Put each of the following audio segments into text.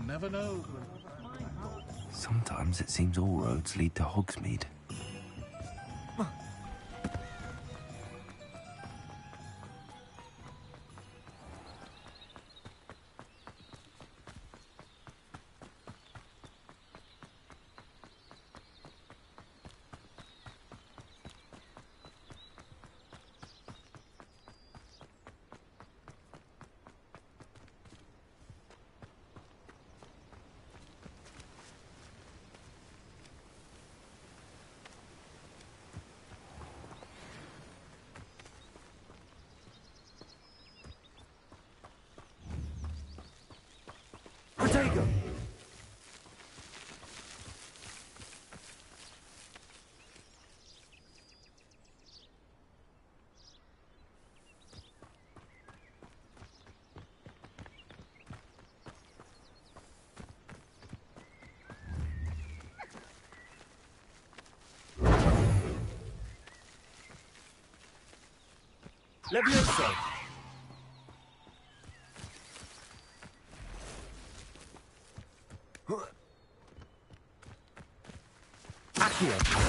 never know. Sometimes it seems all roads lead to Hogsmeade. Protego! Levioso! Accio!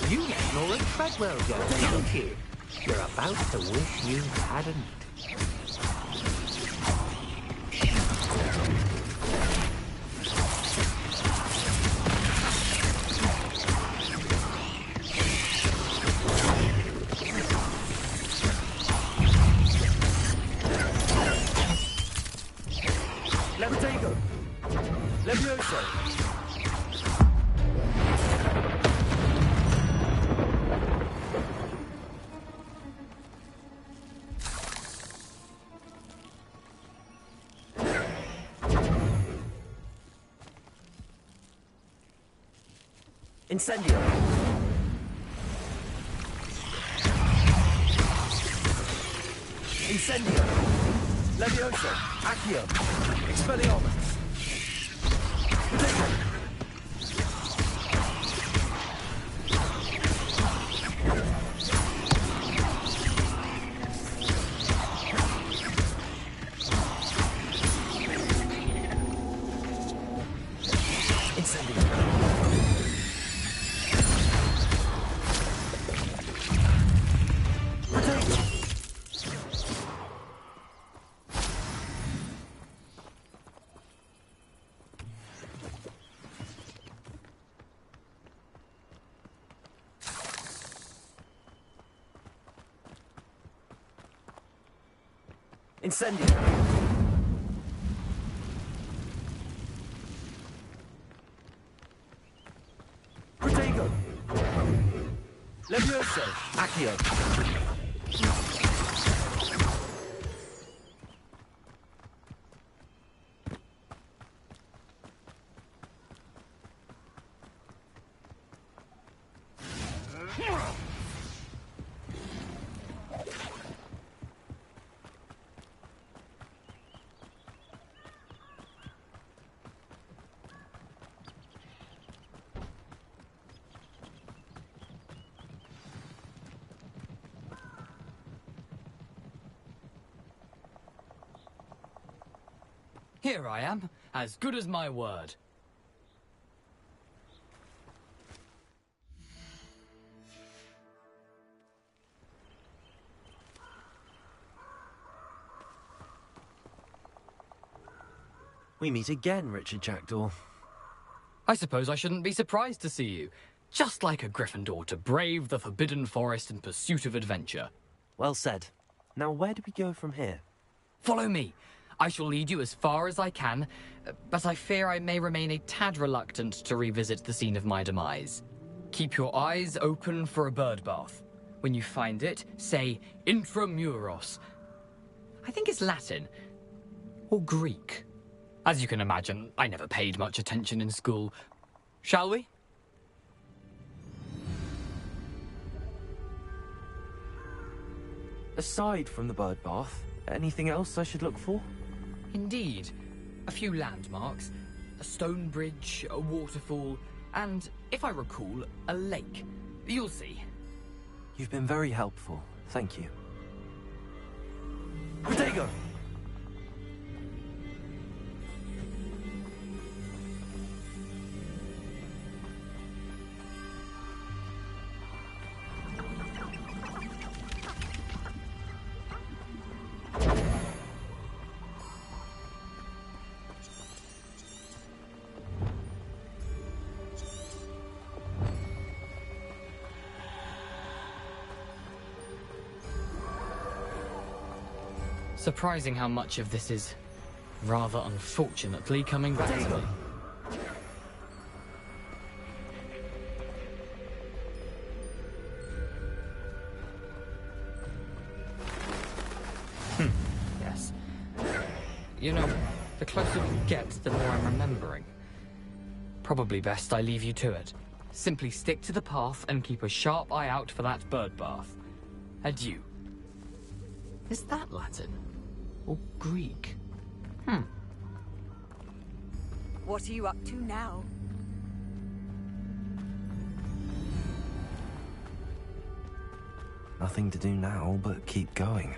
You let Nora Treadwell go, didn't you? You're about to wish you hadn't. Levitago! Levioso! Incendio! Incendio! Levioso! Accio! Expelliarmus! Protego! Incendio! Protego! Levioso! Accio! Here I am, as good as my word. We meet again, Richard Jackdaw. I suppose I shouldn't be surprised to see you. Just like a Gryffindor to brave the Forbidden Forest in pursuit of adventure. Well said. Now where do we go from here? Follow me. I shall lead you as far as I can, but I fear I may remain a tad reluctant to revisit the scene of my demise. Keep your eyes open for a bird bath. When you find it, say intramuros. I think it's Latin. Or Greek. As you can imagine, I never paid much attention in school. Shall we? Aside from the bird bath, anything else I should look for? Indeed. A few landmarks. A stone bridge, a waterfall, and, if I recall, a lake. You'll see. You've been very helpful. Thank you. Protego! Surprising how much of this is, rather unfortunately, coming back to me. Yes. You know, the closer we get, the more I'm remembering. Probably best I leave you to it. Simply stick to the path and keep a sharp eye out for that bird bath. Adieu. Is that Latin? Or Greek? What are you up to now? Nothing to do now but keep going.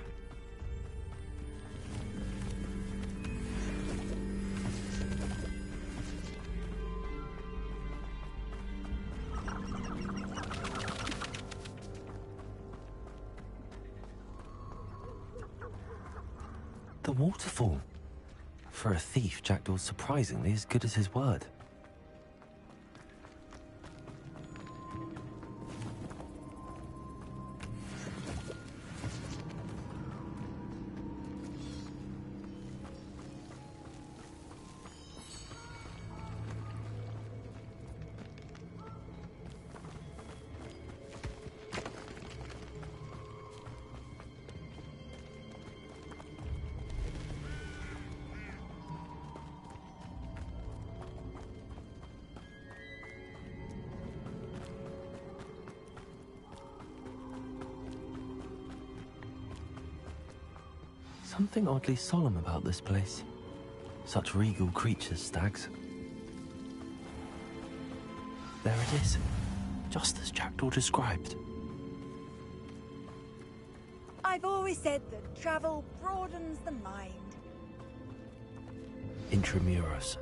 The waterfall. For a thief, Jackdaw's surprisingly as good as his word. Something oddly solemn about this place. Such regal creatures, stags. There it is, just as Jackdaw described. I've always said that travel broadens the mind. Intramuros.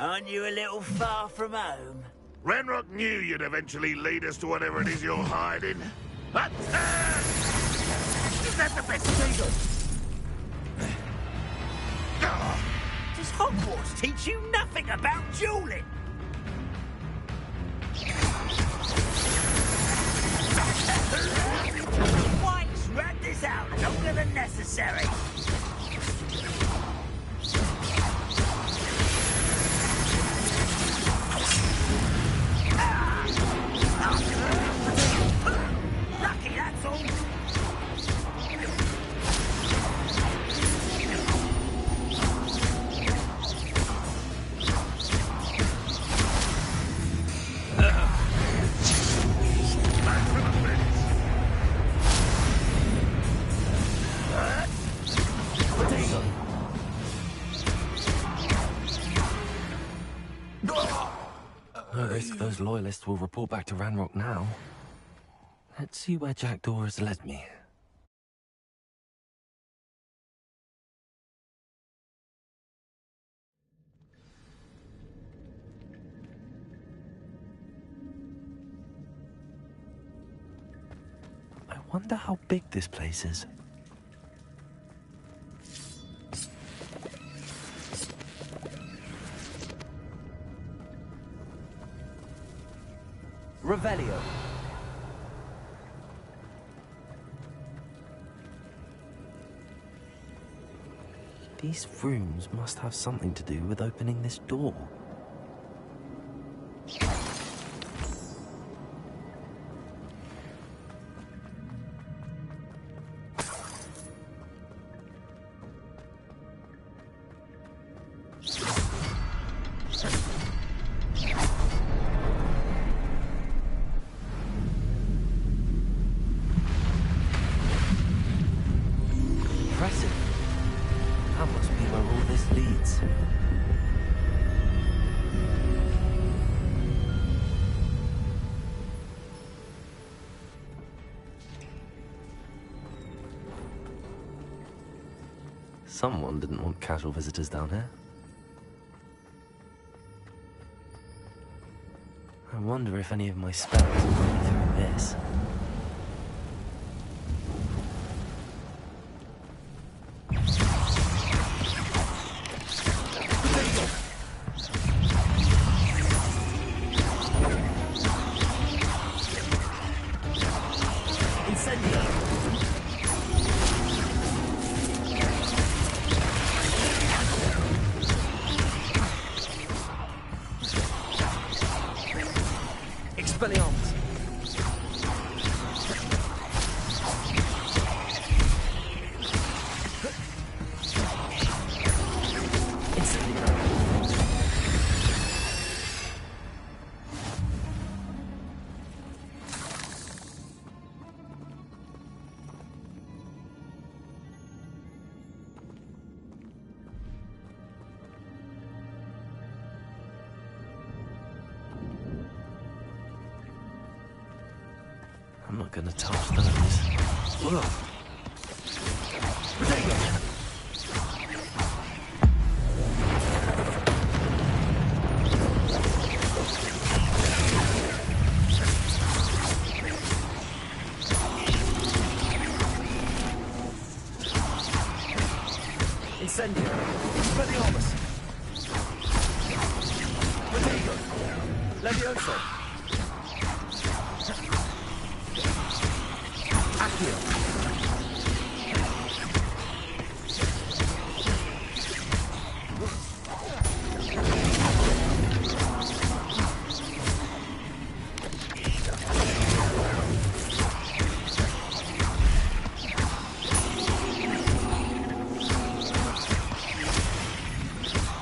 Aren't you a little far from home? Ranrock knew you'd eventually lead us to whatever it is you're hiding. Attack! Is that the best thing? Does Hogwarts teach you nothing about dueling? Why drag this out longer than necessary? Lucky, that's all. No risk those loyalists will report back to Ranrock now. Let's see where Jackdaw has led me. Wonder how big this place is. Revelio. These rooms must have something to do with opening this door. Impressive. That must be where all this leads. Someone didn't want casual visitors down here. I wonder if any of my spells are running through this. Expelliarmus. I'm not gonna touch those. Ugh. Incendio. Expelliarmus. Protego. Levioso. Accio.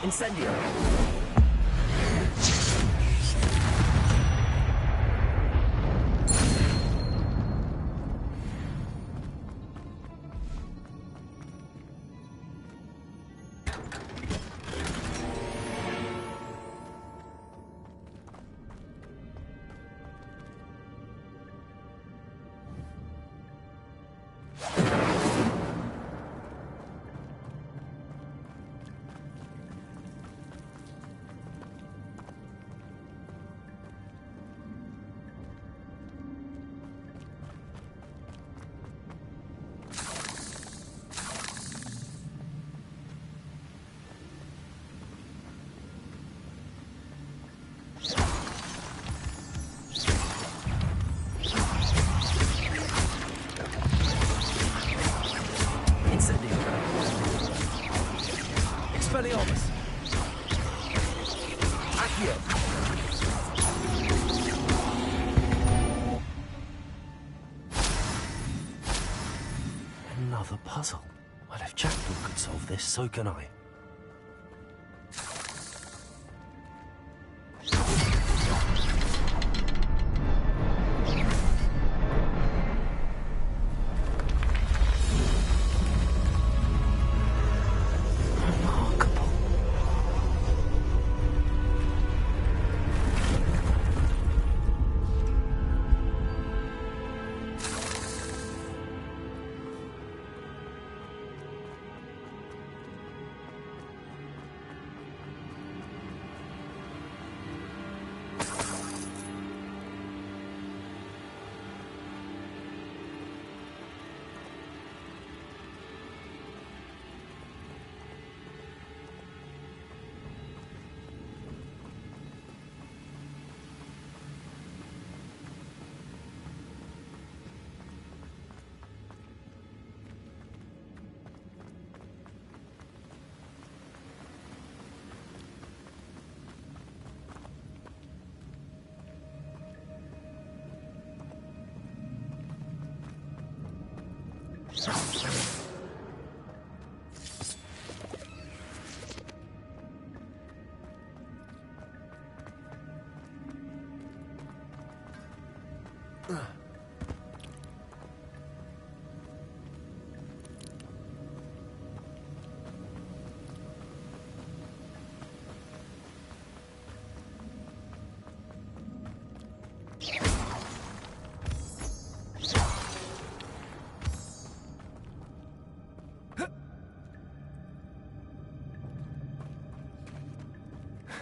Incendio. Expelliarmus. Accio. Another puzzle. Well, if Jackdaw could solve this, so can I.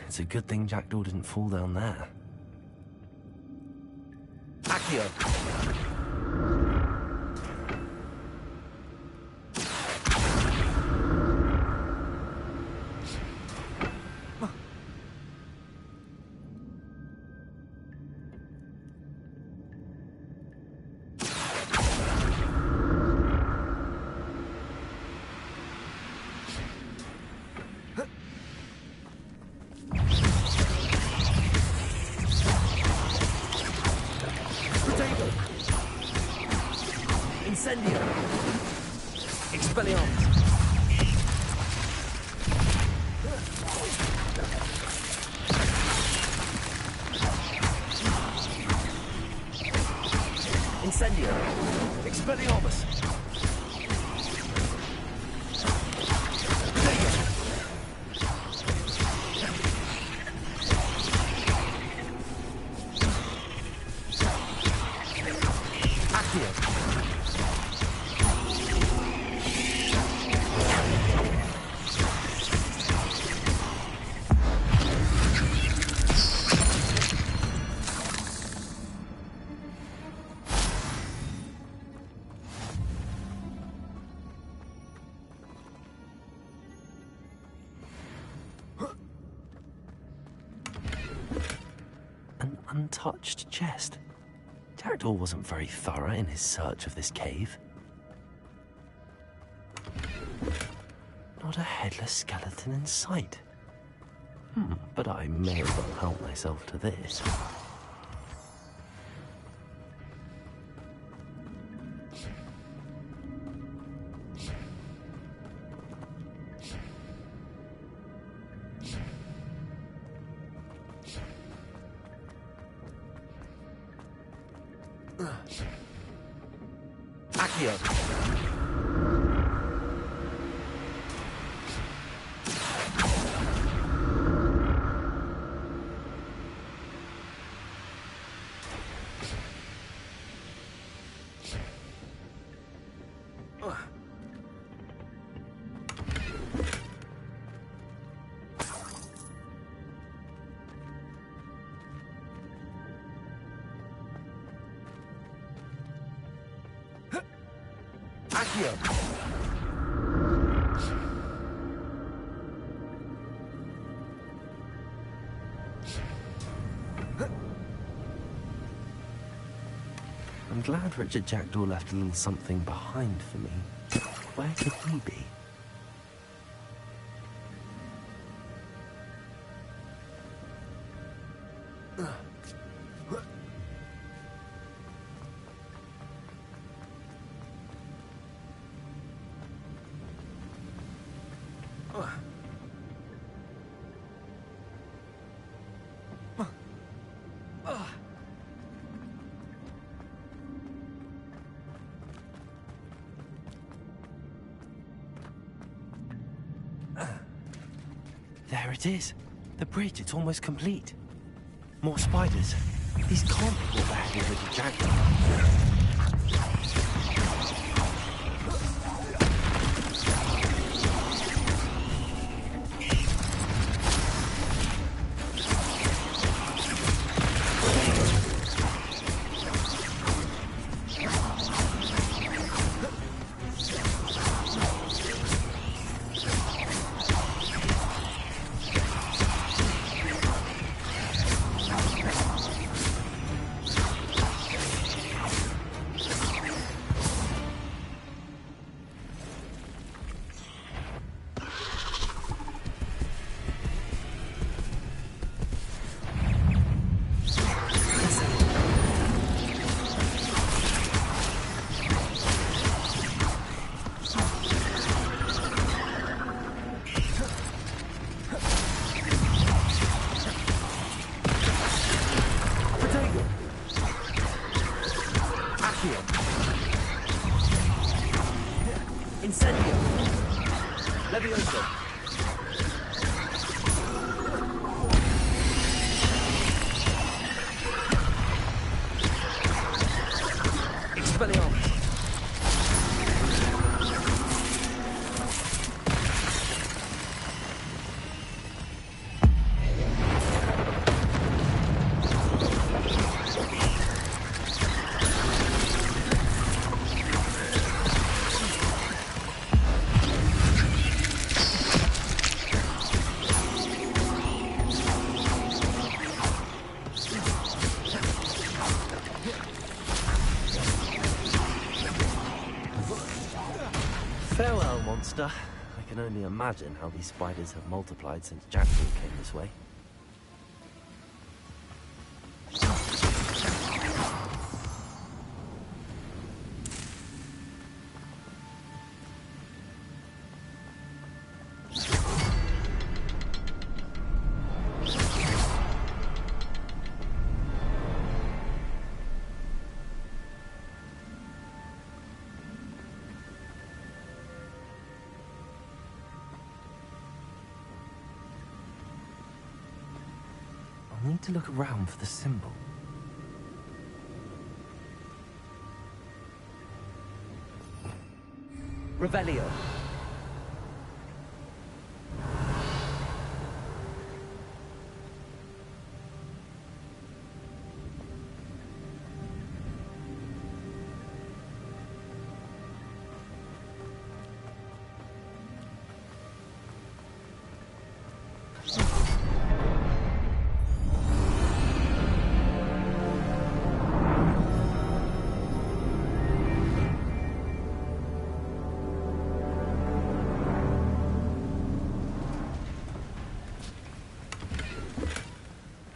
It's a good thing Jackdaw didn't fall down there. Accio! Incendio! Expelliarmus! Incendio! Expelliarmus! An untouched chest. Jackdaw wasn't very thorough in his search of this cave. Not a headless skeleton in sight. But I may as well help myself to this. Accio! Accio! I'm glad Richard Jackdaw left a little something behind for me. Where could he be? There it is. The bridge, it's almost complete. More spiders. These can't be what the heck is Richard Jackdaw. Incendio! Levioso! Expelliarmus! Farewell, monster. I can only imagine how these spiders have multiplied since Jackdaw came this way. I need to look around for the symbol. Revelio.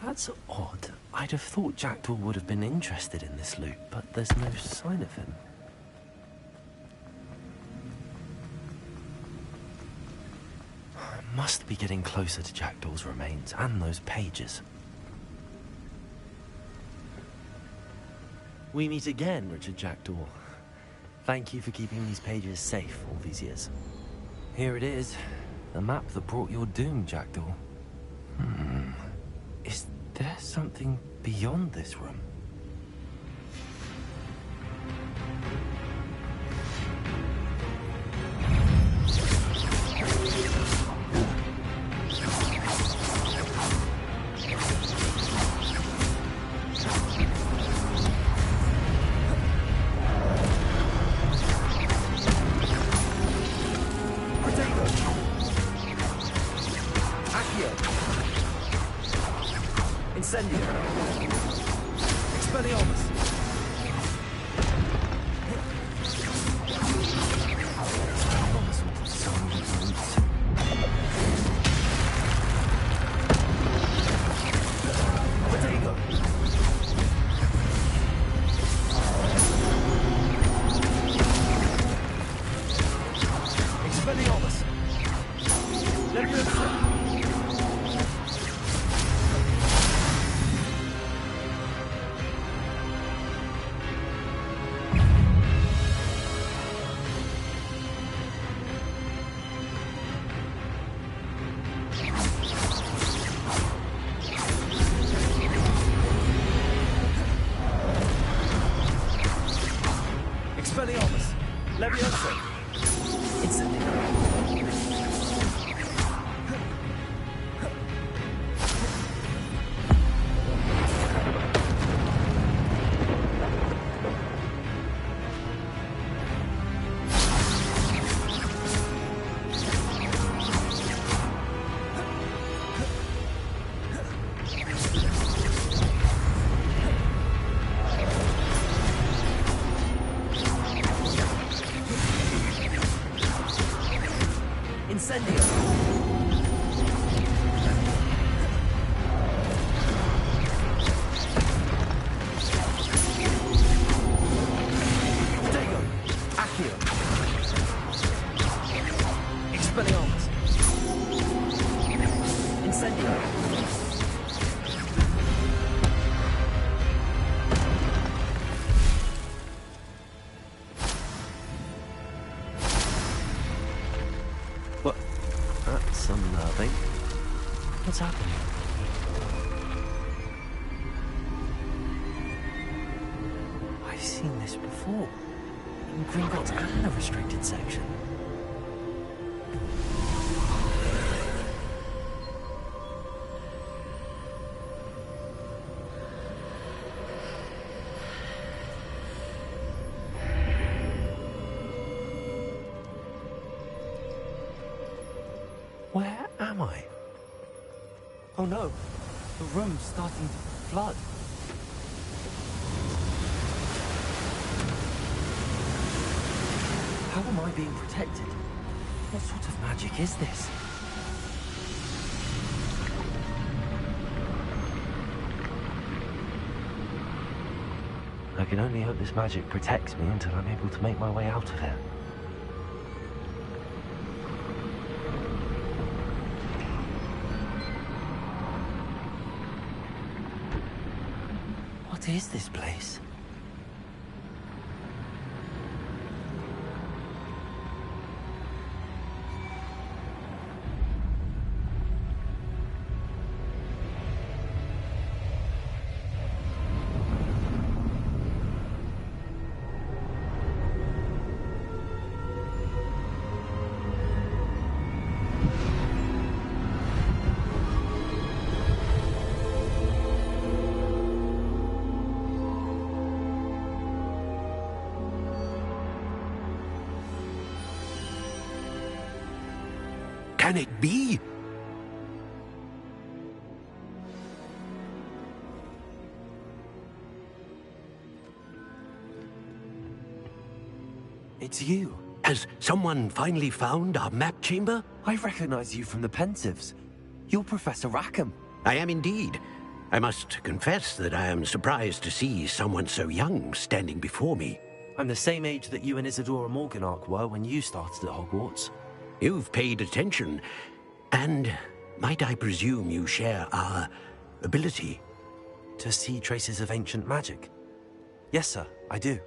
That's odd. I'd have thought Jackdaw would have been interested in this loot, but there's no sign of him. I must be getting closer to Jackdaw's remains and those pages. We meet again, Richard Jackdaw. Thank you for keeping these pages safe all these years. Here it is, the map that brought your doom, Jackdaw. Is there something beyond this room? Incendio! Expelliarmus! Potato! Expelliarmus! Leviosa! Expelliarmus! Leviosa! Instantly! Incendio! Potato! Accio! Expelliarmus! Incendio! What? That's unnerving. What's happening? I've seen this before. In Gringotts and the restricted section. Where am I? Oh no, the room's starting to flood. How am I being protected? What sort of magic is this? I can only hope this magic protects me until I'm able to make my way out of here. What is this place? Can it be? It's you. Has someone finally found our map chamber? I recognize you from the Pensives. You're Professor Rackham. I am indeed. I must confess that I am surprised to see someone so young standing before me. I'm the same age that you and Isadora Morganach were when you started at Hogwarts. You've paid attention, and might I presume you share our ability? To see traces of ancient magic? Yes, sir, I do.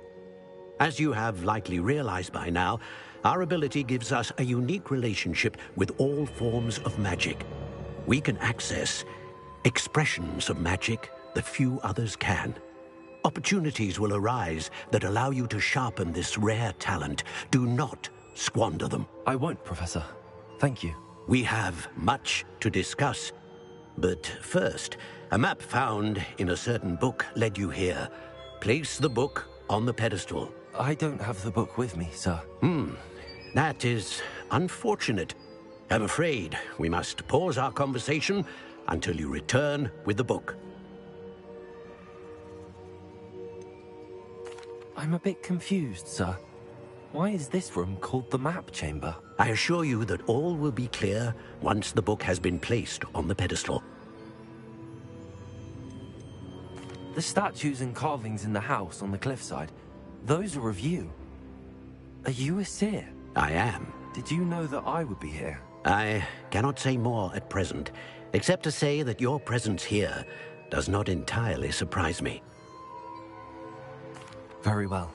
As you have likely realized by now, our ability gives us a unique relationship with all forms of magic. We can access expressions of magic that few others can. Opportunities will arise that allow you to sharpen this rare talent. Do not squander them. I won't, Professor. Thank you. We have much to discuss. But first, a map found in a certain book led you here. Place the book on the pedestal. I don't have the book with me, sir. That is unfortunate. I'm afraid we must pause our conversation until you return with the book. I'm a bit confused, sir. Why is this room called the map chamber? I assure you that all will be clear once the book has been placed on the pedestal. The statues and carvings in the house on the cliffside, those are of you. Are you a seer? I am. Did you know that I would be here? I cannot say more at present, except to say that your presence here does not entirely surprise me. Very well.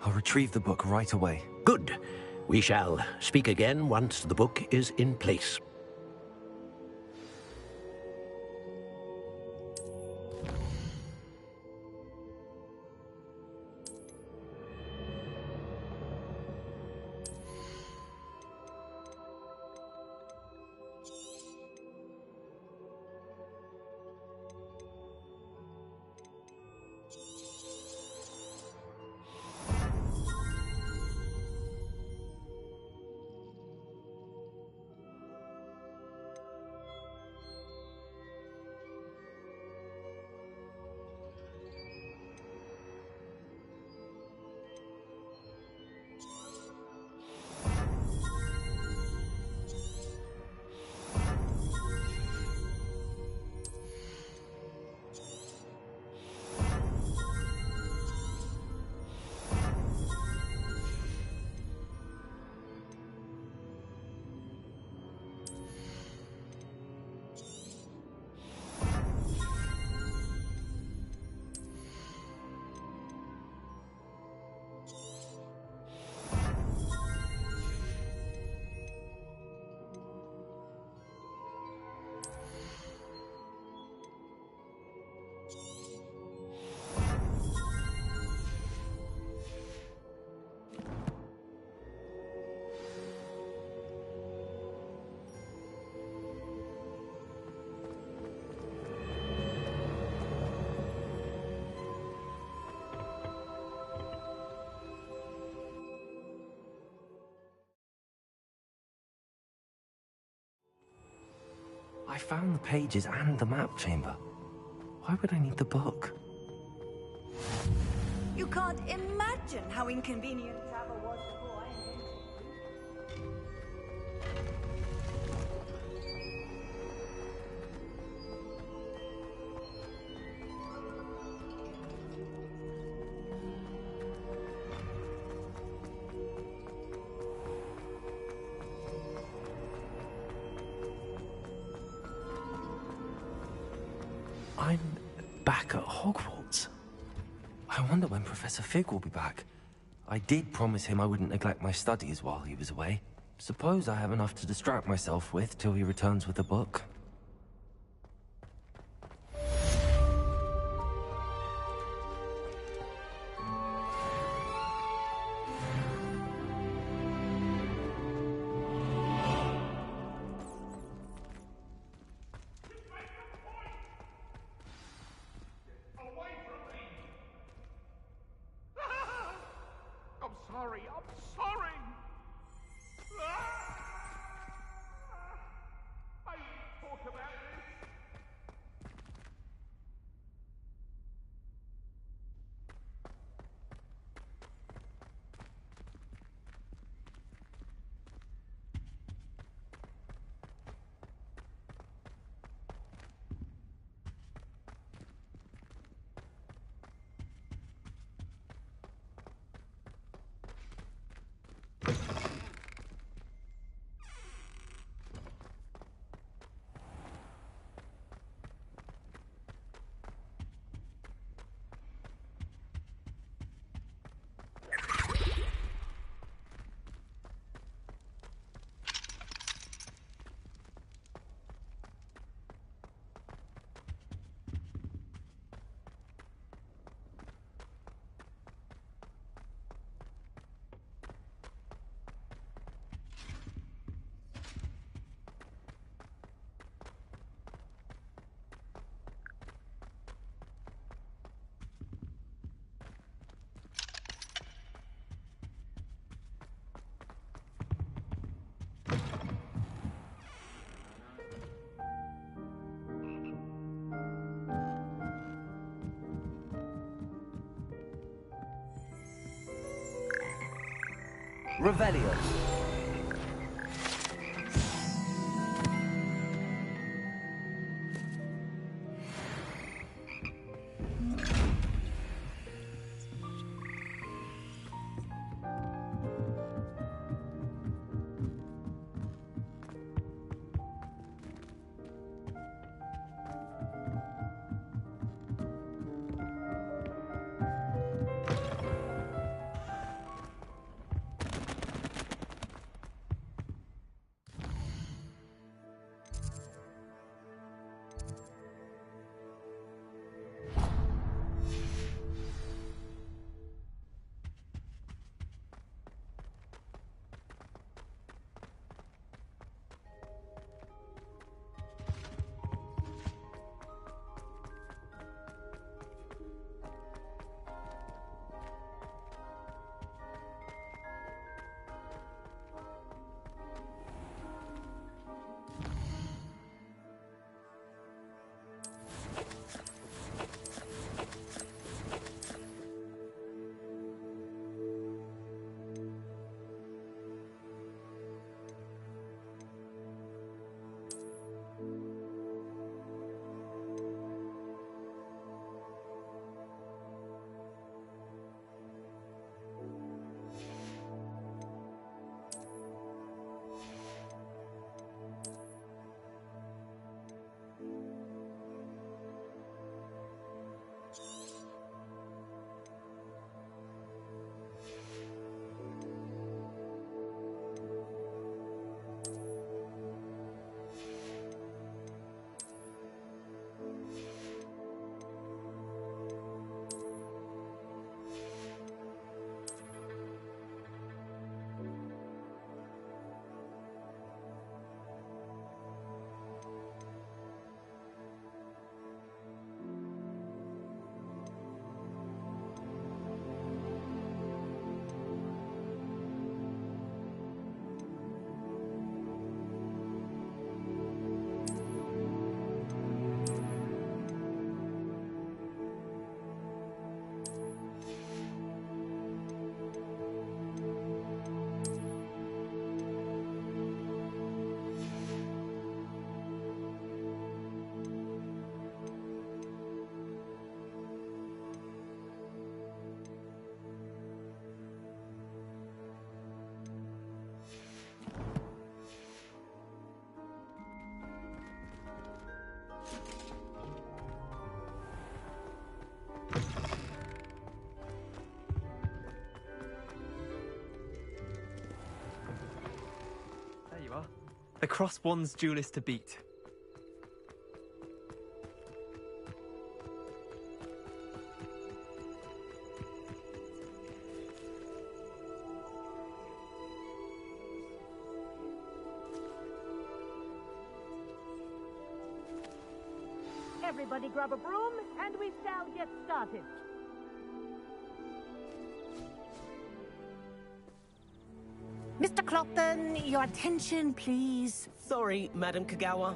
I'll retrieve the book right away. Good. We shall speak again once the book is in place. I found the pages and the map chamber. Why would I need the book? You can't imagine how inconvenient travel was before I invented it. I'm back at Hogwarts. I wonder when Professor Fig will be back. I did promise him I wouldn't neglect my studies while he was away. Suppose I have enough to distract myself with till he returns with the book. I'm sorry. I talk about this. Revelio. are. The cross-wands duelist to beat. Everybody grab a broom, and we shall get started. Mr. Clopton, your attention, please. Sorry, Madam Kagawa.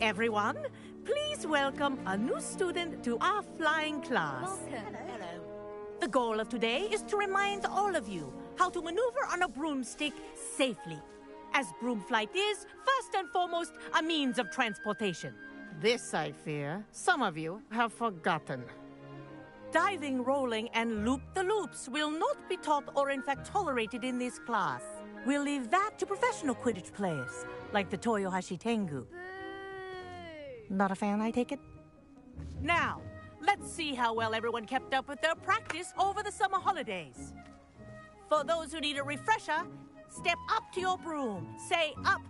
Everyone, please welcome a new student to our flying class. Welcome. Hello. The goal of today is to remind all of you how to maneuver on a broomstick safely, as broom flight is, first and foremost, a means of transportation. This, I fear, some of you have forgotten. Diving, rolling, and loop-the-loops will not be taught or in fact tolerated in this class. We'll leave that to professional Quidditch players, like the Toyohashi Tengu. Not a fan, I take it? Now, let's see how well everyone kept up with their practice over the summer holidays. For those who need a refresher, step up to your broom, say up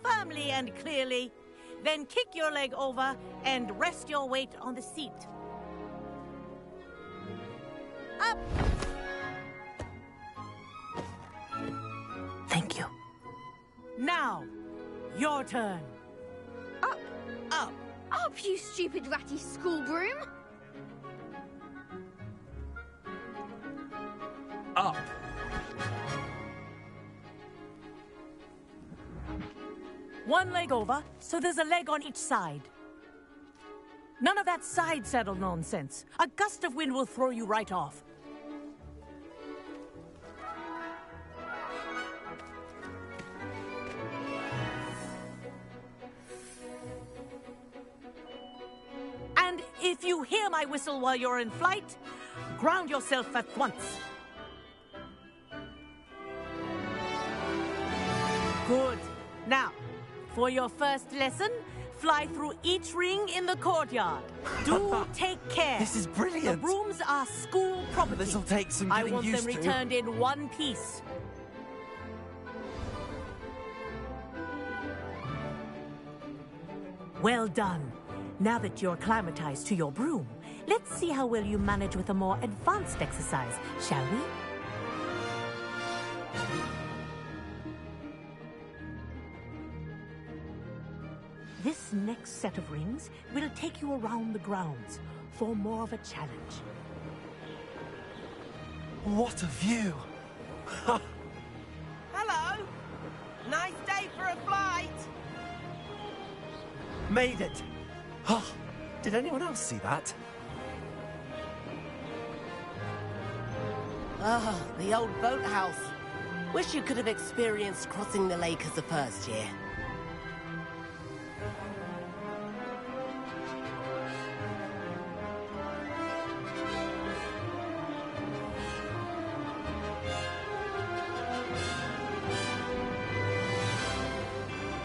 firmly and clearly, then kick your leg over and rest your weight on the seat. Up! Thank you. Now, your turn. Up. Up. Up, you stupid ratty school broom. Up. One leg over, so there's a leg on each side. None of that side saddle nonsense. A gust of wind will throw you right off. And if you hear my whistle while you're in flight, ground yourself at once. Good. Now, for your first lesson, fly through each ring in the courtyard. Do take care. This is brilliant. The brooms are school property. This'll take some I getting want them used to. returned in one piece. Well done. Now that you're acclimatized to your broom, let's see how well you manage with a more advanced exercise, shall we? This next set of rings will take you around the grounds for more of a challenge. What a view! Hello. Nice day for a flight. Made it! Oh, did anyone else see that? Ah, the old boathouse. Wish you could have experienced crossing the lake as a first year.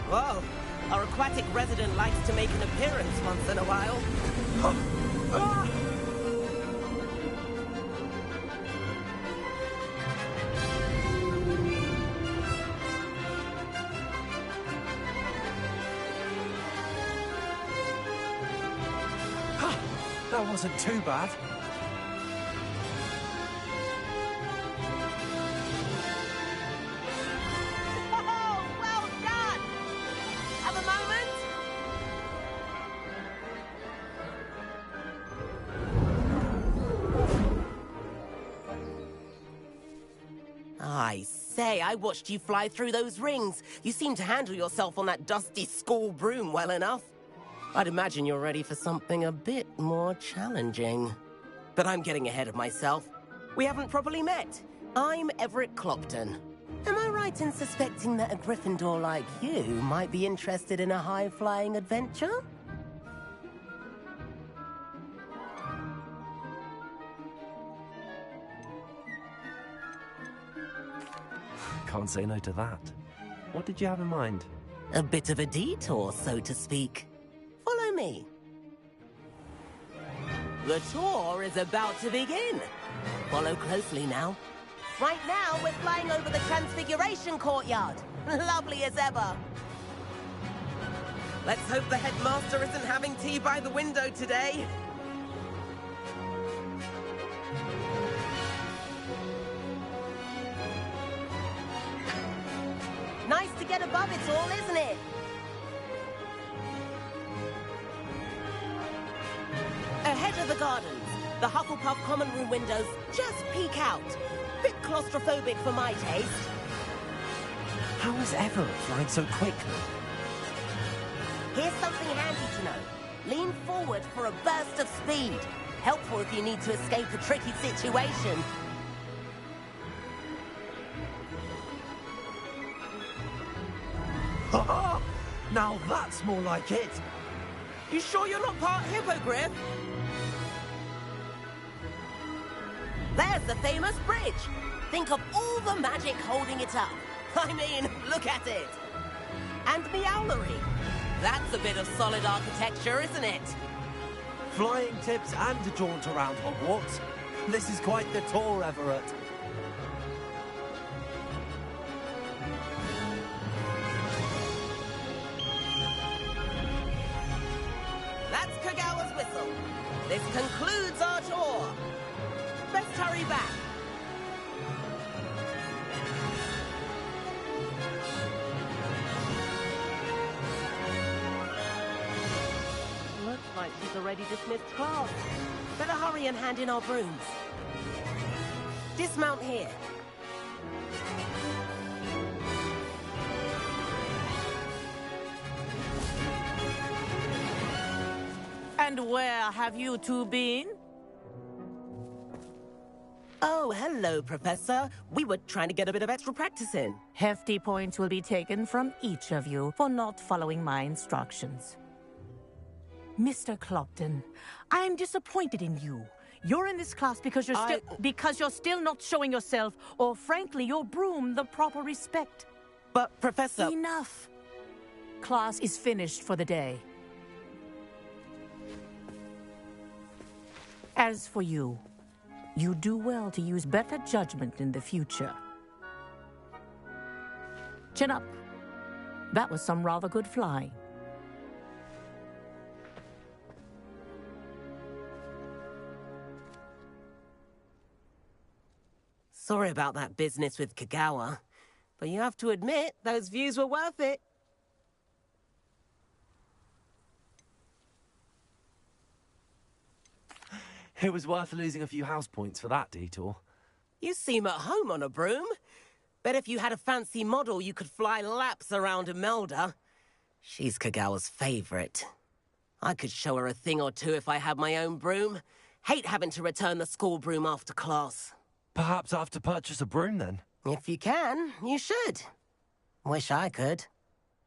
Whoa, our aquatic resident likes to make an appearance once in a while. That wasn't too bad. Oh, well done! Have a moment? I say, I watched you fly through those rings. You seem to handle yourself on that dusty school broom well enough. I'd imagine you're ready for something a bit more challenging. But I'm getting ahead of myself. We haven't properly met. I'm Everett Clopton. Am I right in suspecting that a Gryffindor like you might be interested in a high-flying adventure? Can't say no to that. What did you have in mind? A bit of a detour, so to speak. Follow me. The tour is about to begin. Follow closely now. Right now, we're flying over the Transfiguration Courtyard. Lovely as ever. Let's hope the headmaster isn't having tea by the window today. Nice to get above it all, isn't it? Ahead of the gardens, the Hufflepuff common room windows just peek out. Bit claustrophobic for my taste. How is Everett flying so quickly? Here's something handy to know. Lean forward for a burst of speed. Helpful if you need to escape a tricky situation. Ah, now that's more like it. You sure you're not part hippogriff? There's the famous bridge. Think of all the magic holding it up. I mean, look at it. And the owlery. That's a bit of solid architecture, isn't it? Flying tips and a jaunt around Hogwarts. This is quite the tour, Everett. That's Kagawa's whistle. This concludes our tour. Best hurry back. Looks like she's already dismissed class. Better hurry and hand in our brooms. Dismount here. And where have you two been? Oh, hello, Professor. We were trying to get a bit of extra practice in. Hefty points will be taken from each of you for not following my instructions. Mr. Clopton, I'm disappointed in you. You're in this class because you're still not showing yourself, or frankly, your broom the proper respect. But, Professor... Enough. Class is finished for the day. As for you, you do well to use better judgment in the future. Chin up. That was some rather good flying. Sorry about that business with Kagawa, but you have to admit, those views were worth it. It was worth losing a few house points for that detour. You seem at home on a broom. Bet if you had a fancy model, you could fly laps around Imelda. She's Kagawa's favorite. I could show her a thing or two if I had my own broom. Hate having to return the school broom after class. Perhaps I have to purchase a broom then? If you can, you should. Wish I could.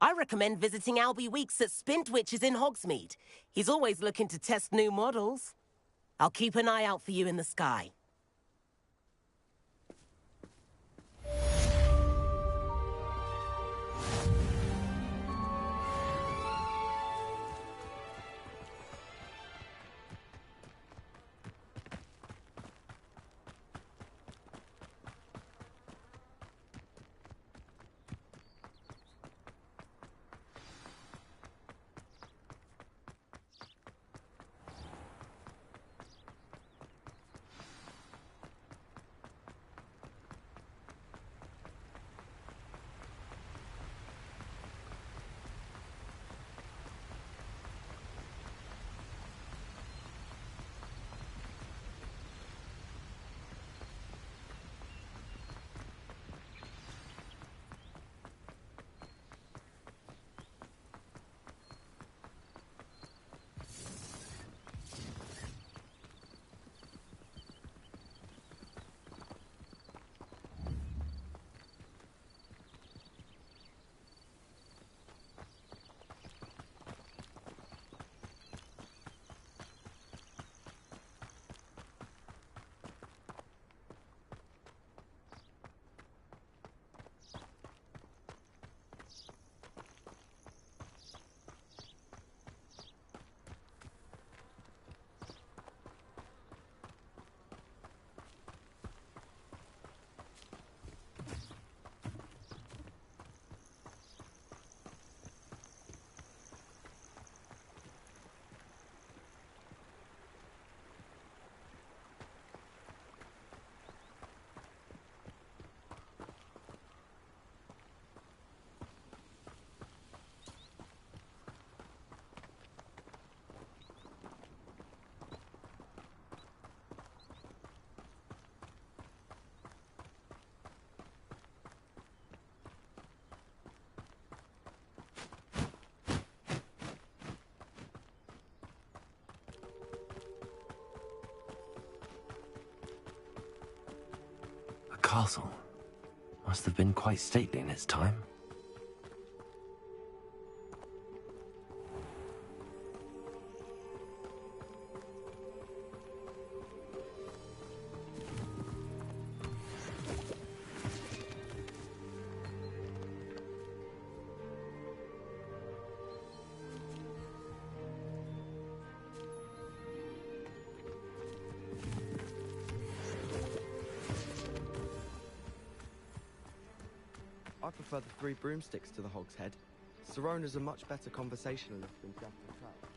I recommend visiting Albie Weeks at Spintwitches in Hogsmeade. He's always looking to test new models. I'll keep an eye out for you in the sky. castle. Must have been quite stately in its time. I prefer the 3 broomsticks to the Hog's Head. Sirona's a much better conversationalist than Jack the Trap.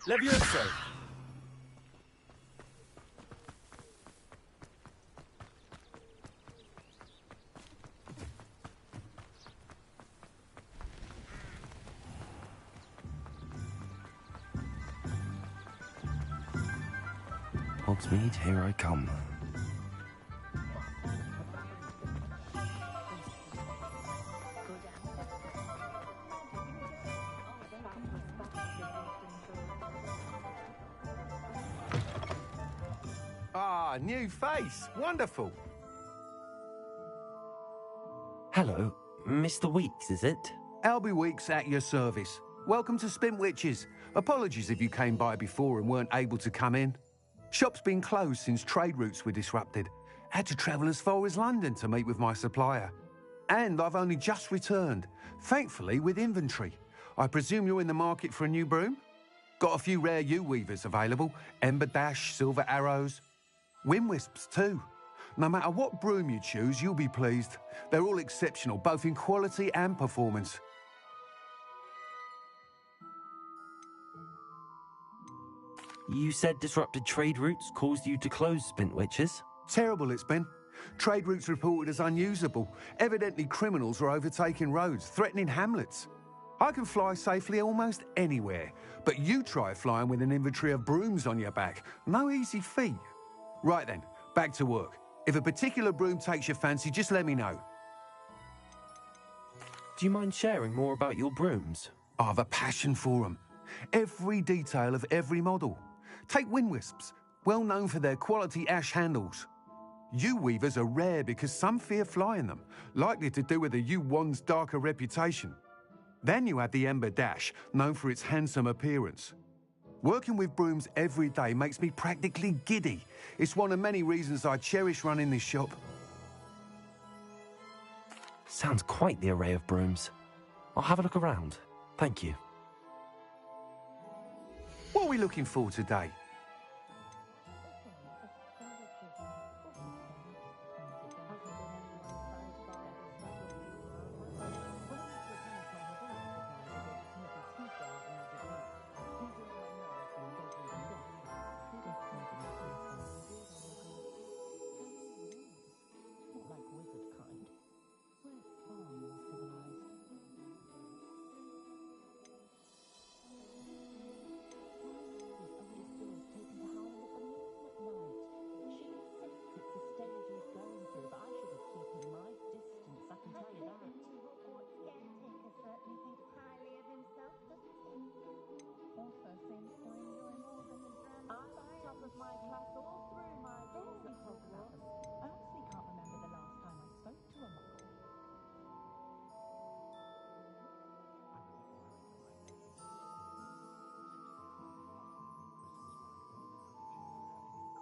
Levioso! Hogsmeade, here I come. Ah, new face. Wonderful. Hello, Mr. Weeks, is it? Albie Weeks at your service. Welcome to Spintwitches. Apologies if you came by before and weren't able to come in. Shop's been closed since trade routes were disrupted. Had to travel as far as London to meet with my supplier. And I've only just returned, thankfully with inventory. I presume you're in the market for a new broom? Got a few rare yew-weavers available. Ember Dash, Silver Arrows. Wind Wisps too. No matter what broom you choose, you'll be pleased. They're all exceptional, both in quality and performance. You said disrupted trade routes caused you to close Spintwitches? Terrible it's been. Trade routes reported as unusable. Evidently criminals are overtaking roads, threatening hamlets. I can fly safely almost anywhere, but you try flying with an inventory of brooms on your back. No easy feat. Right then, back to work. If a particular broom takes your fancy, just let me know. Do you mind sharing more about your brooms? I have a passion for them. Every detail of every model. Take Wind Wisps, well known for their quality ash handles. Yew weavers are rare because some fear flying them, likely to do with the yew wand's darker reputation. Then you have the Ember Dash, known for its handsome appearance. Working with brooms every day makes me practically giddy. It's one of many reasons I cherish running this shop. Sounds quite the array of brooms. I'll have a look around. Thank you. What are we looking for today? my class all through my days at Hogwarts. I honestly can't remember the last time I spoke to a muggle.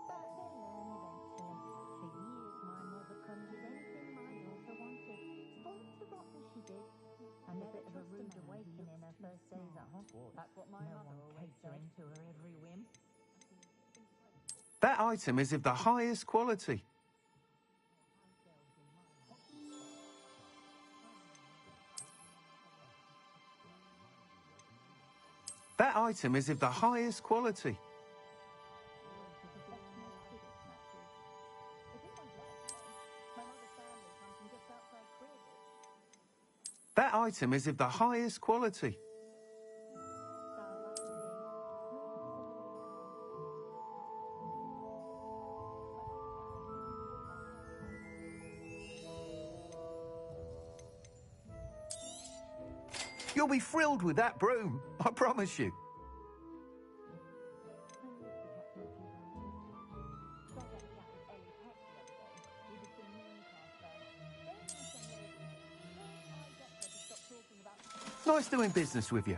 But they learn eventually. For years, my mother conjured anything my daughter wanted. Spoiled to rotten she did. And a bit of a rude awakening in her first days at Hogwarts. That's what my mother always said. To her every whim. That item is of the highest quality. That item is of the highest quality. item is of the highest quality. You'll be thrilled with that broom, I promise you. Nice doing business with you.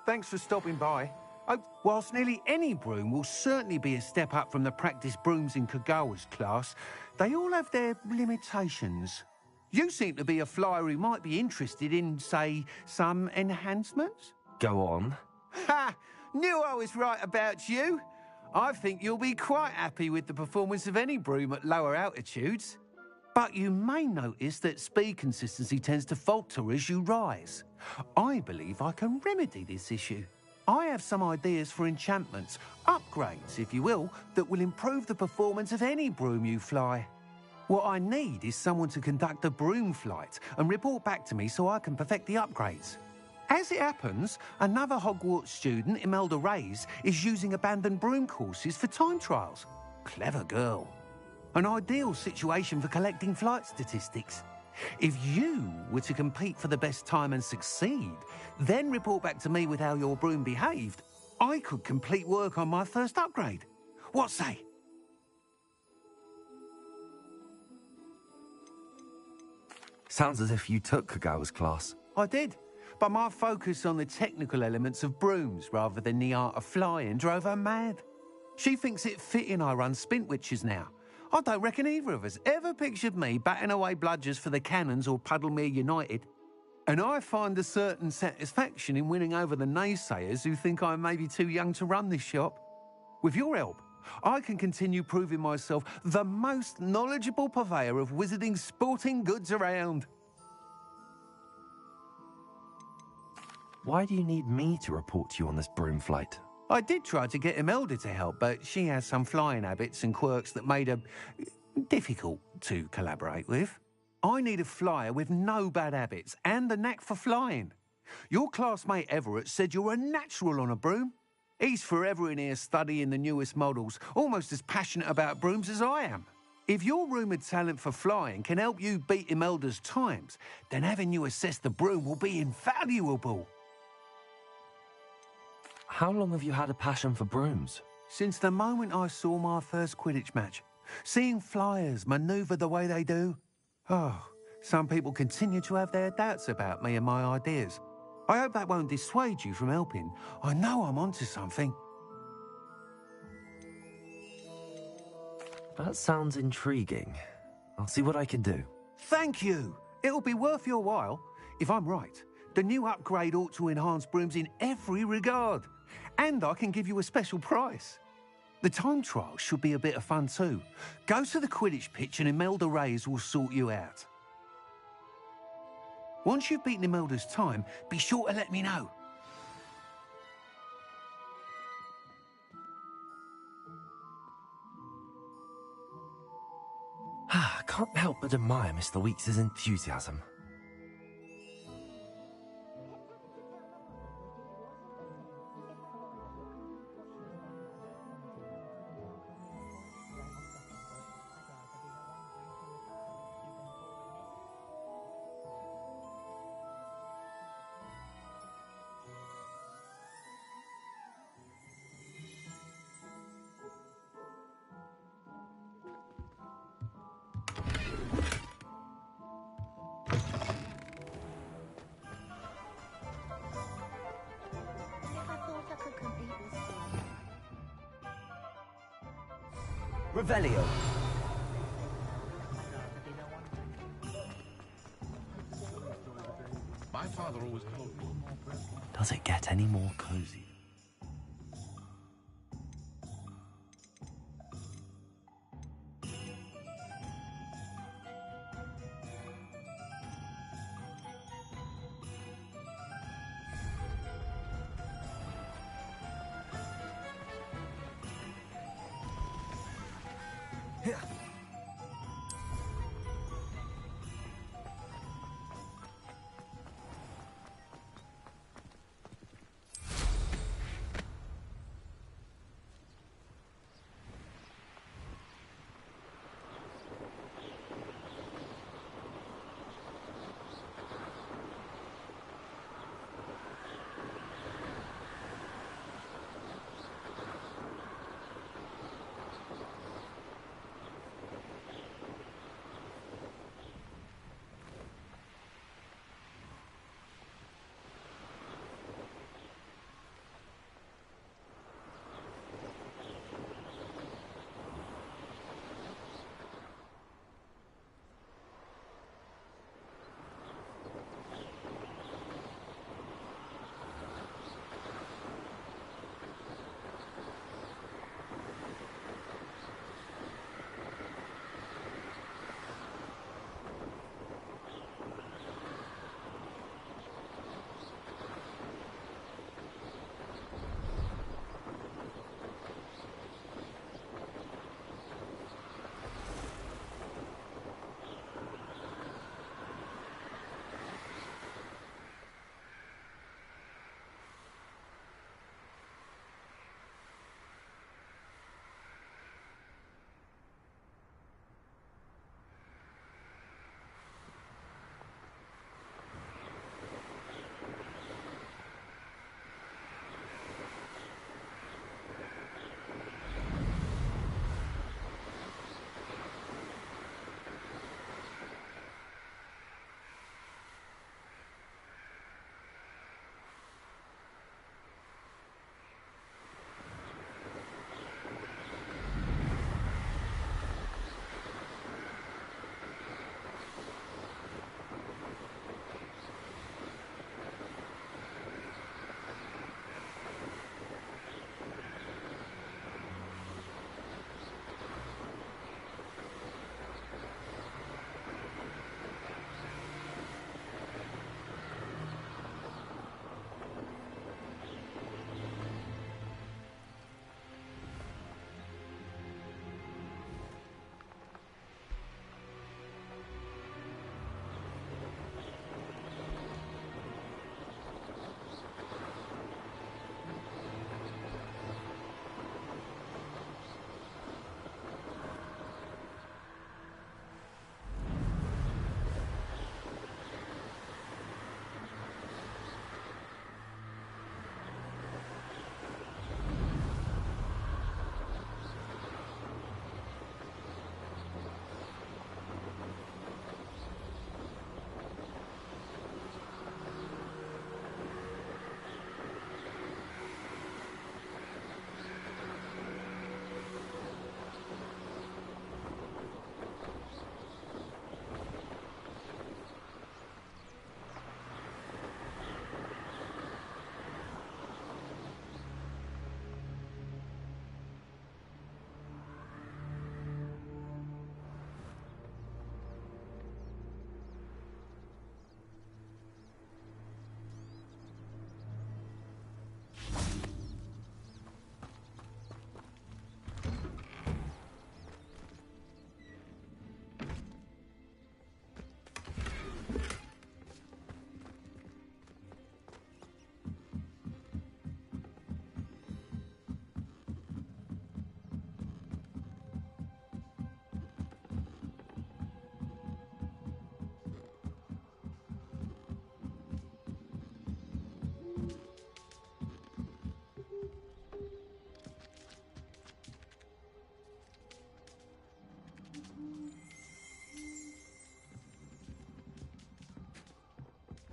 Thanks for stopping by. Oh, whilst nearly any broom will certainly be a step up from the practice brooms in Kagawa's class, they all have their limitations. You seem to be a flyer who might be interested in, say, some enhancements? Go on. Ha! Knew I was right about you. I think you'll be quite happy with the performance of any broom at lower altitudes. But you may notice that speed consistency tends to falter as you rise. I believe I can remedy this issue. I have some ideas for enchantments, upgrades, if you will, that will improve the performance of any broom you fly. What I need is someone to conduct a broom flight and report back to me so I can perfect the upgrades. As it happens, another Hogwarts student, Imelda Reyes, is using abandoned broom courses for time trials. Clever girl. An ideal situation for collecting flight statistics. If you were to compete for the best time and succeed, then report back to me with how your broom behaved, I could complete work on my first upgrade. What say? Sounds as if you took Kagawa's class. I did, but my focus on the technical elements of brooms rather than the art of flying drove her mad. She thinks it fitting I run Spintwitches now. I don't reckon either of us ever pictured me batting away bludgers for the Cannons or Puddlemere United. And I find a certain satisfaction in winning over the naysayers who think I'm maybe too young to run this shop. With your help, I can continue proving myself the most knowledgeable purveyor of wizarding sporting goods around. Why do you need me to report to you on this broom flight? I did try to get Imelda to help, but she has some flying habits and quirks that made her difficult to collaborate with. I need a flyer with no bad habits and the knack for flying. Your classmate Everett said you're a natural on a broom. He's forever in here studying the newest models, almost as passionate about brooms as I am. If your rumoured talent for flying can help you beat Imelda's times, then having you assess the broom will be invaluable. How long have you had a passion for brooms? Since the moment I saw my first Quidditch match. Seeing flyers manoeuvre the way they do. Oh, some people continue to have their doubts about me and my ideas. I hope that won't dissuade you from helping. I know I'm onto something. That sounds intriguing. I'll see what I can do. Thank you. It'll be worth your while. If I'm right, the new upgrade ought to enhance brooms in every regard. And I can give you a special price. The time trial should be a bit of fun too. Go to the Quidditch pitch and Imelda Reyes will sort you out. Once you've beaten Imelda's time, be sure to let me know. I can't help but admire Mr. Weeks' enthusiasm. Revelio. My father always told me. Does it get any more cozy?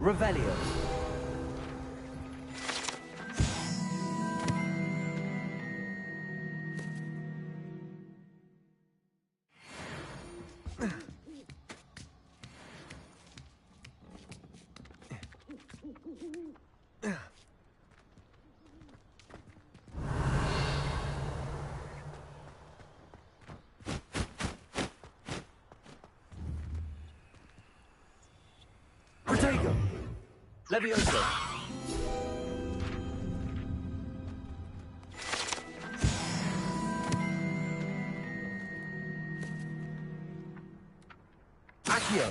Revelio. Protego! Levioso! Yeah.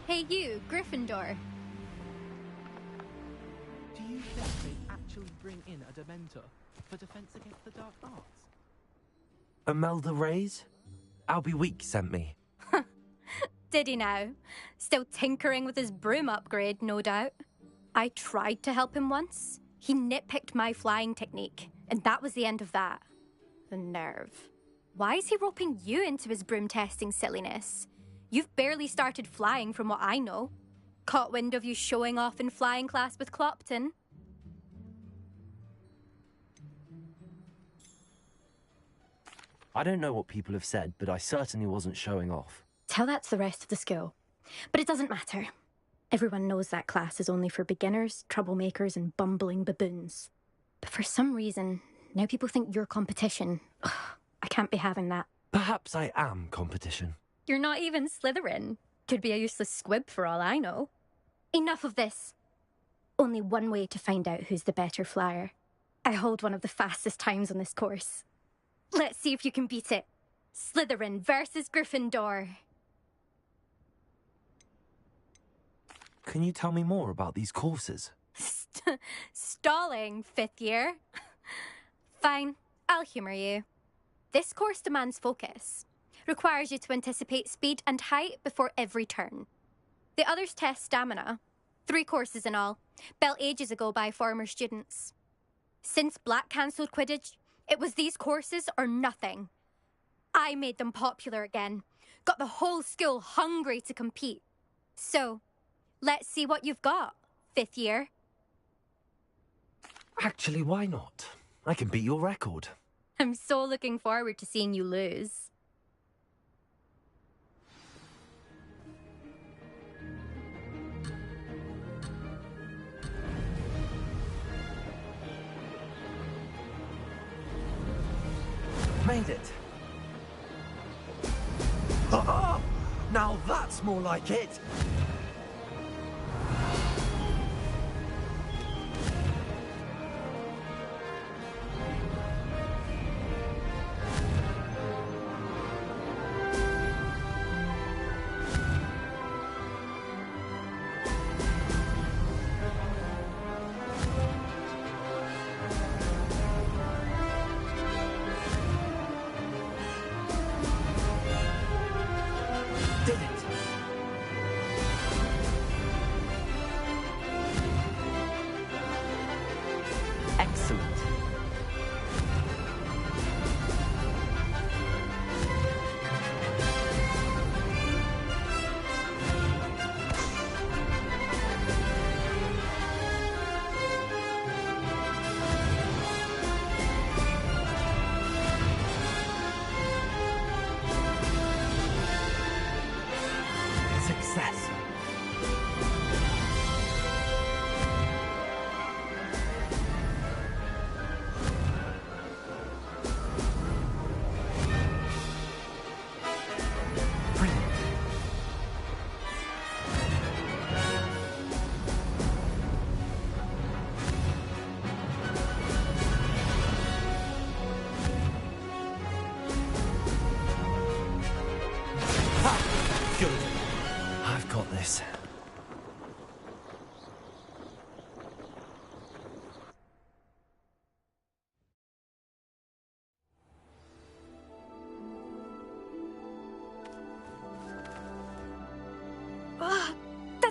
Hey you, Gryffindor. Do you think they'd actually bring in a Dementor for defense against the dark arts? Imelda Reyes? Albie Week sent me. Did he now? Still tinkering with his broom upgrade, no doubt. I tried to help him once. He nitpicked my flying technique, and that was the end of that. The nerve. Why is he roping you into his broom testing silliness? You've barely started flying from what I know. Caught wind of you showing off in flying class with Clopton. I don't know what people have said, but I certainly wasn't showing off. Tell that to the rest of the school. But it doesn't matter. Everyone knows that class is only for beginners, troublemakers, and bumbling baboons. But for some reason, now people think you're competition. Ugh, I can't be having that. Perhaps I am competition. You're not even Slytherin. Could be a useless squib for all I know. Enough of this. Only one way to find out who's the better flyer. I hold one of the fastest times on this course. Let's see if you can beat it. Slytherin versus Gryffindor. Can you tell me more about these courses? Stalling, 5th year. Fine, I'll humour you. This course demands focus. Requires you to anticipate speed and height before every turn. The others test stamina. 3 courses in all, built ages ago by former students. Since Black cancelled Quidditch, it was these courses or nothing. I made them popular again. Got the whole school hungry to compete. So, let's see what you've got, 5th year. Actually, why not? I can beat your record. I'm so looking forward to seeing you lose. Made it. Oh, now that's more like it.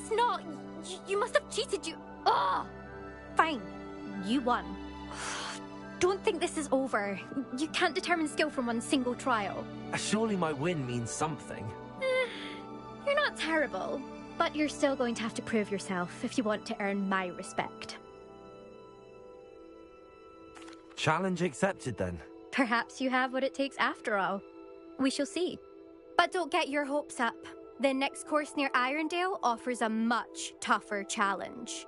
it's not. You must have cheated. Ugh! Fine. You won. Don't think this is over. You can't determine skill from one single trial. Surely my win means something. You're not terrible, but you're still going to have to prove yourself if you want to earn my respect. Challenge accepted, then. Perhaps you have what it takes after all. We shall see. But don't get your hopes up. The next course near Irondale offers a much tougher challenge.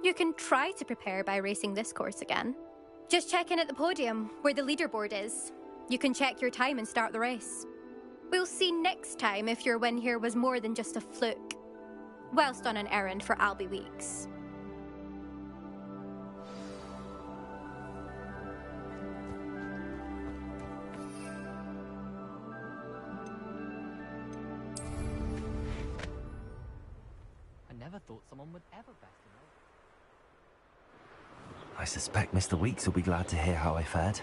You can try to prepare by racing this course again. Just check in at the podium, where the leaderboard is. You can check your time and start the race. We'll see next time if your win here was more than just a fluke. Whilst on an errand for Albie Weeks. I never thought someone would ever best in I suspect Mr. Weeks will be glad to hear how I fared.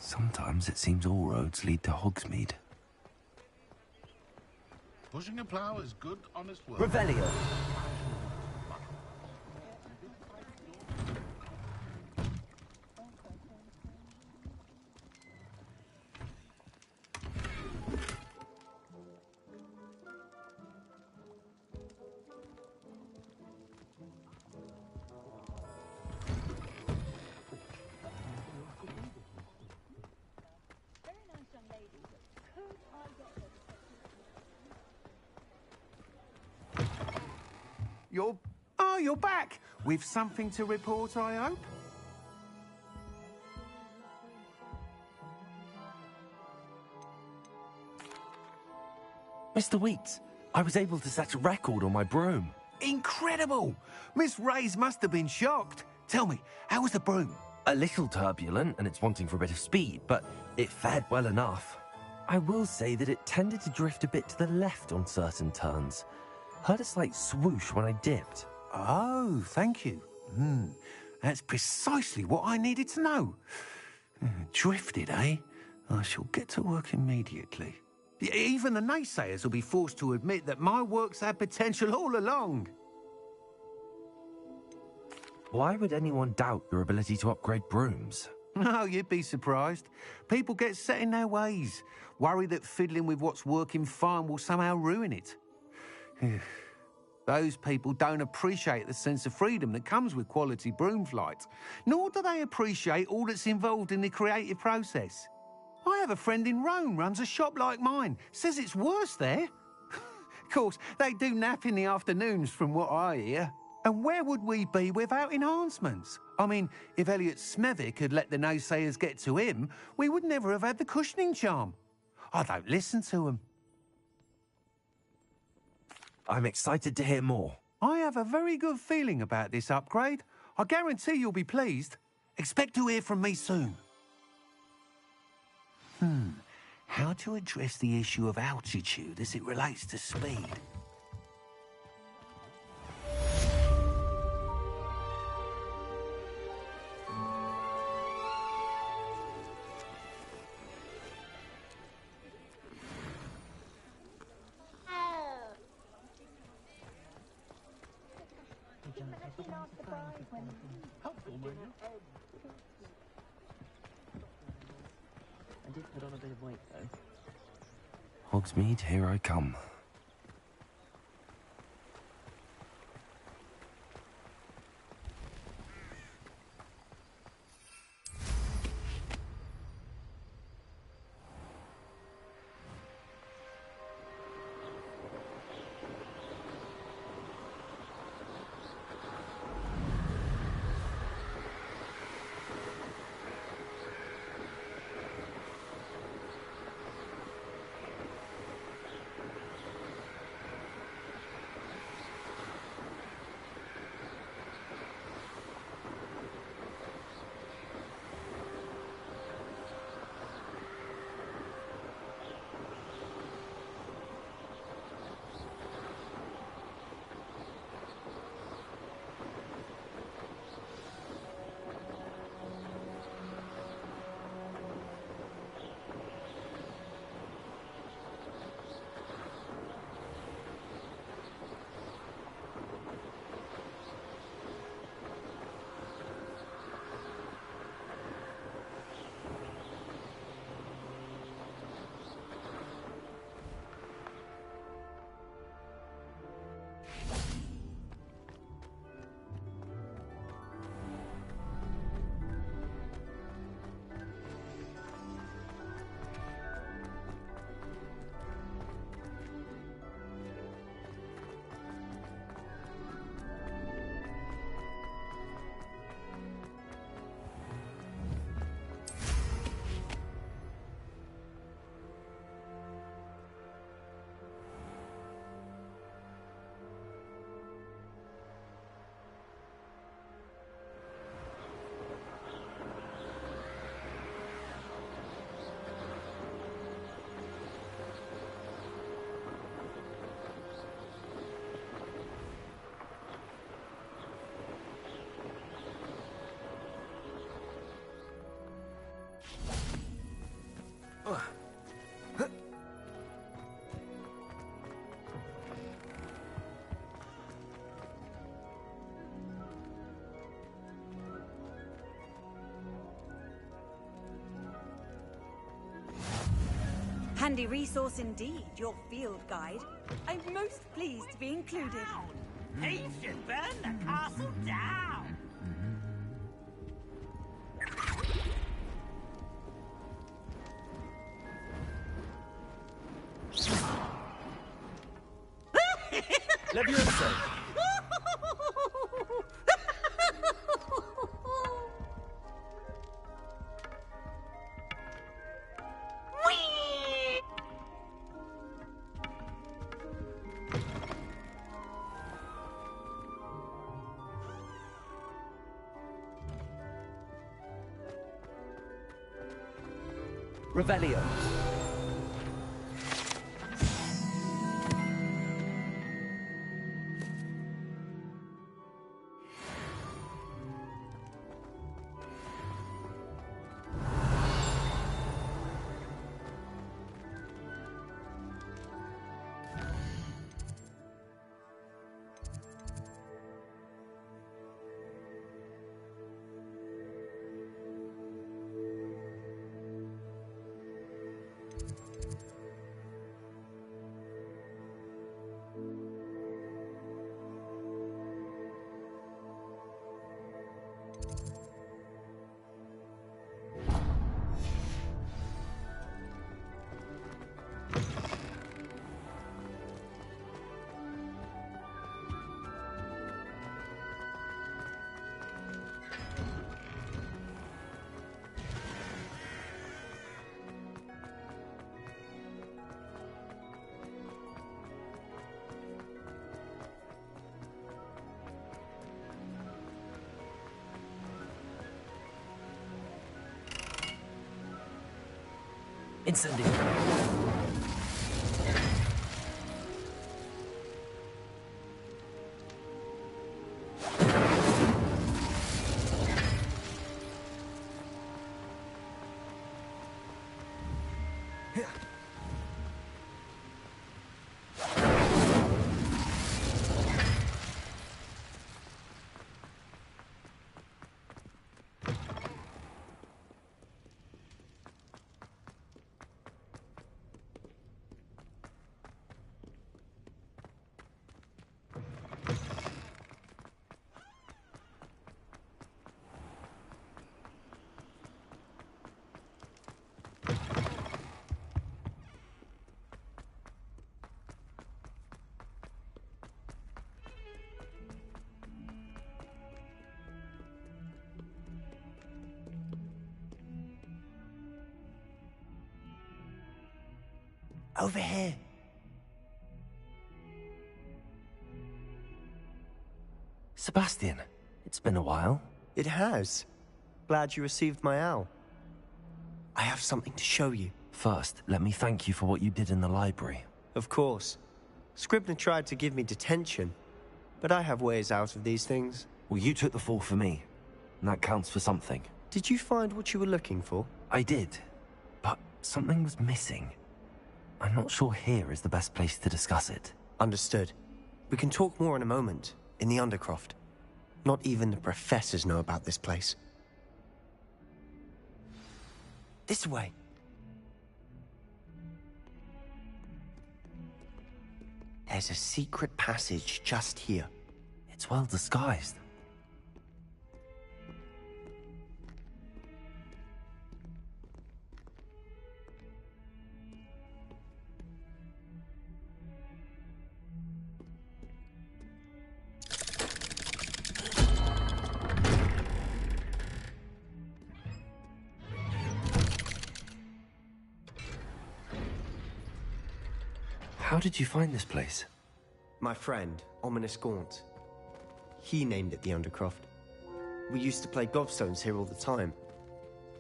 Sometimes it seems all roads lead to Hogsmeade. Pushing a plough is good, honest work. Revelio. You're back! With something to report, I hope? Mr. Weeks, I was able to set a record on my broom. Incredible! Miss Reyes must have been shocked. Tell me, how was the broom? A little turbulent, and it's wanting for a bit of speed, but it fared well enough. I will say that it tended to drift a bit to the left on certain turns. Heard a slight swoosh when I dipped. Oh, thank you. That's precisely what I needed to know. Drifted, eh? I shall get to work immediately. Even the naysayers will be forced to admit that my work's had potential all along. Why would anyone doubt your ability to upgrade brooms? No, you'd be surprised. People get set in their ways, worry that fiddling with what's working fine will somehow ruin it. Those people don't appreciate the sense of freedom that comes with quality broom flight, nor do they appreciate all that's involved in the creative process. I have a friend in Rome runs a shop like mine, says it's worse there. Of course, they do nap in the afternoons from what I hear. And where would we be without enhancements? I mean, if Elliot Smethwick had let the naysayers get to him, we would never have had the cushioning charm. I don't listen to them. I'm excited to hear more. I have a very good feeling about this upgrade. I guarantee you'll be pleased. Expect to hear from me soon. How to address the issue of altitude as it relates to speed? Helpful, won't you? I did put on a bit of weight, though. Hogsmeade, here I come. Handy resource indeed, your field guide. I'm most pleased to be included. He should burn the castle down! Leviosa! Revelio. Incendio. Over here. Sebastian, it's been a while. It has. Glad you received my owl. I have something to show you. First, let me thank you for what you did in the library. Of course. Scribner tried to give me detention, but I have ways out of these things. Well, you took the fall for me, and that counts for something. Did you find what you were looking for? I did, but something was missing. I'm not sure here is the best place to discuss it. Understood. We can talk more in a moment, in the Undercroft. Not even the professors know about this place. This way. There's a secret passage just here. It's well disguised. How did you find this place? My friend, Ominous Gaunt. He named it the Undercroft. We used to play gobstones here all the time.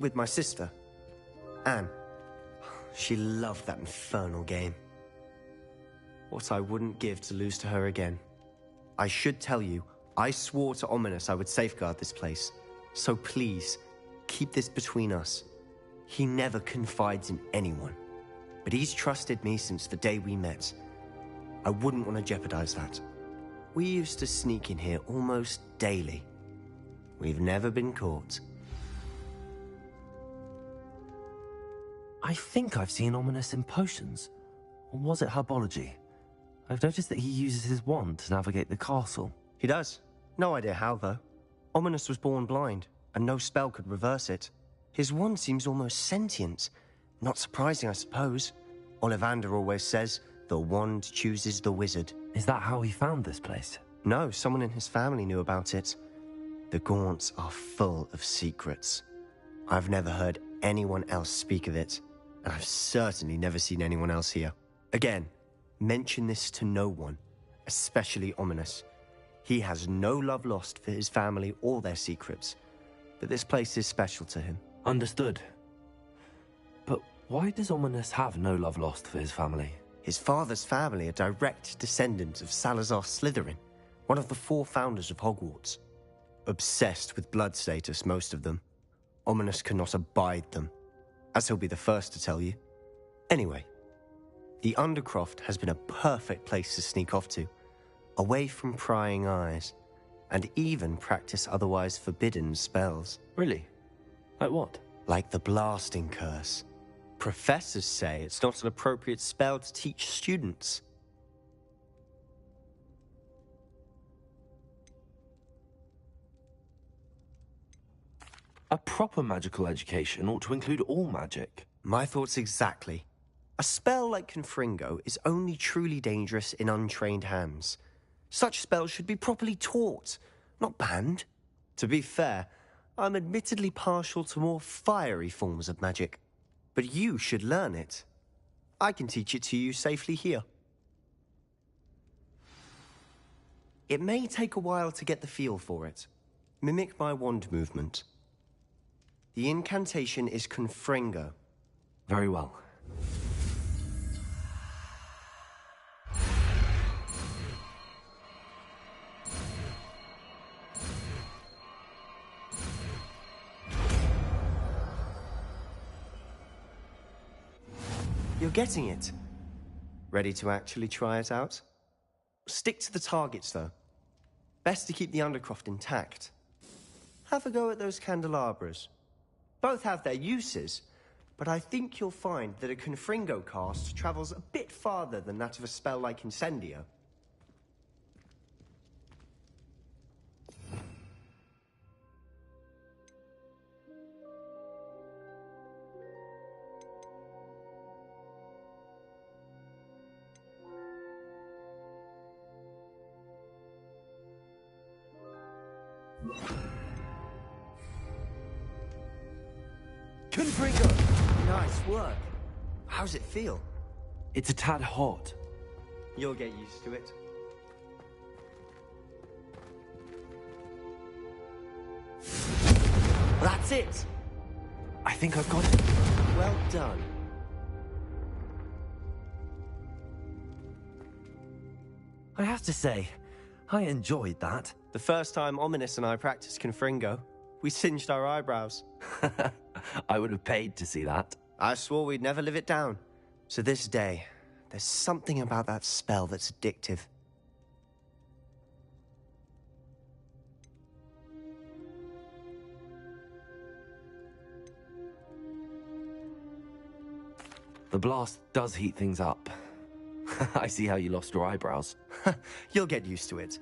With my sister, Anne. She loved that infernal game. What I wouldn't give to lose to her again. I should tell you, I swore to Ominous I would safeguard this place. So please, keep this between us. He never confides in anyone. But he's trusted me since the day we met. I wouldn't want to jeopardize that. We used to sneak in here almost daily. We've never been caught. I think I've seen Ominous in potions. Or was it herbology? I've noticed that he uses his wand to navigate the castle. He does. No idea how, though. Ominous was born blind, and no spell could reverse it. His wand seems almost sentient. Not surprising, I suppose. Ollivander always says, the wand chooses the wizard. Is that how he found this place? No, someone in his family knew about it. The Gaunts are full of secrets. I've never heard anyone else speak of it, and I've certainly never seen anyone else here. Again, mention this to no one, especially Ominous. He has no love lost for his family or their secrets, but this place is special to him. Understood. But why does Ominous have no love lost for his family? His father's family are direct descendants of Salazar Slytherin, one of the 4 founders of Hogwarts. Obsessed with blood status, most of them. Ominous cannot abide them, as he'll be the first to tell you. Anyway, the Undercroft has been a perfect place to sneak off to, away from prying eyes, and even practice otherwise forbidden spells. Really? Like what? Like the blasting curse. Professors say it's not an appropriate spell to teach students. A proper magical education ought to include all magic. My thoughts exactly. A spell like Confringo is only truly dangerous in untrained hands. Such spells should be properly taught, not banned. To be fair, I'm admittedly partial to more fiery forms of magic. But you should learn it. I can teach it to you safely here. It may take a while to get the feel for it. Mimic my wand movement. The incantation is Confringo. Very well. You're getting it. Ready to actually try it out? Stick to the targets, though. Best to keep the Undercroft intact. Have a go at those candelabras. Both have their uses, but I think you'll find that a Confringo cast travels a bit farther than that of a spell like Incendio. Confringo! Nice work. How's it feel? It's a tad hot. You'll get used to it. That's it! I think I've got it. Well done. I have to say, I enjoyed that. The first time Ominous and I practiced Confringo, we singed our eyebrows. I would have paid to see that. I swore we'd never live it down. So this day, there's something about that spell that's addictive. The blast does heat things up. I see how you lost your eyebrows. You'll get used to it.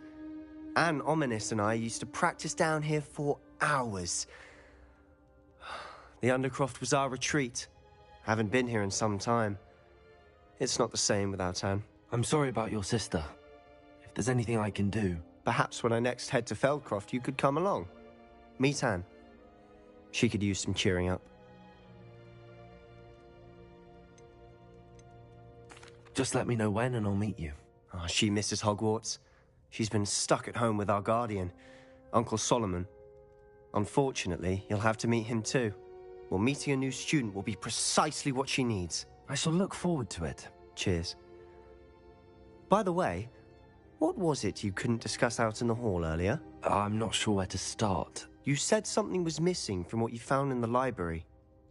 Anne, Ominous and I used to practice down here for hours. The Undercroft was our retreat. Haven't been here in some time. It's not the same without Anne. I'm sorry about your sister. If there's anything I can do... Perhaps when I next head to Feldcroft, you could come along. Meet Anne. She could use some cheering up. Just let me know when and I'll meet you. Oh, she misses Hogwarts. She's been stuck at home with our guardian, Uncle Solomon. Unfortunately, you'll have to meet him too. Well, meeting a new student will be precisely what she needs. I shall look forward to it. Cheers. By the way, what was it you couldn't discuss out in the hall earlier? I'm not sure where to start. You said something was missing from what you found in the library.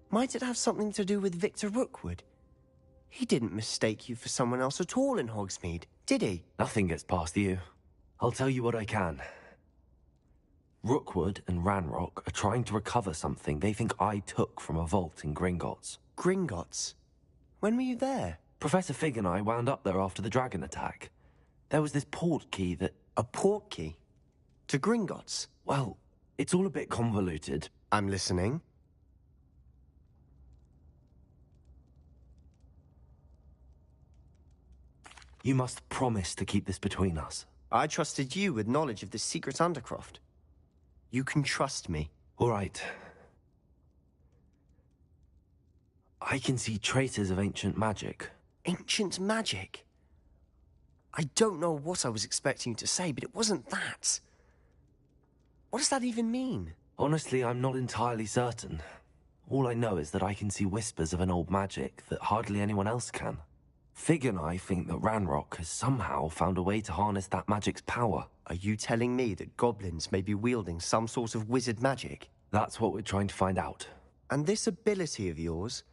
Might it have something to do with Victor Rookwood? He didn't mistake you for someone else at all in Hogsmeade, did he? Nothing gets past you. I'll tell you what I can. Rookwood and Ranrock are trying to recover something they think I took from a vault in Gringotts. Gringotts? When were you there? Professor Fig and I wound up there after the dragon attack. There was this port key that... A port key? To Gringotts? Well, it's all a bit convoluted. I'm listening. You must promise to keep this between us. I trusted you with knowledge of the secret Undercroft. You can trust me. All right. I can see traces of ancient magic. Ancient magic? I don't know what I was expecting you to say, but it wasn't that. What does that even mean? Honestly, I'm not entirely certain. All I know is that I can see whispers of an old magic that hardly anyone else can. Fig and I think that Ranrock has somehow found a way to harness that magic's power. Are you telling me that goblins may be wielding some sort of wizard magic? That's what we're trying to find out. And this ability of yours,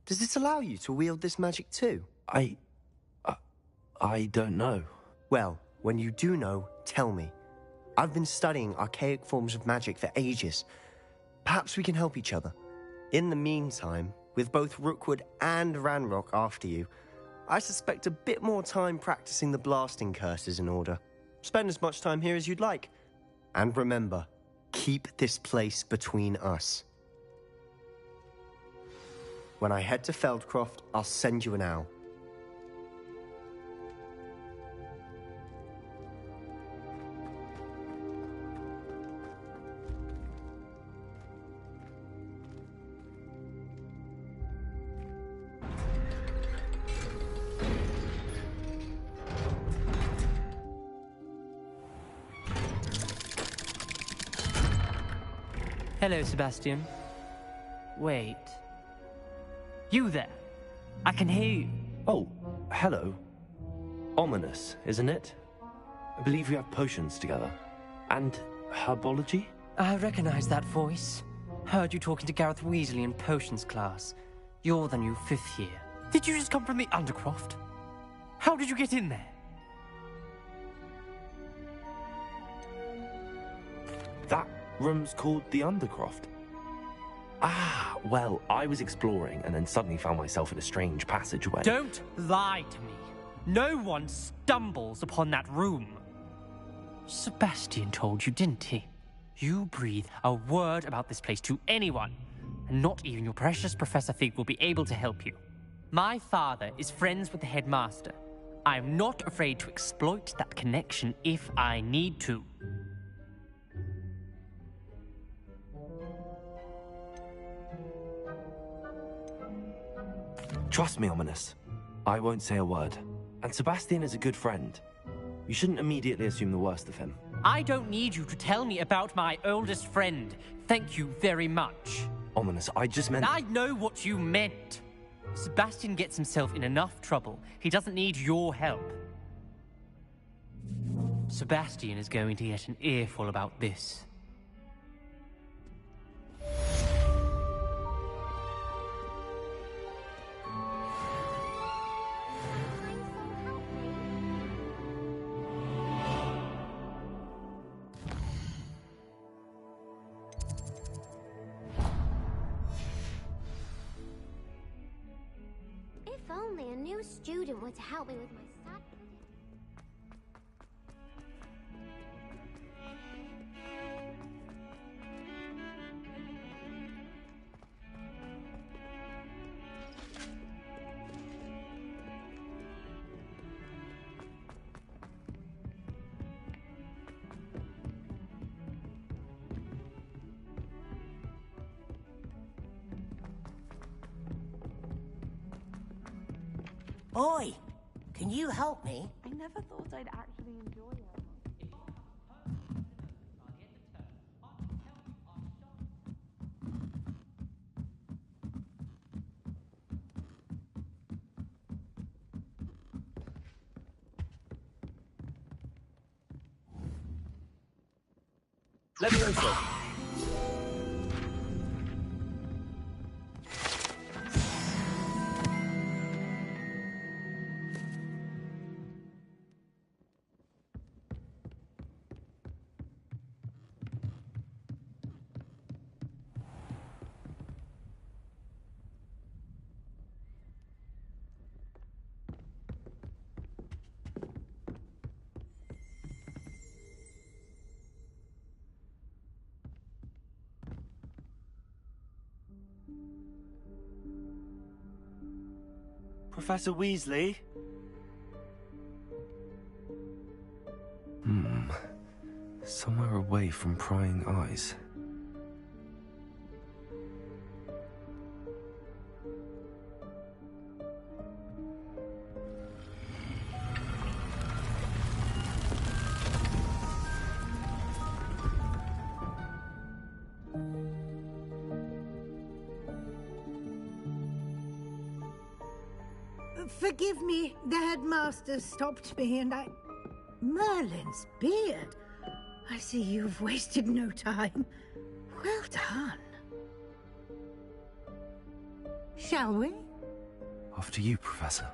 does it allow you to wield this magic too? I don't know. Well, when you do know, tell me. I've been studying archaic forms of magic for ages. Perhaps we can help each other. In the meantime, with both Rookwood and Ranrock after you, I suspect a bit more time practicing the blasting curse is in order. Spend as much time here as you'd like. And remember, keep this place between us. When I head to Feldcroft, I'll send you an owl. Hello, Sebastian. Wait. You there? I can hear you. Oh, hello. Ominous, isn't it? I believe we have potions together. And herbology? I recognize that voice. Heard you talking to Gareth Weasley in potions class. You're the new 5th year. Did you just come from the Undercroft? How did you get in there? That room's called the Undercroft. Ah, well, I was exploring and then suddenly found myself in a strange passageway. Don't lie to me. No one stumbles upon that room. Sebastian told you, didn't he? You breathe a word about this place to anyone, and not even your precious Professor Fig will be able to help you. My father is friends with the headmaster. I am not afraid to exploit that connection if I need to. Trust me, Ominous. I won't say a word. And Sebastian is a good friend. You shouldn't immediately assume the worst of him. I don't need you to tell me about my oldest friend. Thank you very much. Ominous, I just meant... I know what you meant. Sebastian gets himself in enough trouble. He doesn't need your help. Sebastian is going to get an earful about this. If only a new student were to help me with my sad... Oi! Can you help me? I never thought I'd actually enjoy it. Levioso! Professor Weasley? Somewhere away from prying eyes. Forgive me, the headmaster stopped me and I... Merlin's beard. I see you've wasted no time. Well done. Shall we? After you, Professor.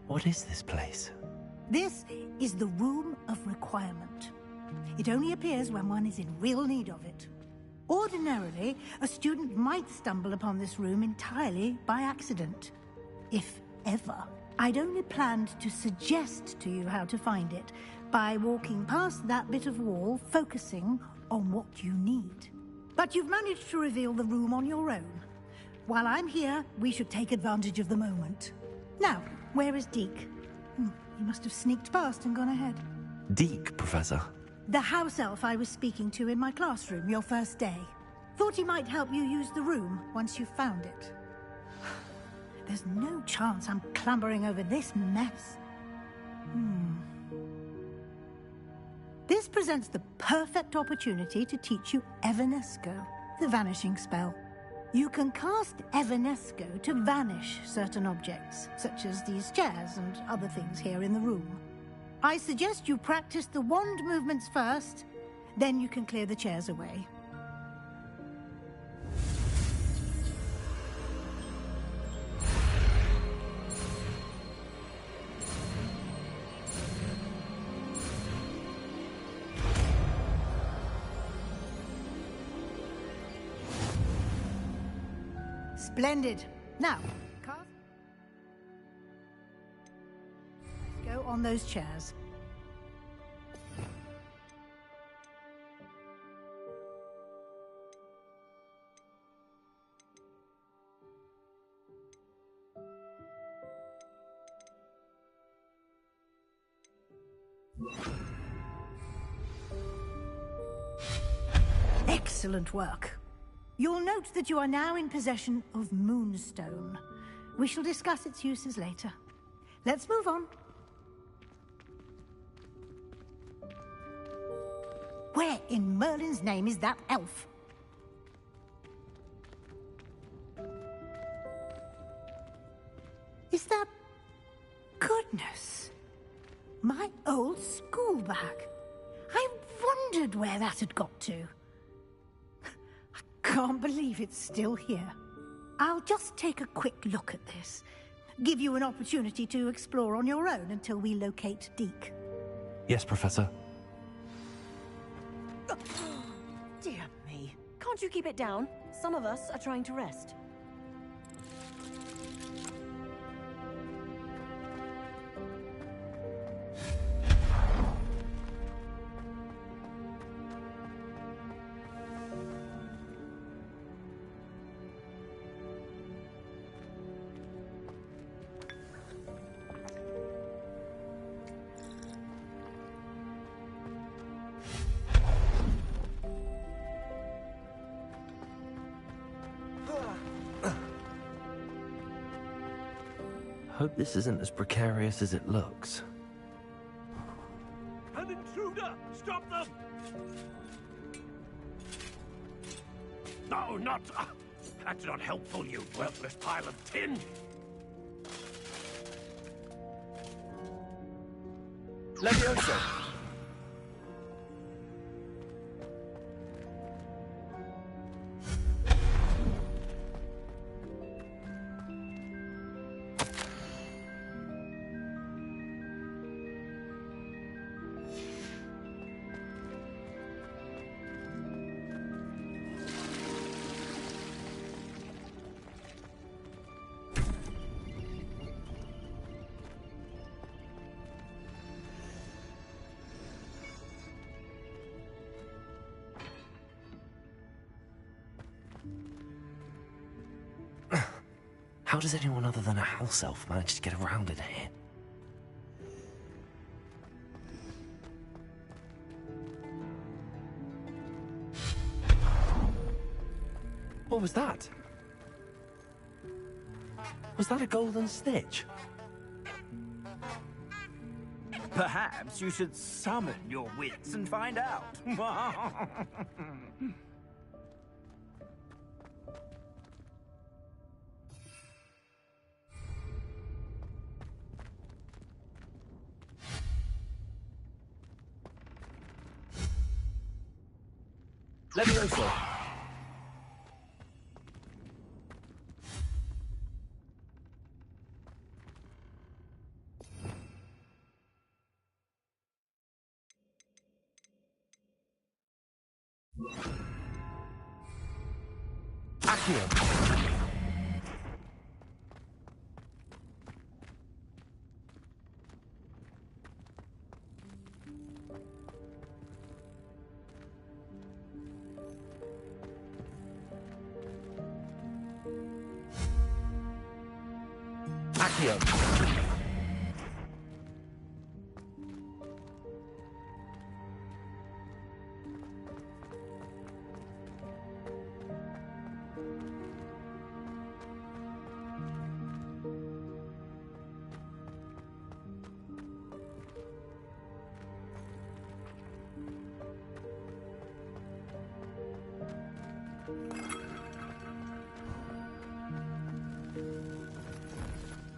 What is this place? This is the Room of Requirement. It only appears when one is in real need of it. Ordinarily, a student might stumble upon this room entirely by accident. If ever. I'd only planned to suggest to you how to find it by walking past that bit of wall, focusing on what you need. But you've managed to reveal the room on your own. While I'm here, we should take advantage of the moment. Now, where is Deke? He must have sneaked past and gone ahead. Deke, Professor. The house elf I was speaking to in my classroom your first day. Thought he might help you use the room once you found it. There's no chance I'm clambering over this mess. This presents the perfect opportunity to teach you Evanesco, the vanishing spell. You can cast Evanesco to vanish certain objects, such as these chairs and other things here in the room. I suggest you practice the wand movements first, then you can clear the chairs away. Splendid. Now, cast. Go on those chairs. Excellent work. You'll note that you are now in possession of Moonstone. We shall discuss its uses later. Let's move on. Where in Merlin's name is that elf? Is that... Goodness. My old school bag. I wondered where that had got to. I can't believe it's still here. I'll just take a quick look at this. Give you an opportunity to explore on your own until we locate Deke. Yes, Professor. Dear me. Can't you keep it down? Some of us are trying to rest. Hope this isn't as precarious as it looks. An intruder! Stop them! No, not... that's not helpful, you worthless pile of tin! Levioso! How does anyone other than a house elf manage to get around in here? What was that? Was that a golden snitch? Perhaps you should summon your wits and find out. Levioso! Accio! Accio!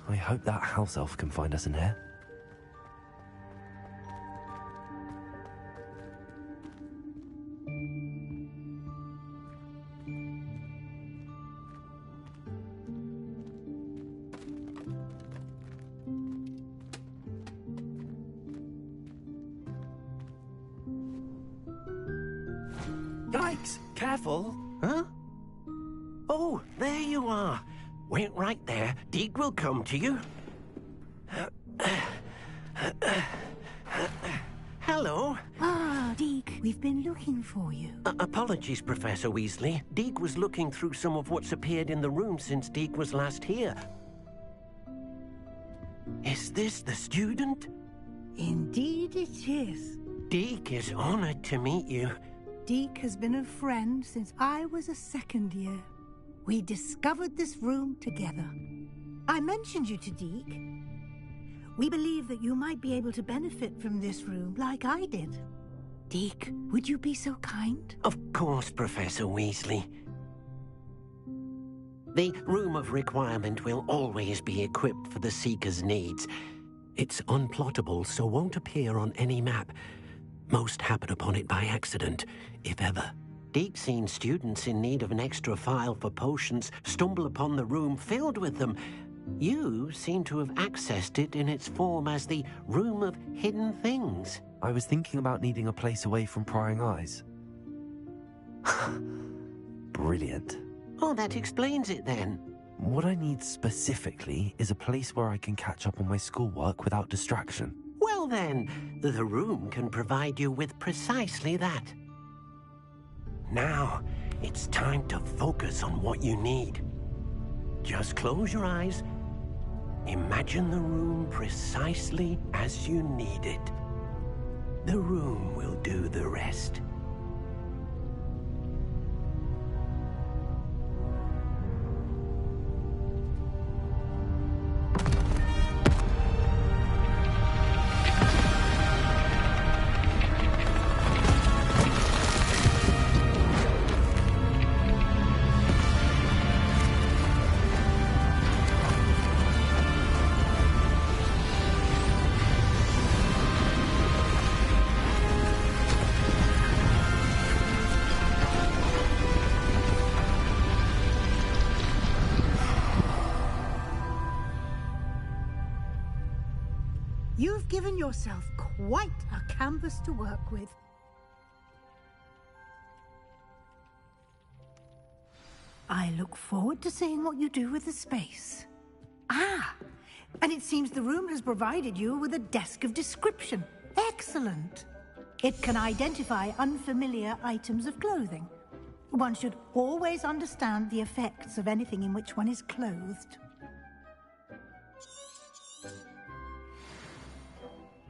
I hope that house elf can find us in here. Yikes! Careful! Huh? Oh, there you are. Wait right there. Deke will come to you. Hello. Ah, Deke, we've been looking for you. Apologies, Professor Weasley. Deke was looking through some of what's appeared in the room since Deke was last here. Is this the student? Indeed it is. Deke is honored to meet you. Deke has been a friend since I was a second year. We discovered this room together. I mentioned you to Deke. We believe that you might be able to benefit from this room like I did. Deke, would you be so kind? Of course, Professor Weasley. The Room of Requirement will always be equipped for the Seeker's needs. It's unplottable, so won't appear on any map. Most happen upon it by accident, if ever. Deke's seen students in need of an extra file for potions stumble upon the room filled with them. You seem to have accessed it in its form as the Room of Hidden Things. I was thinking about needing a place away from prying eyes. Brilliant. Oh, that explains it then. What I need specifically is a place where I can catch up on my schoolwork without distraction. Well then, the room can provide you with precisely that. Now, it's time to focus on what you need. Just close your eyes. Imagine the room precisely as you need it. The room will do the rest. You've given yourself quite a canvas to work with. I look forward to seeing what you do with the space. Ah, and it seems the room has provided you with a desk of description. Excellent. It can identify unfamiliar items of clothing. One should always understand the effects of anything in which one is clothed.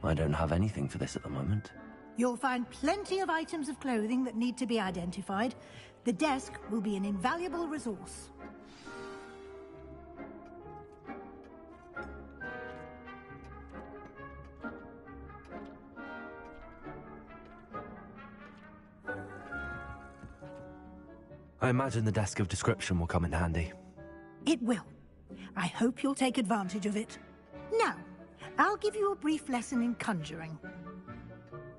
I don't have anything for this at the moment. You'll find plenty of items of clothing that need to be identified. The desk will be an invaluable resource. I imagine the desk of description will come in handy. It will. I hope you'll take advantage of it. Now, I'll give you a brief lesson in conjuring.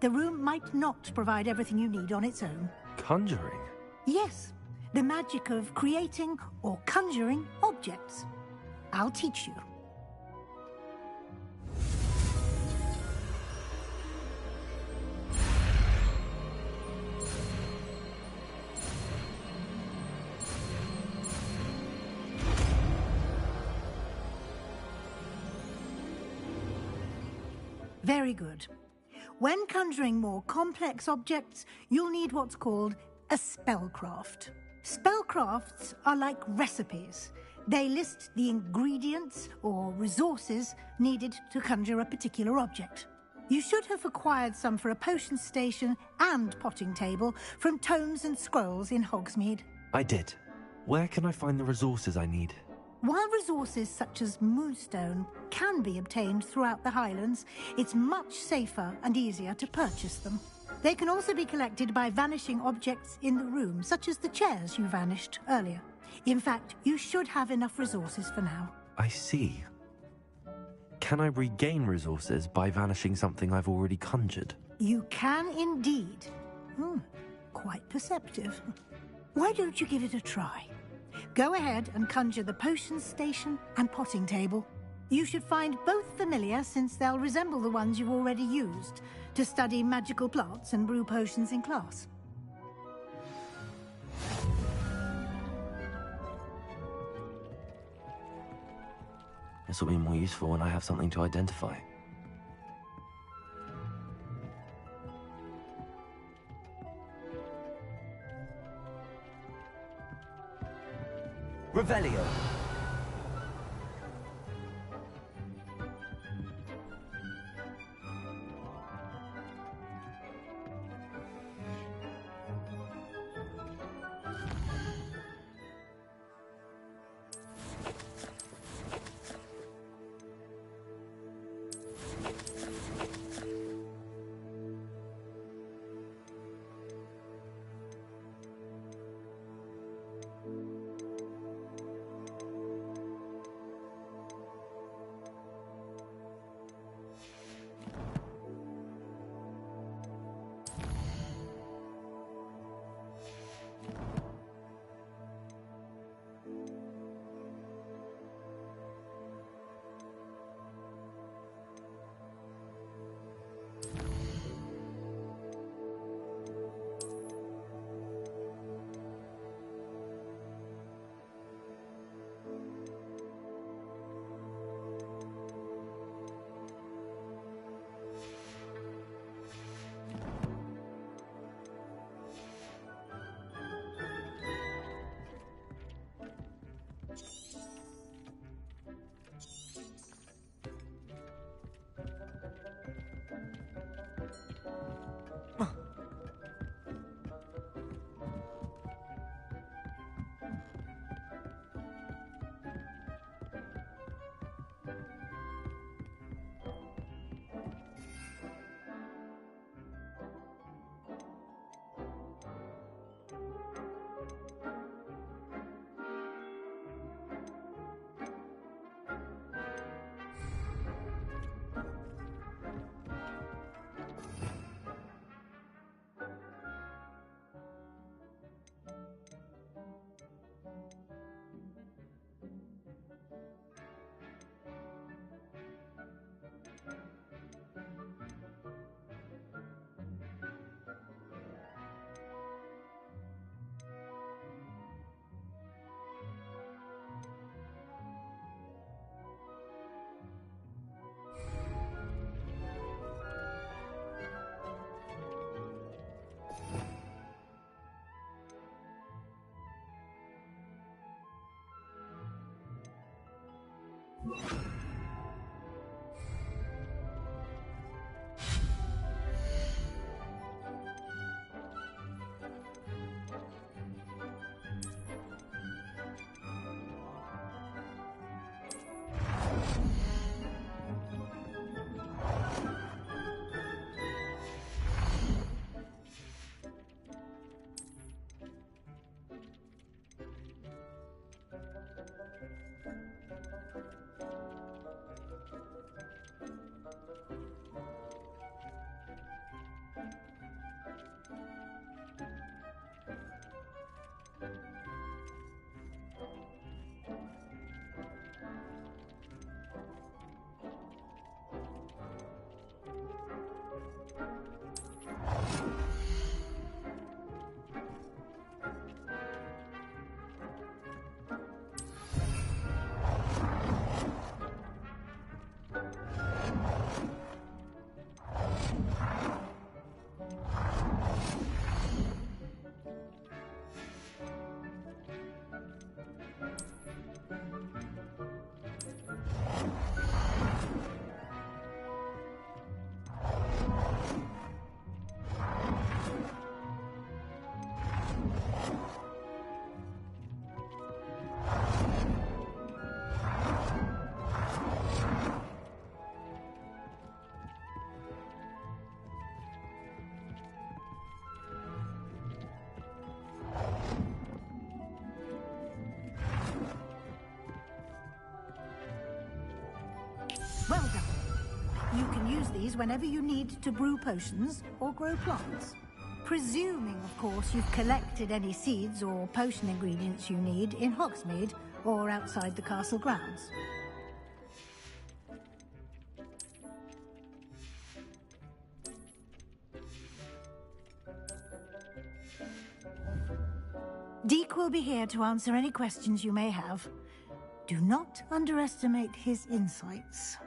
The room might not provide everything you need on its own. Conjuring? Yes, the magic of creating or conjuring objects. I'll teach you. Very good. When conjuring more complex objects, you'll need what's called a spellcraft. Spellcrafts are like recipes. They list the ingredients or resources needed to conjure a particular object. You should have acquired some for a potion station and potting table from tomes and scrolls in Hogsmeade. I did. Where can I find the resources I need? While resources such as Moonstone can be obtained throughout the Highlands, it's much safer and easier to purchase them. They can also be collected by vanishing objects in the room, such as the chairs you vanished earlier. In fact, you should have enough resources for now. I see. Can I regain resources by vanishing something I've already conjured? You can indeed. Quite perceptive. Why don't you give it a try? Go ahead and conjure the potion station and potting table. You should find both familiar, since they'll resemble the ones you've already used to study magical plants and brew potions in class. This will be more useful when I have something to identify. Revelio. Well done. You can use these whenever you need to brew potions or grow plants. Presuming, of course, you've collected any seeds or potion ingredients you need in Hogsmeade or outside the castle grounds. Deke will be here to answer any questions you may have. Do not underestimate his insights.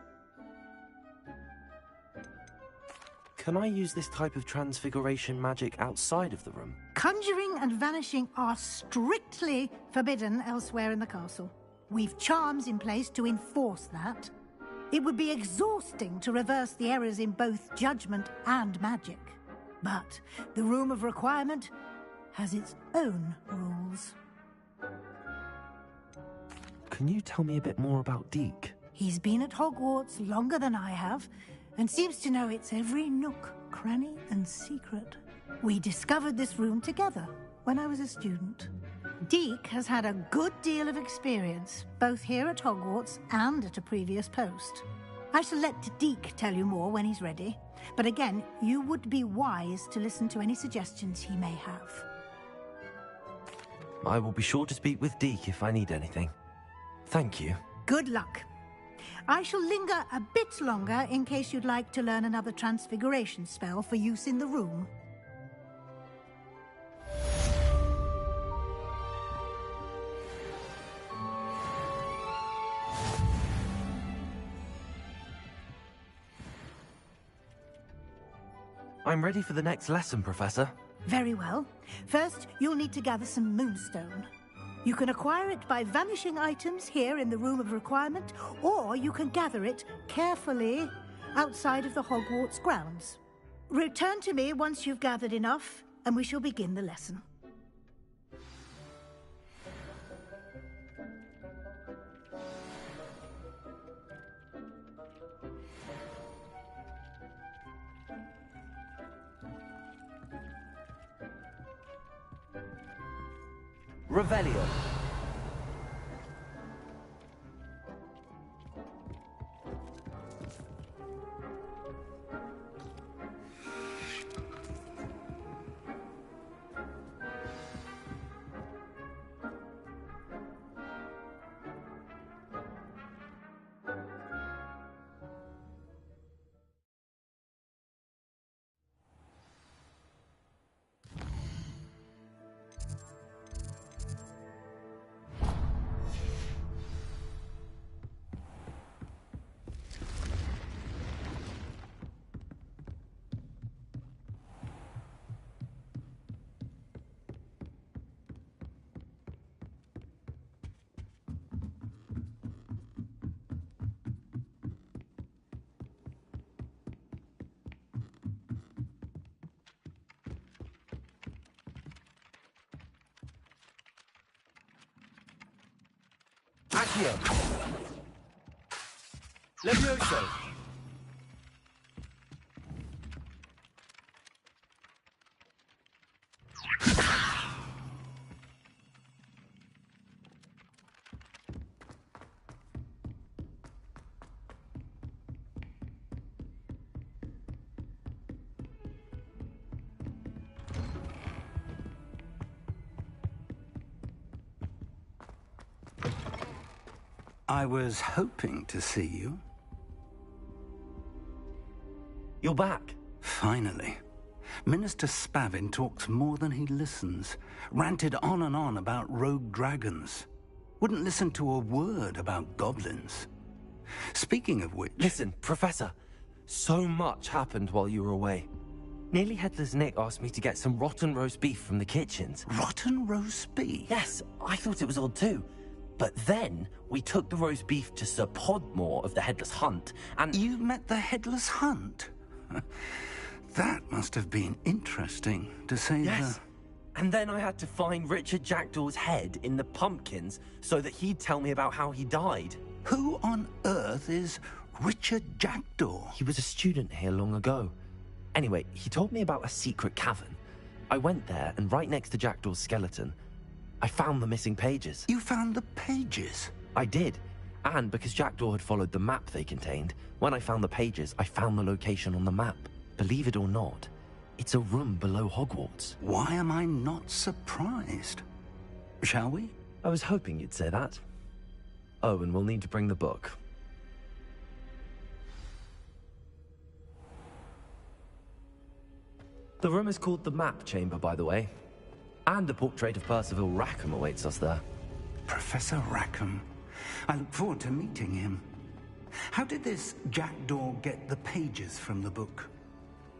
Can I use this type of transfiguration magic outside of the room? Conjuring and vanishing are strictly forbidden elsewhere in the castle. We've charms in place to enforce that. It would be exhausting to reverse the errors in both judgment and magic. But the Room of Requirement has its own rules. Can you tell me a bit more about Deke? He's been at Hogwarts longer than I have, and seems to know its every nook, cranny, and secret. We discovered this room together when I was a student. Deke has had a good deal of experience, both here at Hogwarts and at a previous post. I shall let Deke tell you more when he's ready, but again, you would be wise to listen to any suggestions he may have. I will be sure to speak with Deke if I need anything. Thank you. Good luck. I shall linger a bit longer in case you'd like to learn another transfiguration spell for use in the room. I'm ready for the next lesson, Professor. Very well. First, you'll need to gather some moonstone. You can acquire it by vanishing items here in the Room of Requirement, or you can gather it carefully outside of the Hogwarts grounds. Return to me once you've gathered enough, and we shall begin the lesson. Revelio. Accio. Levioso. I was hoping to see you. You're back. Finally. Minister Spavin talks more than he listens. Ranted on and on about rogue dragons. Wouldn't listen to a word about goblins. Speaking of which... Listen, Professor. So much happened while you were away. Nearly Headless Nick asked me to get some rotten roast beef from the kitchens. Rotten roast beef? Yes, I thought it was odd too. But then, we took the roast beef to Sir Podmore of the Headless Hunt, and... You met the Headless Hunt? That must have been interesting, to say Yes. And then I had to find Richard Jackdaw's head in the pumpkins so that he'd tell me about how he died. Who on earth is Richard Jackdaw? He was a student here long ago. Anyway, he told me about a secret cavern. I went there, and right next to Jackdaw's skeleton, I found the missing pages. You found the pages? I did. And because Jackdaw had followed the map they contained, when I found the pages, I found the location on the map. Believe it or not, it's a room below Hogwarts. Why am I not surprised? Shall we? I was hoping you'd say that. Oh, and we'll need to bring the book. The room is called the Map Chamber, by the way. And a portrait of Percival Rackham awaits us there. Professor Rackham. I look forward to meeting him. How did this Jackdaw get the pages from the book?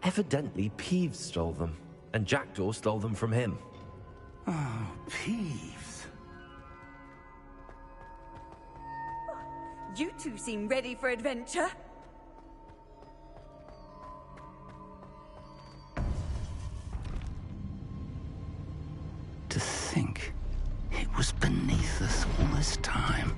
Evidently, Peeves stole them, and Jackdaw stole them from him. Oh, Peeves. You two seem ready for adventure. To think it was beneath us all this time.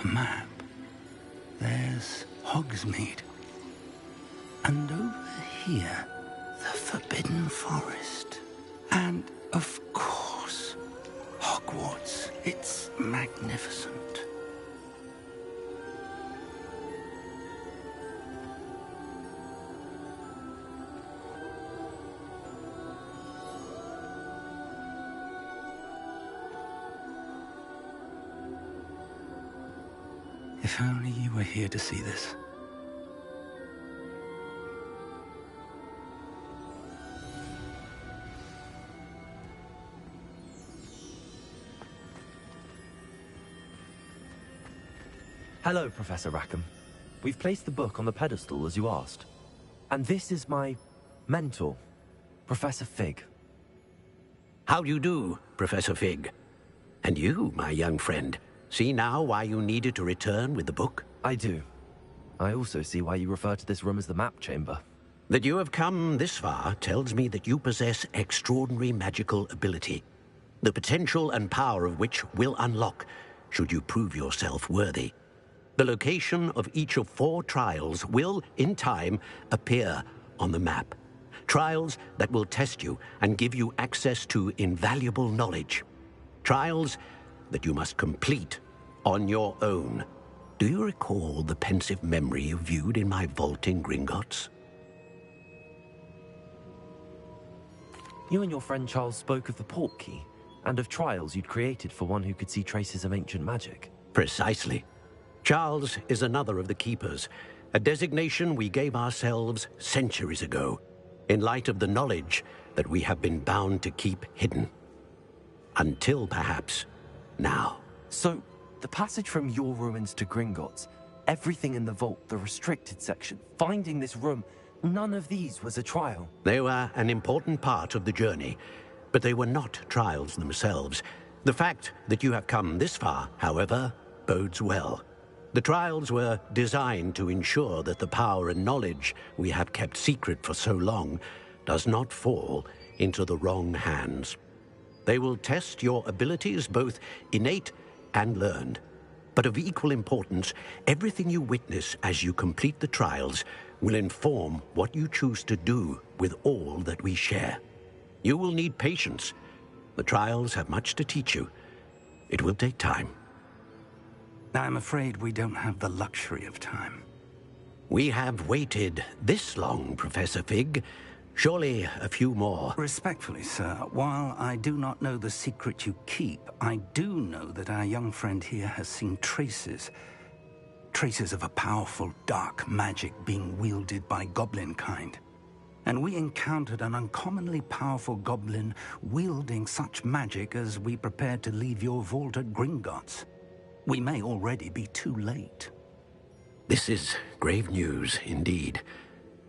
map, there's Hogsmeade. And over here, the Forbidden Forest. And, of course, Hogwarts. It's magnificent. If only you were here to see this. Hello, Professor Rackham. We've placed the book on the pedestal as you asked. And this is my mentor, Professor Fig. How do you do, Professor Fig? And you, my young friend, see now why you needed to return with the book? I do. I also see why you refer to this room as the map chamber. That you have come this far tells me that you possess extraordinary magical ability, the potential and power of which will unlock should you prove yourself worthy. The location of each of 4 trials will, in time, appear on the map. Trials that will test you and give you access to invaluable knowledge. Trials that you must complete on your own. Do you recall the pensive memory you viewed in my vault in Gringotts? You and your friend Charles spoke of the port key, and of trials you'd created for one who could see traces of ancient magic. Precisely. Charles is another of the Keepers, a designation we gave ourselves centuries ago, in light of the knowledge that we have been bound to keep hidden. Until, perhaps, now. So, the passage from your ruins to Gringotts, everything in the vault, the restricted section, finding this room, none of these was a trial. They were an important part of the journey, but they were not trials themselves. The fact that you have come this far, however, bodes well. The trials were designed to ensure that the power and knowledge we have kept secret for so long does not fall into the wrong hands. They will test your abilities, both innate and learned. But of equal importance, everything you witness as you complete the trials will inform what you choose to do with all that we share. You will need patience. The trials have much to teach you. It will take time. I'm afraid we don't have the luxury of time. We have waited this long, Professor Fig. Surely a few more. Respectfully, sir, while I do not know the secret you keep, I do know that our young friend here has seen traces of a powerful dark magic being wielded by goblin kind. And we encountered an uncommonly powerful goblin wielding such magic as we prepared to leave your vault at Gringotts. We may already be too late. This is grave news indeed.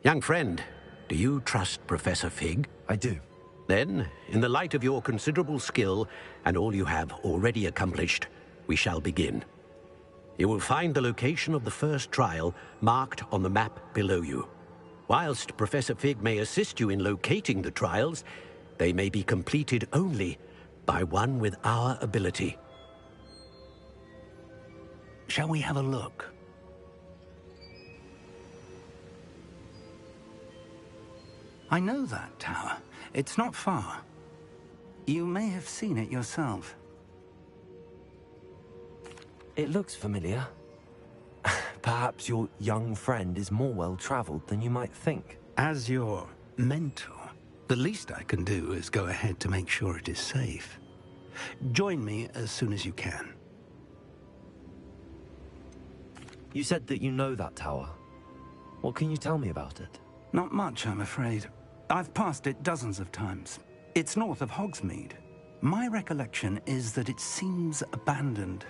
Young friend, do you trust Professor Fig? I do. Then, in the light of your considerable skill and all you have already accomplished, we shall begin. You will find the location of the first trial marked on the map below you. Whilst Professor Fig may assist you in locating the trials, they may be completed only by one with our ability. Shall we have a look? I know that tower. It's not far. You may have seen it yourself. It looks familiar. Perhaps your young friend is more well-traveled than you might think. As your mentor, the least I can do is go ahead to make sure it is safe. Join me as soon as you can. You said that you know that tower. What can you tell me about it? Not much, I'm afraid. I've passed it dozens of times. It's north of Hogsmeade. My recollection is that it seems abandoned.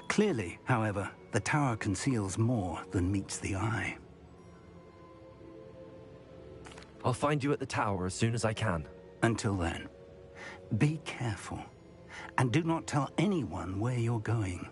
Clearly, however, the tower conceals more than meets the eye. I'll find you at the tower as soon as I can. Until then, be careful, and do not tell anyone where you're going.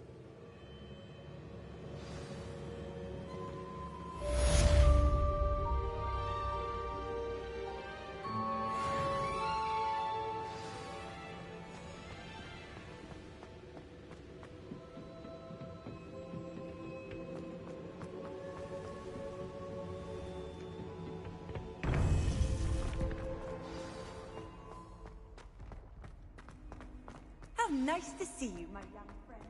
Nice to see you, my young friend.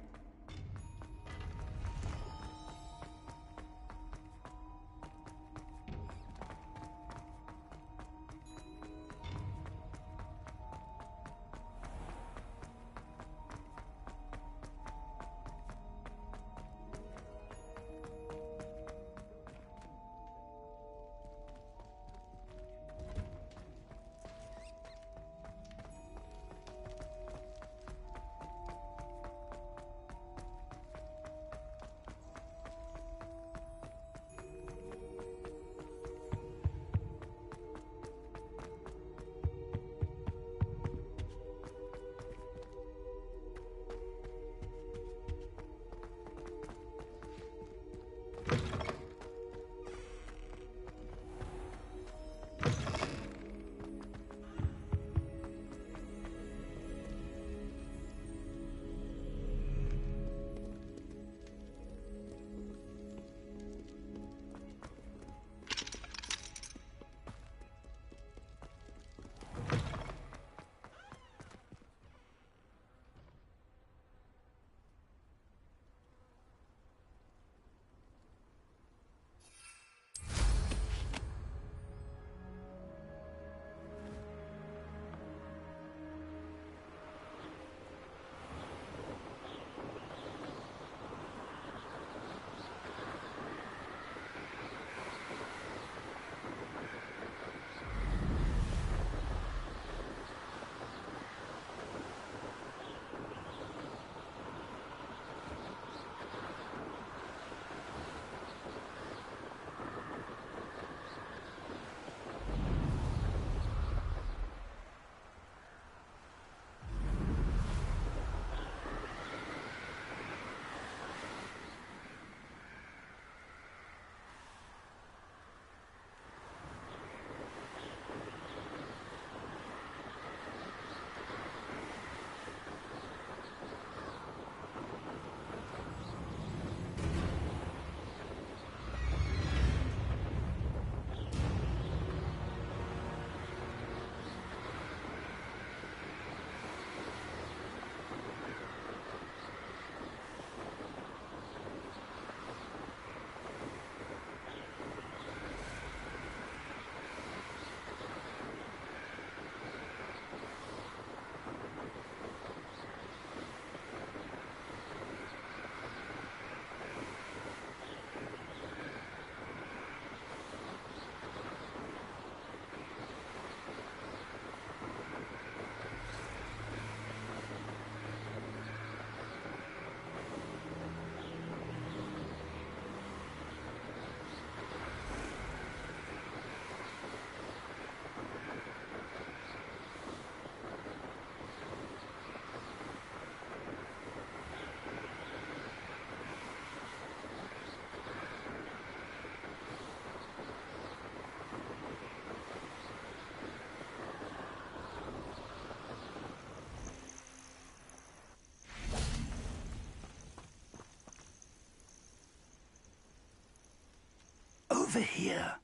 Over here.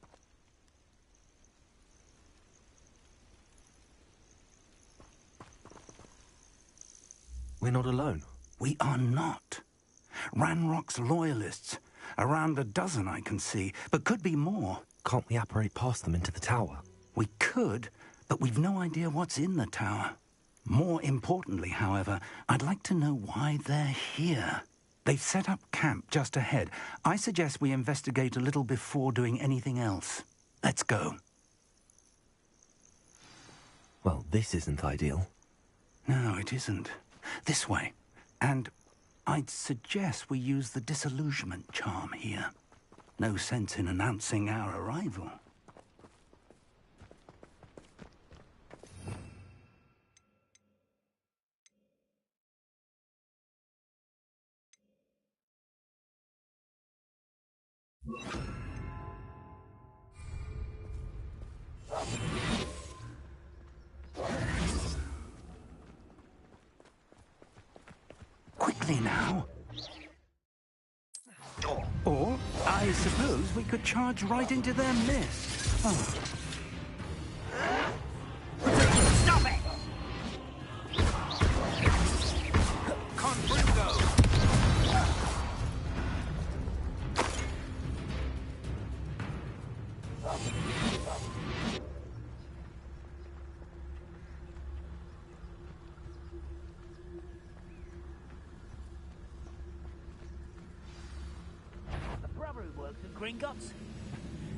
We're not alone. We are not. Ranrock's loyalists. Around a dozen I can see, but could be more. Can't we apparate past them into the tower? We could, but we've no idea what's in the tower. More importantly, however, I'd like to know why they're here. They've set up camp just ahead. I suggest we investigate a little before doing anything else. Let's go. Well, this isn't ideal. No, it isn't. This way. And I'd suggest we use the disillusionment charm here. No sense in announcing our arrival. Quickly now. Or, I suppose we could charge right into their mist. Oh. Stop it! work at Gringotts?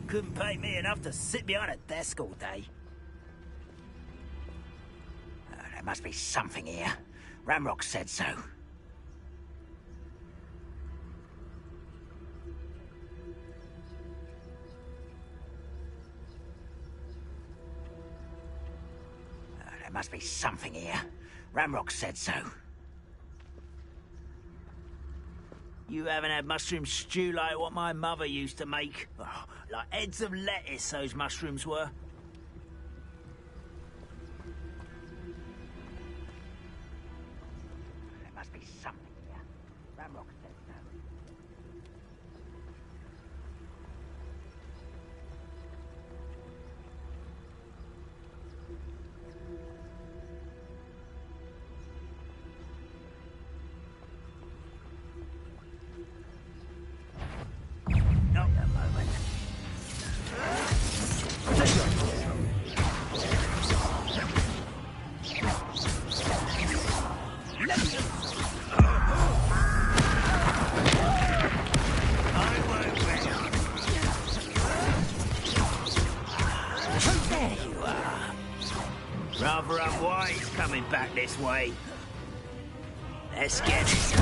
Couldn't pay me enough to sit behind a desk all day. There must be something here. Ramrock said so. There must be something here. Ramrock said so. You haven't had mushroom stew like what my mother used to make? Oh, like heads of lettuce, those mushrooms were. There must be something here. Ramrock said so. Not a moment. There you are. Rather unwise coming back this way. Let's get it.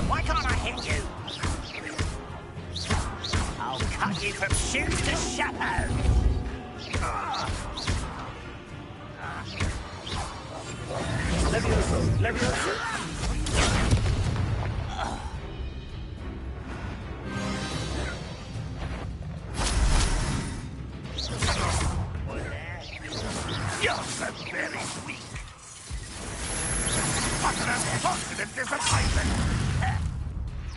Why can't I hit you? I'll cut you from shoes to chapeau. Levioso. You're so very weak. What an unfortunate disappointment.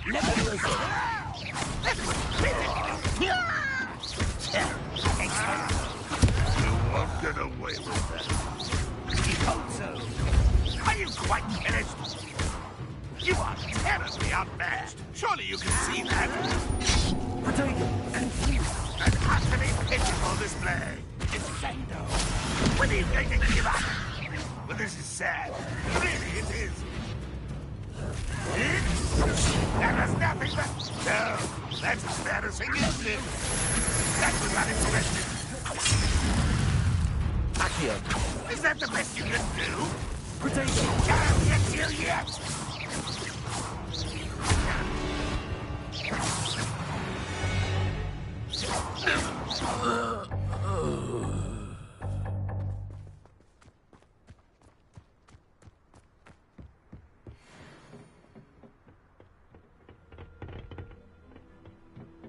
Levioso. You won't get away with that. You hope so. Are you quite finished? You are terribly outmatched. Surely you can see that. Potato, confused. An utterly pitiful display. Defendo. When are you going to give up? Well, this is sad. Really, it is. That was nothing but... No, that's embarrassing, isn't it? That was unexpected. Accio. Is that the best you can do? Potato. Can't get you yet.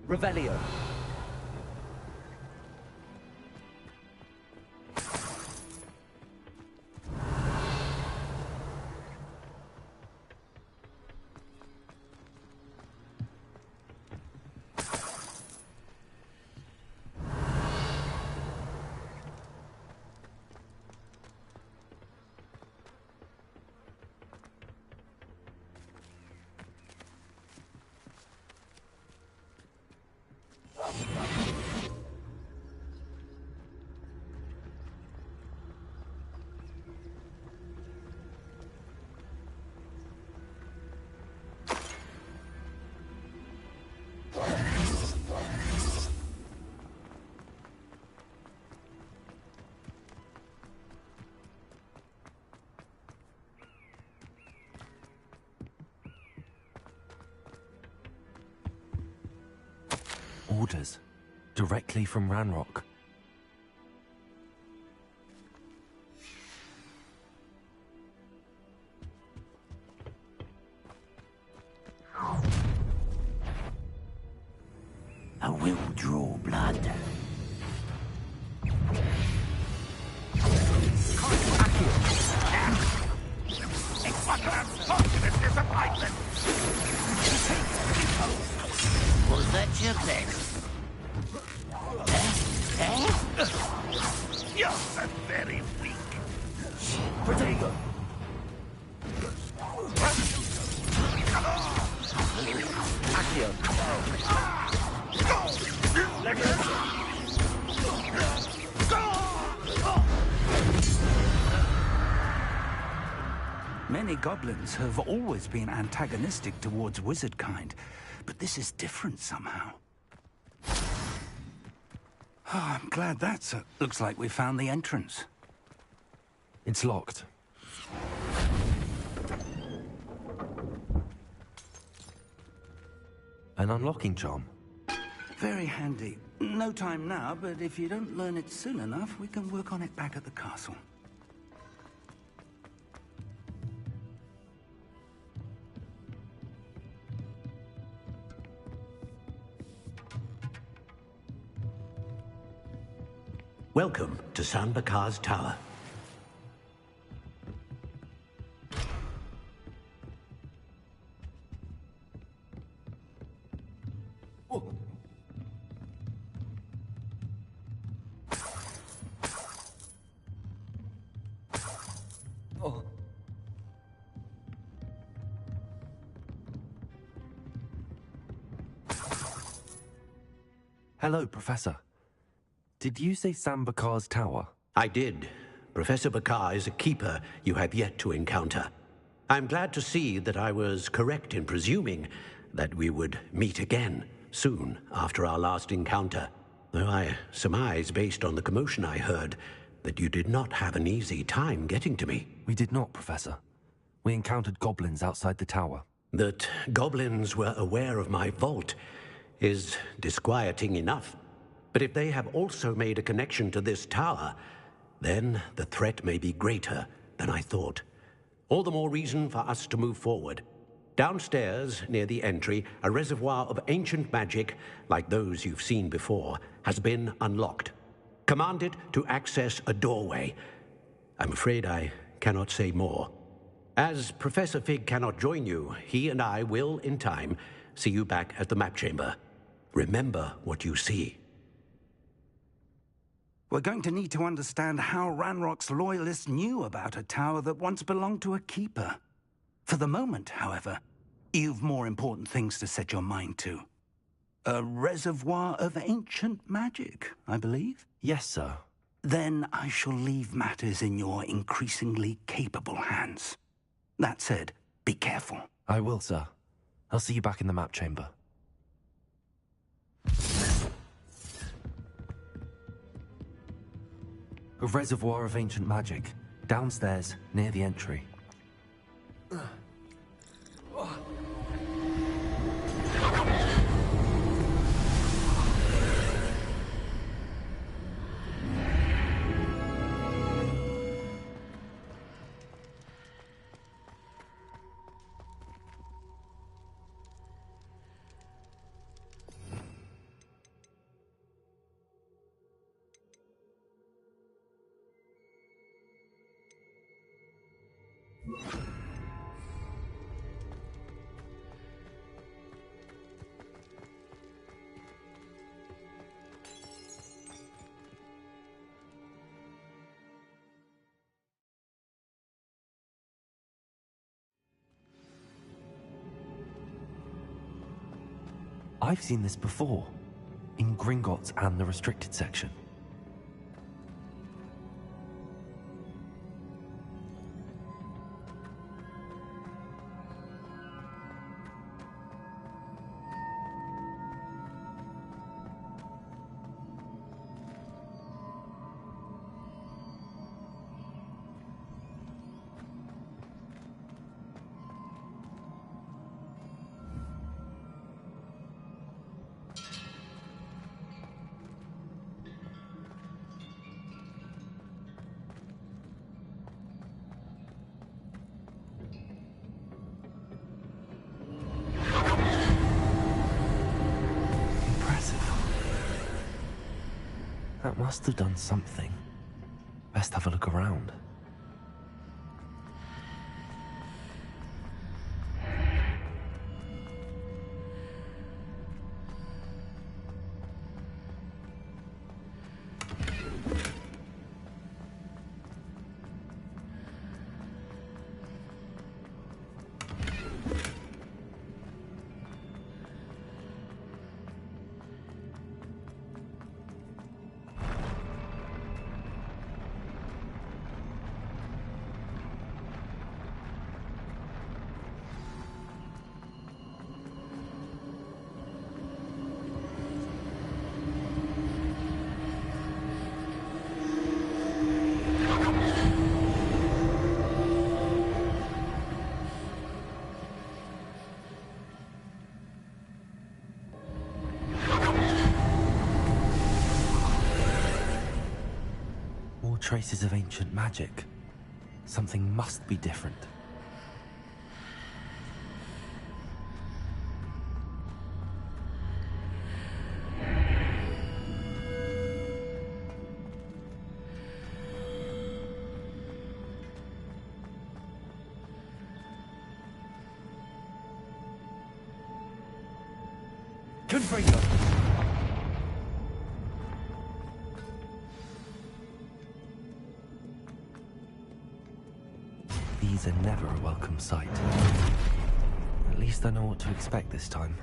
Revelio. Orders. Directly from Ranrock. I will draw blood. It's what an unfortunate disappointment. Was that your best? You're so very weak. Potato. Accio. Many goblins have always been antagonistic towards wizard kind, but this is different somehow. Oh, I'm glad that's it. Looks like we found the entrance. It's locked. An unlocking charm. Very handy. No time now, but if you don't learn it soon enough, we can work on it back at the castle. Welcome to San Bakar's Tower. Hello, Professor. Did you say San Bakar's Tower? I did. Professor Bakar is a keeper you have yet to encounter. I'm glad to see that I was correct in presuming that we would meet again soon after our last encounter. Though I surmise, based on the commotion I heard, that you did not have an easy time getting to me. We did not, Professor. We encountered goblins outside the tower. That goblins were aware of my vault is disquieting enough. But if they have also made a connection to this tower, then the threat may be greater than I thought. All the more reason for us to move forward. Downstairs, near the entry, a reservoir of ancient magic, like those you've seen before, has been unlocked. Command it to access a doorway. I'm afraid I cannot say more. As Professor Fig cannot join you, he and I will, in time, see you back at the map chamber. Remember what you see. We're going to need to understand how Ranrock's loyalists knew about a tower that once belonged to a keeper. For the moment, however, you've more important things to set your mind to. A reservoir of ancient magic, I believe? Yes, sir. Then I shall leave matters in your increasingly capable hands. That said, be careful. I will, sir. I'll see you back in the map chamber. A reservoir of ancient magic, downstairs, near the entry. I've seen this before, in Gringotts and the restricted section. That must have done something. Best have a look around. traces of ancient magic. Something must be different. Confringo! These are never a welcome sight. At least I know what to expect this time.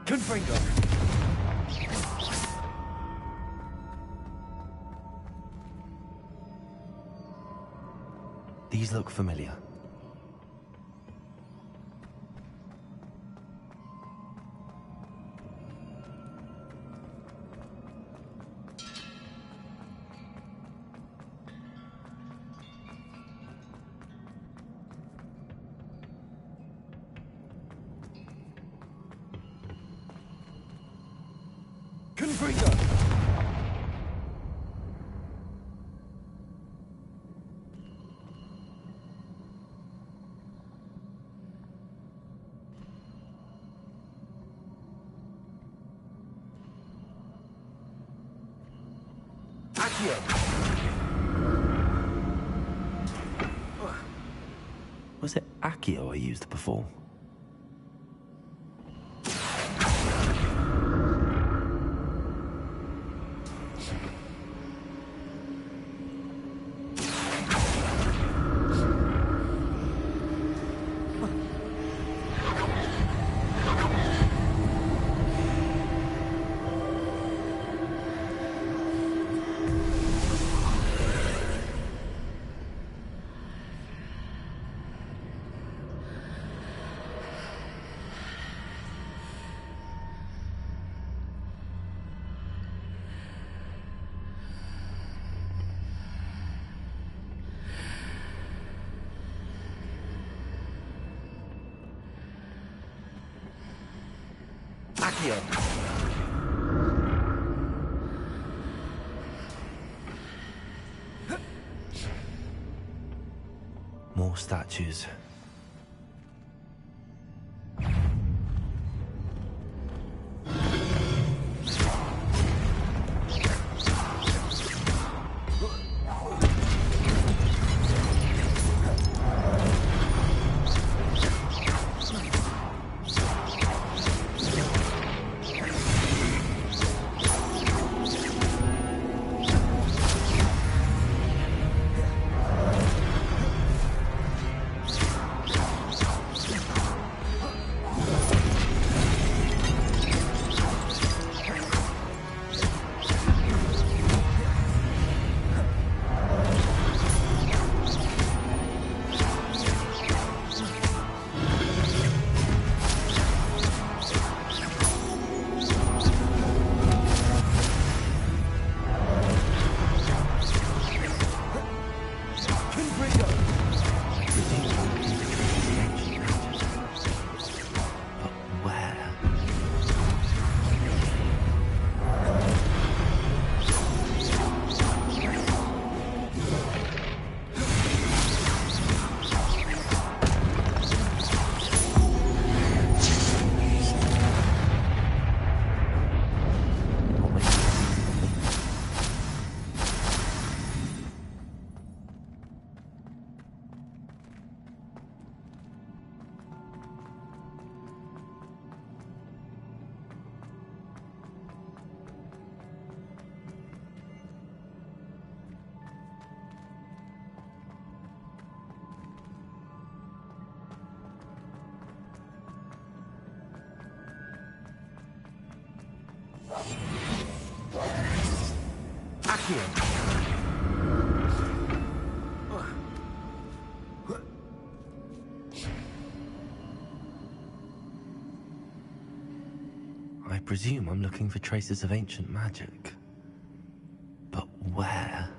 Confringo! These look familiar. Confringo! Was it Accio I used before? Accio! More statues. I presume I'm looking for traces of ancient magic. But where?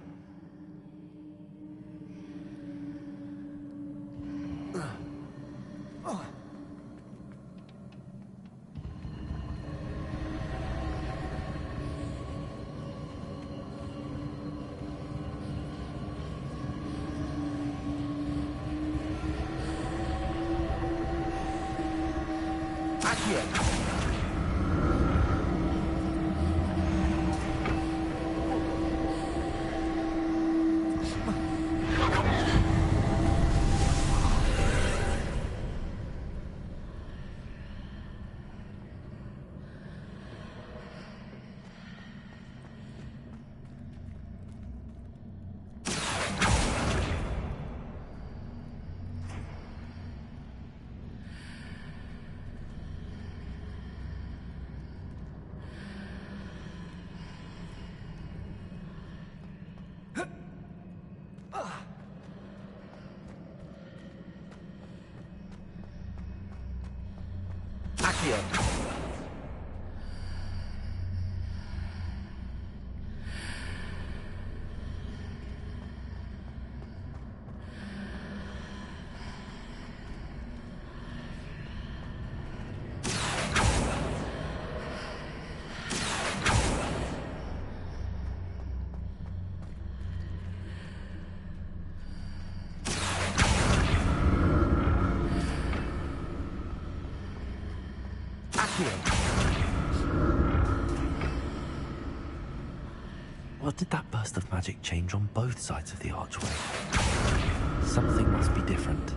What did that burst of magic change on both sides of the archway? Something must be different.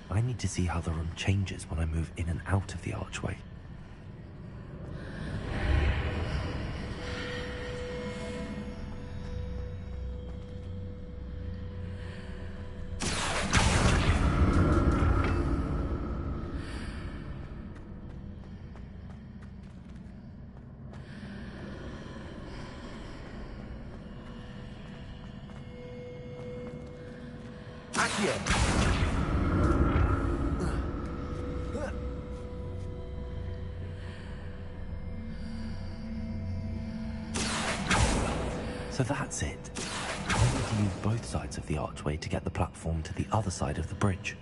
I need to see how the room changes when I move in and out of the archway. So that's it. I need to use both sides of the archway to get the platform to the other side of the bridge.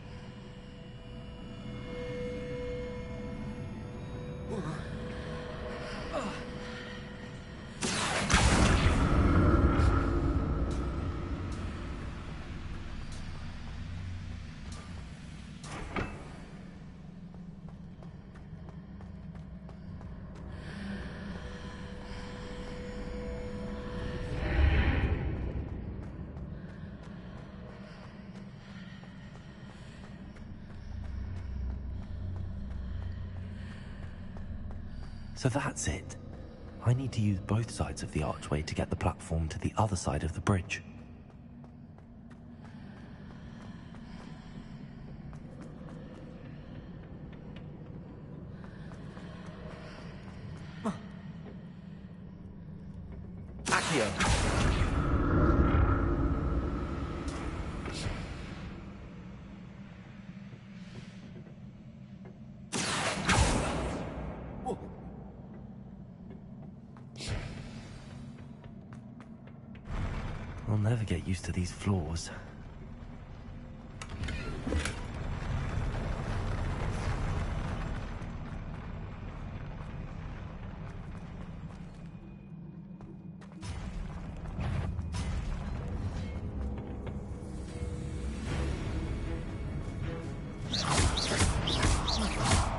So that's it. I need to use both sides of the archway to get the platform to the other side of the bridge. I'll never get used to these floors.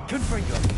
Confringo.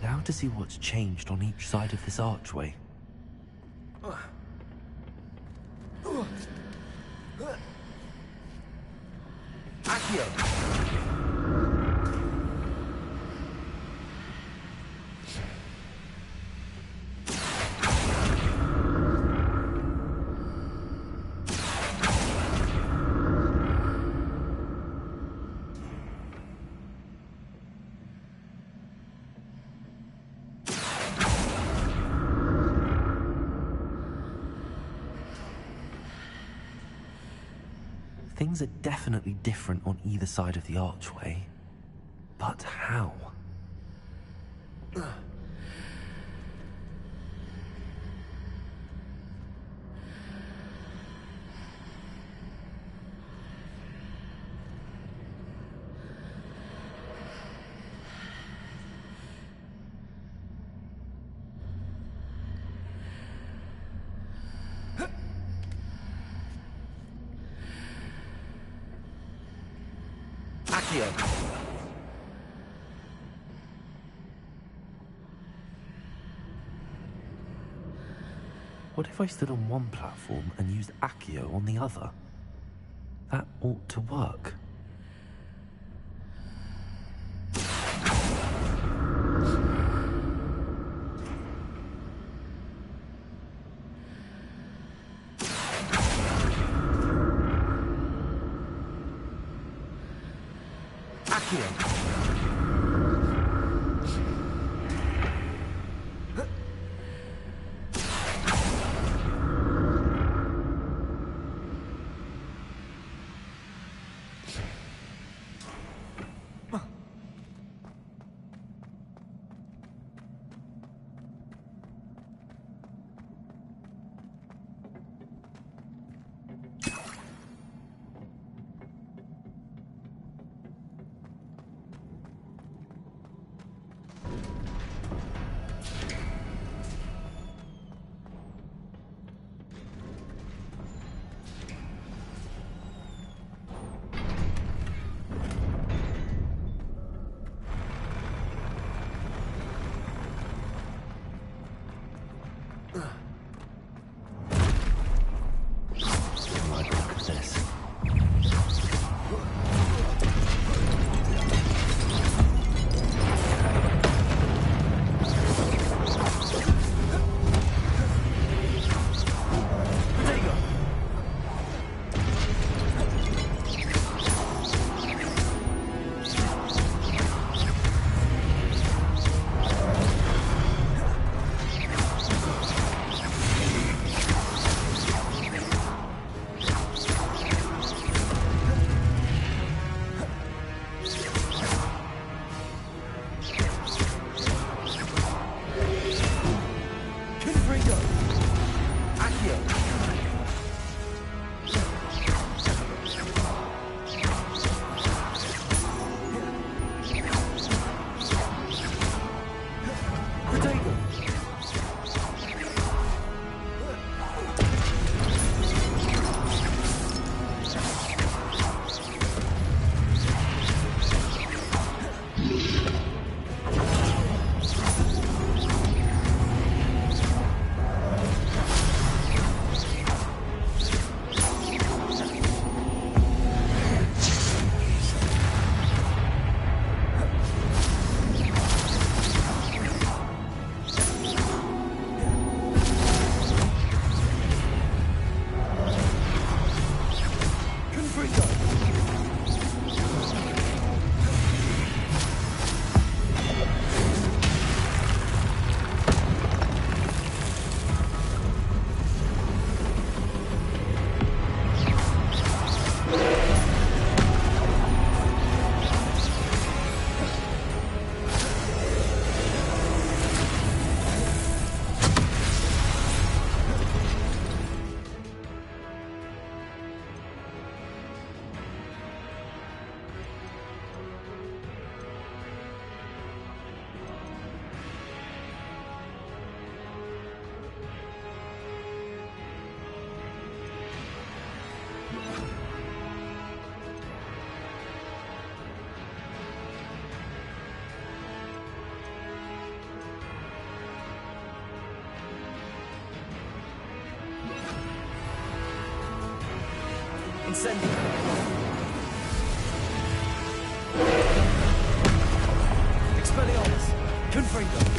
Now to see what's changed on each side of this archway. Things are definitely different on either side of the archway. But how? What if I stood on one platform and used Accio on the other? That ought to work. Incendio. Expelliarmus. Confringo.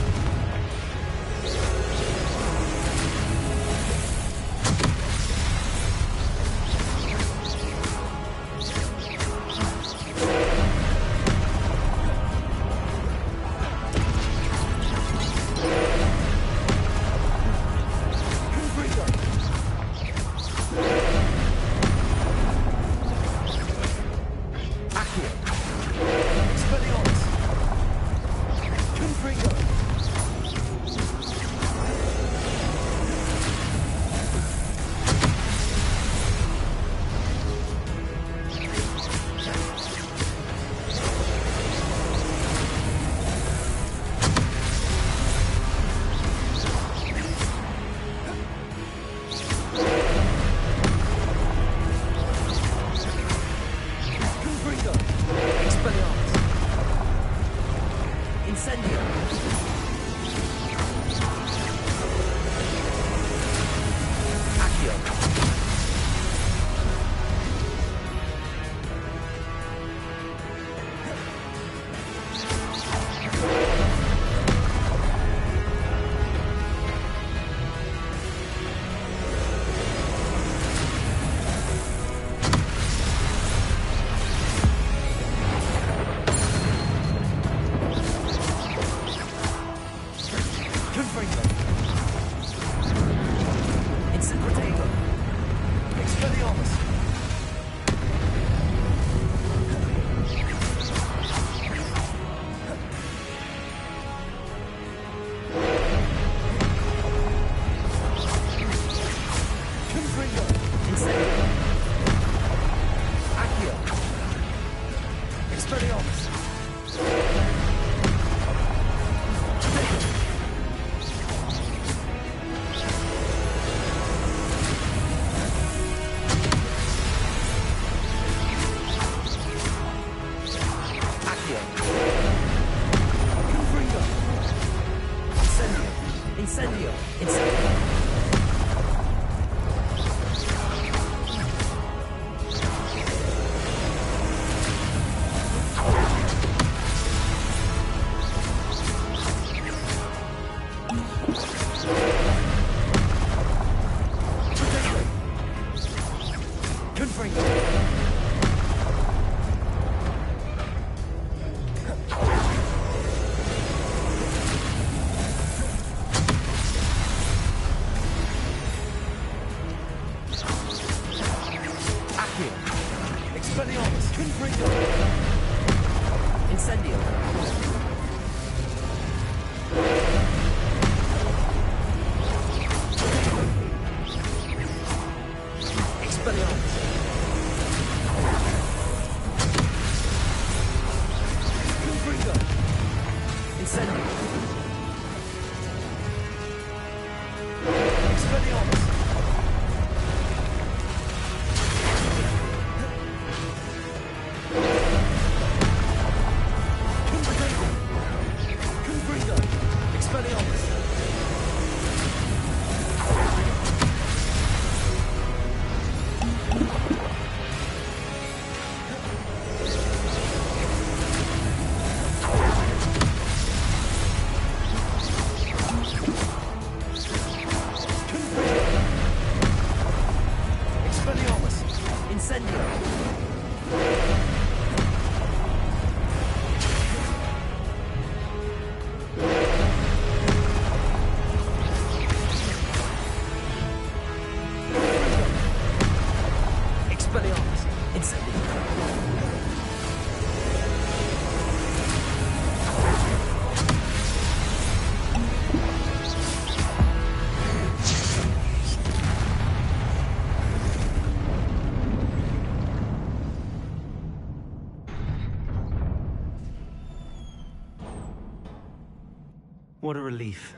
What a relief.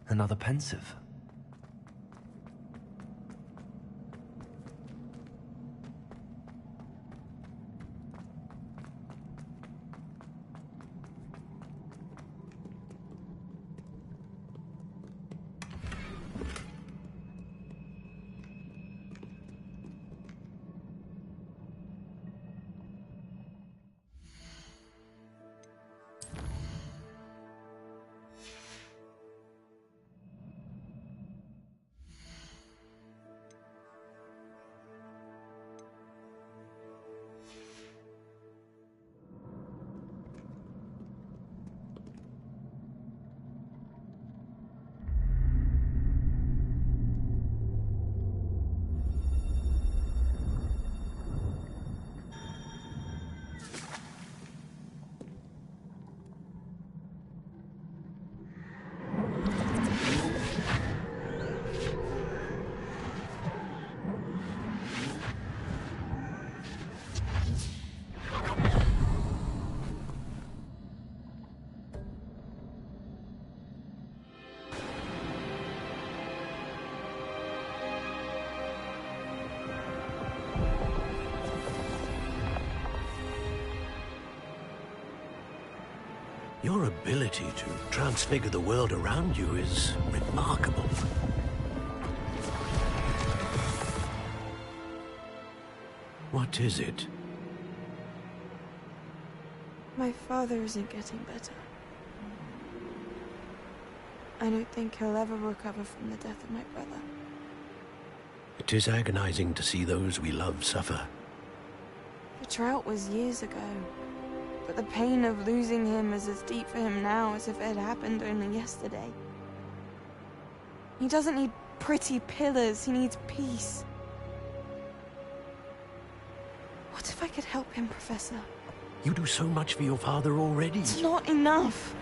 Another pensive. Your ability to transfigure the world around you is remarkable. What is it? My father isn't getting better. I don't think he'll ever recover from the death of my brother. It is agonizing to see those we love suffer. The drought was years ago, but the pain of losing him is as deep for him now as if it had happened only yesterday. He doesn't need pretty pillars, he needs peace. What if I could help him, Professor? You do so much for your father already. It's not enough.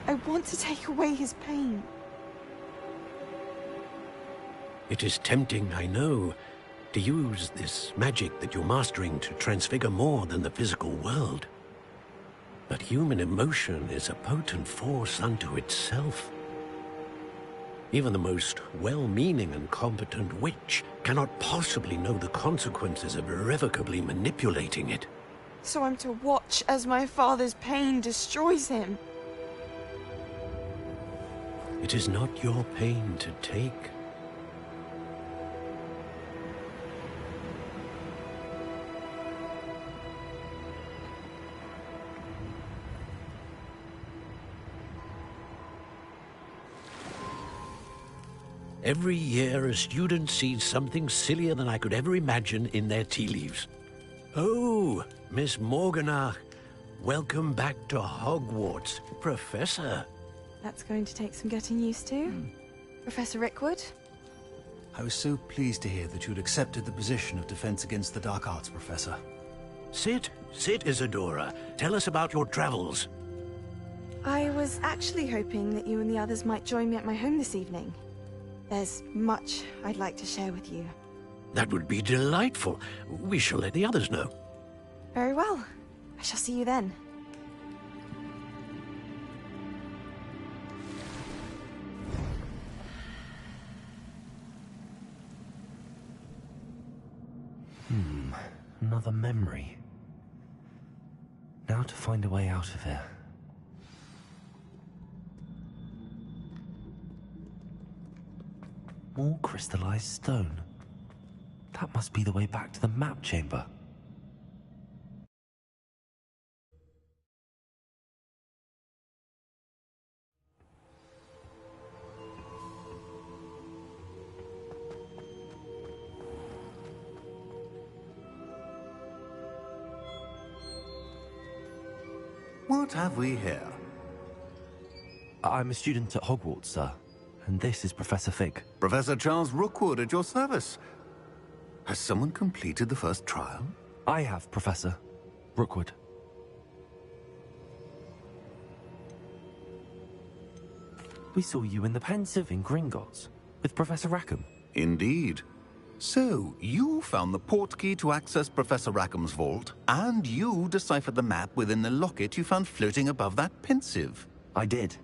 I want to take away his pain. It is tempting, I know, to use this magic that you're mastering to transfigure more than the physical world. But human emotion is a potent force unto itself. Even the most well-meaning and competent witch cannot possibly know the consequences of irrevocably manipulating it. So I'm to watch as my father's pain destroys him. It is not your pain to take. Every year, a student sees something sillier than I could ever imagine in their tea leaves. Oh, Miss Morganach, welcome back to Hogwarts, Professor. That's going to take some getting used to. Professor Rickwood? I was so pleased to hear that you'd accepted the position of Defense Against the Dark Arts, Professor. Sit, Isadora. Tell us about your travels. I was actually hoping that you and the others might join me at my home this evening. There's much I'd like to share with you. That would be delightful. We shall let the others know. Very well. I shall see you then. Another memory. Now to find a way out of here. More crystallized stone. That must be the way back to the map chamber. What have we here? I'm a student at Hogwarts, sir. And this is Professor Fig. Professor Charles Rookwood at your service. Has someone completed the first trial? I have, Professor Rookwood. We saw you in the Pensive in Gringotts with Professor Rackham. Indeed. So, you found the portkey to access Professor Rackham's vault, and you deciphered the map within the locket you found floating above that Pensive. I did.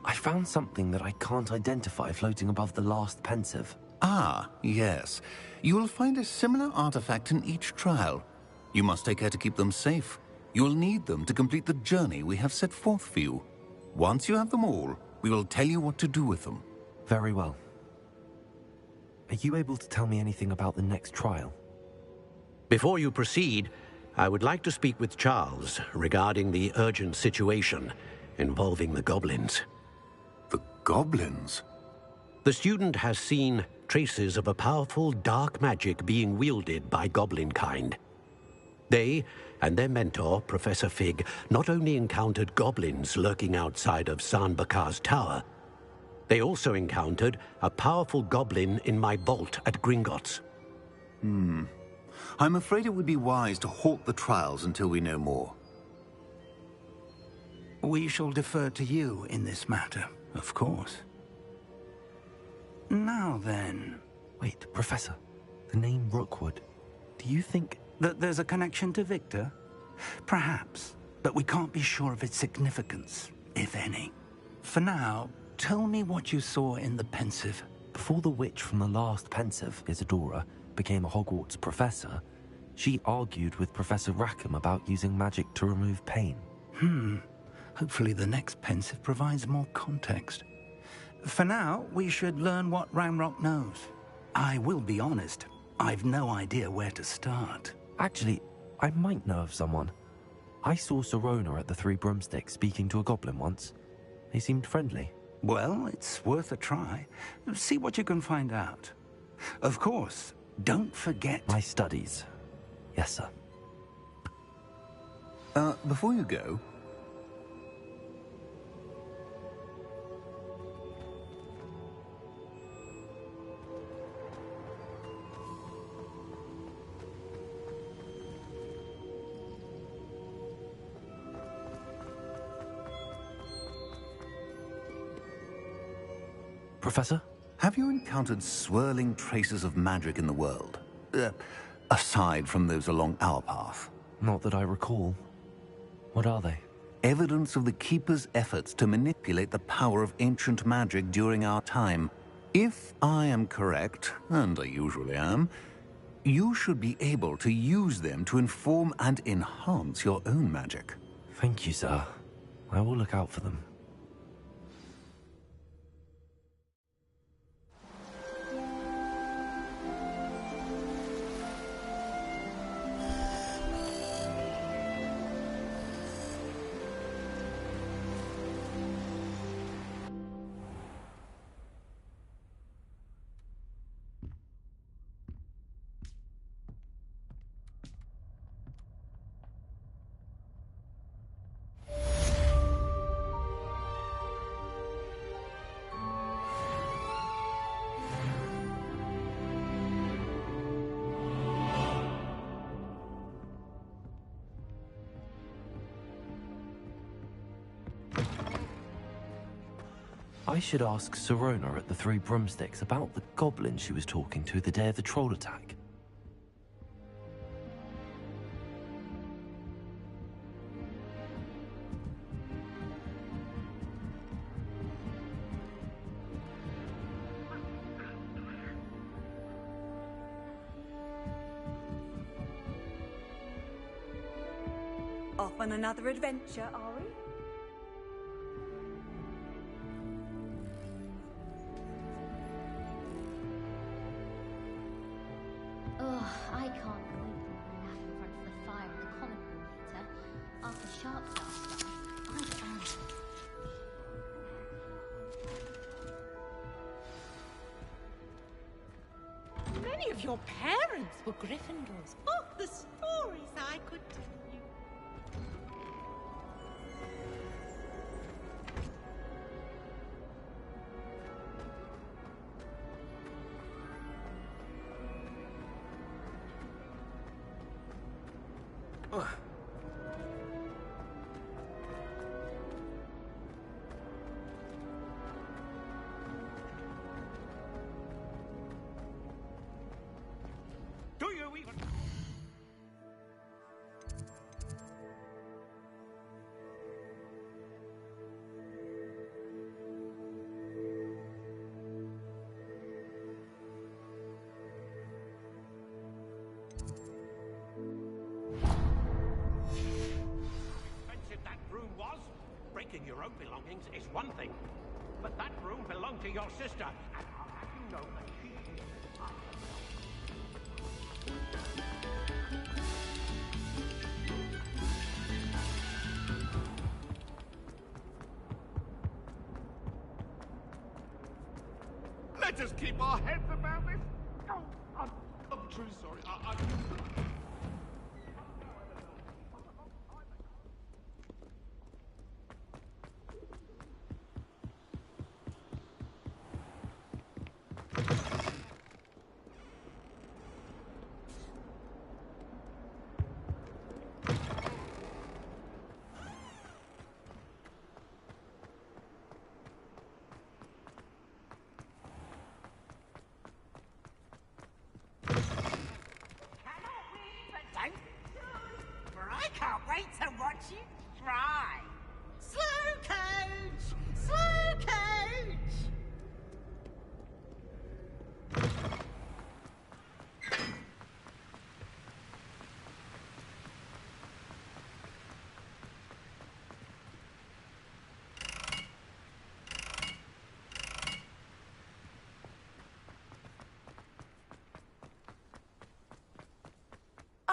I found something that I can't identify floating above the last Pensive. Ah, yes. You will find a similar artifact in each trial. You must take care to keep them safe. You will need them to complete the journey we have set forth for you. Once you have them all, we will tell you what to do with them. Very well. Are you able to tell me anything about the next trial? Before you proceed, I would like to speak with Charles regarding the urgent situation involving the goblins. The goblins? The student has seen traces of a powerful dark magic being wielded by goblin kind. They and their mentor, Professor Fig, not only encountered goblins lurking outside of San Bakar's tower, they also encountered a powerful goblin in my vault at Gringotts. I'm afraid it would be wise to halt the trials until we know more. We shall defer to you in this matter, of course. Now then... Wait, Professor. The name Rookwood. Do you think... that there's a connection to Victor? Perhaps, but we can't be sure of its significance, if any. For now, tell me what you saw in the Pensive. Before the witch from the last Pensive, Isadora, became a Hogwarts professor, she argued with Professor Rackham about using magic to remove pain. Hopefully the next pensive provides more context. For now, we should learn what Ranrock knows. I will be honest, I've no idea where to start. Actually, I might know of someone. I saw Sirona at the Three Broomsticks speaking to a goblin once. They seemed friendly. Well, it's worth a try. See what you can find out. Of course, don't forget... My studies. Yes, sir. Before you go... Professor? Have you encountered swirling traces of magic in the world? Aside from those along our path? Not that I recall. What are they? Evidence of the Keeper's efforts to manipulate the power of ancient magic during our time. If I am correct, and I usually am, you should be able to use them to inform and enhance your own magic. Thank you, sir. I will look out for them. I should ask Sirona at the Three Broomsticks about the goblin she was talking to the day of the troll attack. Off on another adventure, are we? Ugh, I can't wait to have a nap in front of the fire in the common room later. After sharp stuff, I am. Many of your parents were Gryffindors. Oh, the stories I could tell you. Do you even... Expensive that broom was? Breaking your own belongings is one thing, but that broom belonged to your sister, and I'll have you know that she is... Let us keep our heads about this. Oh, I'm truly sorry.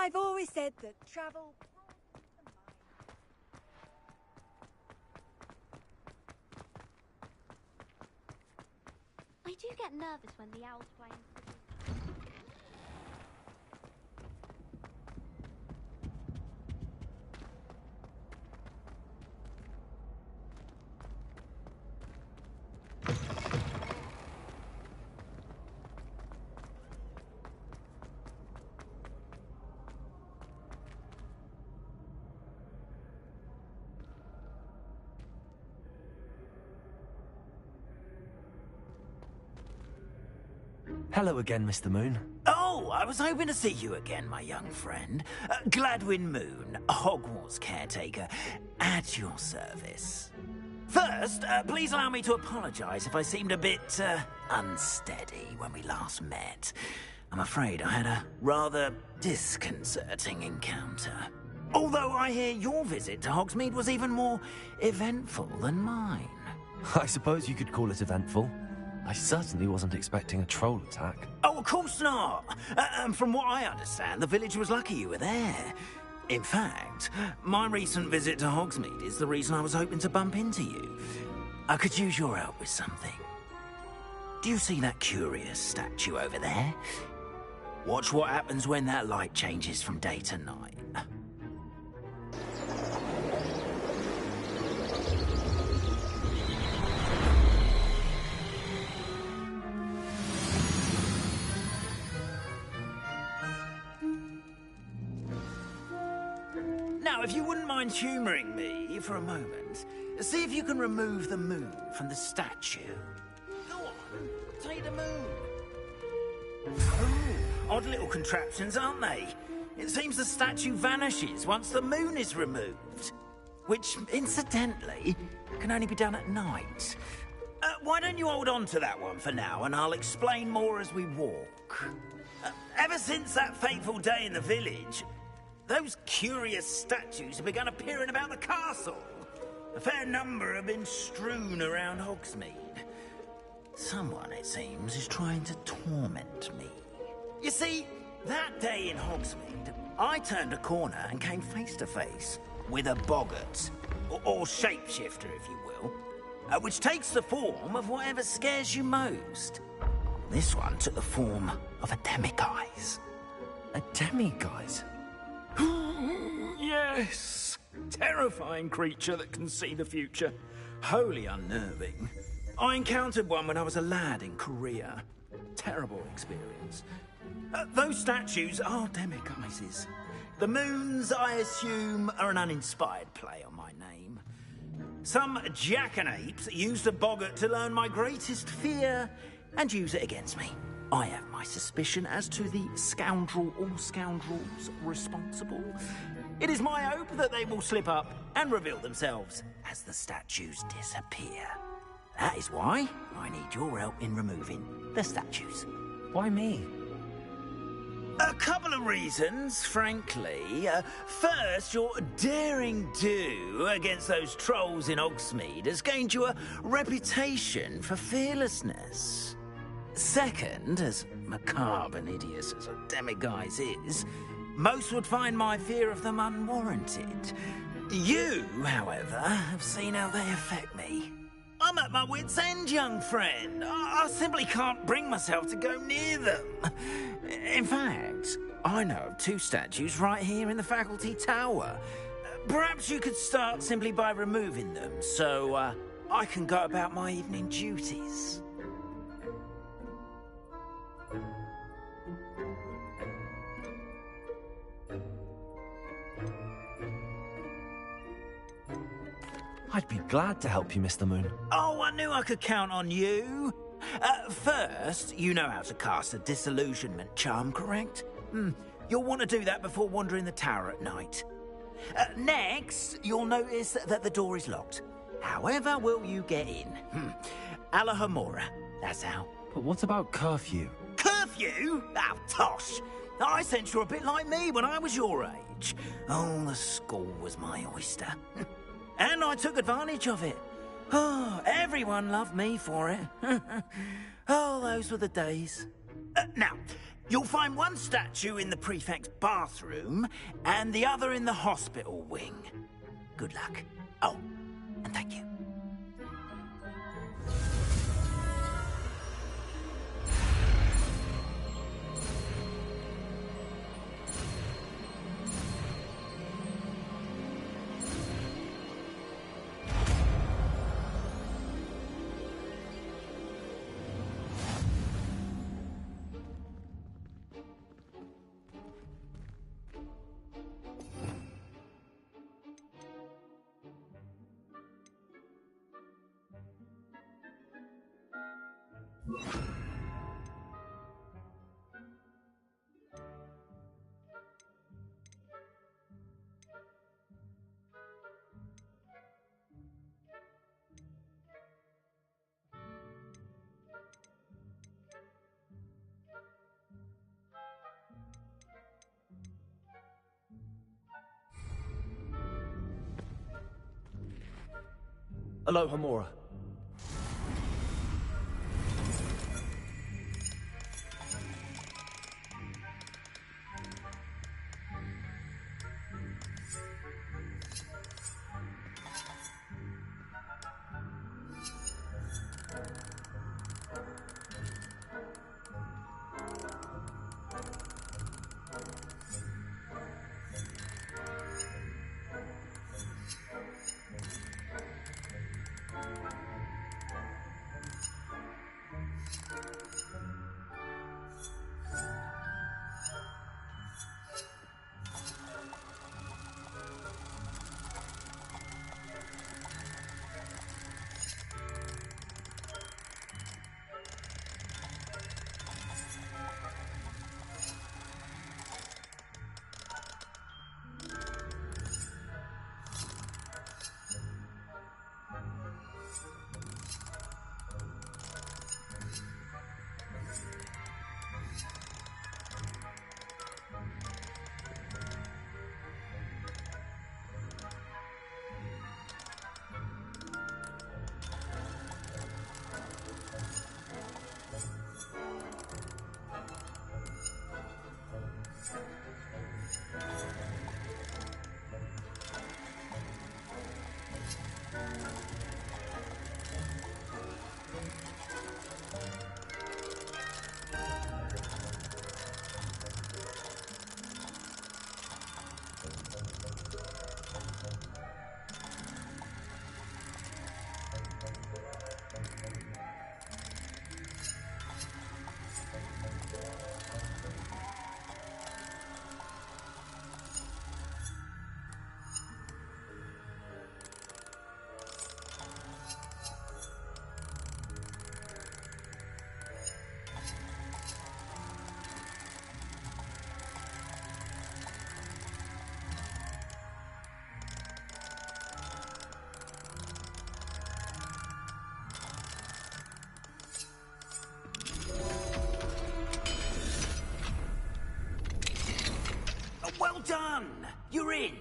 I've always said that travel... I do get nervous when the owls fly into the Hello again, Mr. Moon. Oh, I was hoping to see you again, my young friend. Gladwin Moon, Hogwarts caretaker, at your service. First, please allow me to apologize if I seemed a bit, unsteady when we last met. I'm afraid I had a rather disconcerting encounter. Although I hear your visit to Hogsmeade was even more eventful than mine. I suppose you could call it eventful. I certainly wasn't expecting a troll attack. Oh, of course not. And from what I understand, the village was lucky you were there. In fact, my recent visit to Hogsmeade is the reason I was hoping to bump into you. I could use your help with something. Do you see that curious statue over there? Watch what happens when that light changes from day to night. Now, if you wouldn't mind humouring me for a moment, see if you can remove the moon from the statue. Go on, take the moon. Ooh, odd little contraptions, aren't they? It seems the statue vanishes once the moon is removed. Which, incidentally, can only be done at night. Why don't you hold on to that one for now, and I'll explain more as we walk. Ever since that fateful day in the village, those curious statues have begun appearing about the castle. A fair number have been strewn around Hogsmeade. Someone, it seems, is trying to torment me. You see, that day in Hogsmeade, I turned a corner and came face to face with a boggart, or shapeshifter, if you will, which takes the form of whatever scares you most. This one took the form of a demiguise. A demiguise? Yes! Terrifying creature that can see the future. Wholly unnerving. I encountered one when I was a lad in Korea. Terrible experience. Those statues are demiguises. The moons, I assume, are an uninspired play on my name. Some jackanapes used a boggart to learn my greatest fear and use it against me. I have my suspicion as to the scoundrel or scoundrels responsible. It is my hope that they will slip up and reveal themselves as the statues disappear. That is why I need your help in removing the statues. Why me? A couple of reasons, frankly. First, your daring do against those trolls in Hogsmeade has gained you a reputation for fearlessness. Second, as macabre and hideous as a demiguise is, most would find my fear of them unwarranted. You, however, have seen how they affect me. I'm at my wit's end, young friend. I simply can't bring myself to go near them. In fact, I know of two statues right here in the faculty tower. Perhaps you could start simply by removing them, so I can go about my evening duties. I'd be glad to help you, Mr. Moon. Oh, I knew I could count on you. First, you know how to cast a disillusionment charm, correct? You'll want to do that before wandering the tower at night. Next, you'll notice that the door is locked. However will you get in? Alahomora, that's how. But what about curfew? Curfew? Oh, tosh. I sense you're a bit like me when I was your age. Oh, the school was my oyster. And I took advantage of it. Oh, everyone loved me for it. Oh, those were the days. Now, You'll find one statue in the prefect's bathroom and the other in the hospital wing. Good luck. Oh, and thank you. Aloha, Mora. Well done! You're in.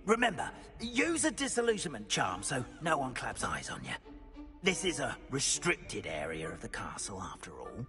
Remember, use a disillusionment charm so no one claps eyes on you. This is a restricted area of the castle, after all.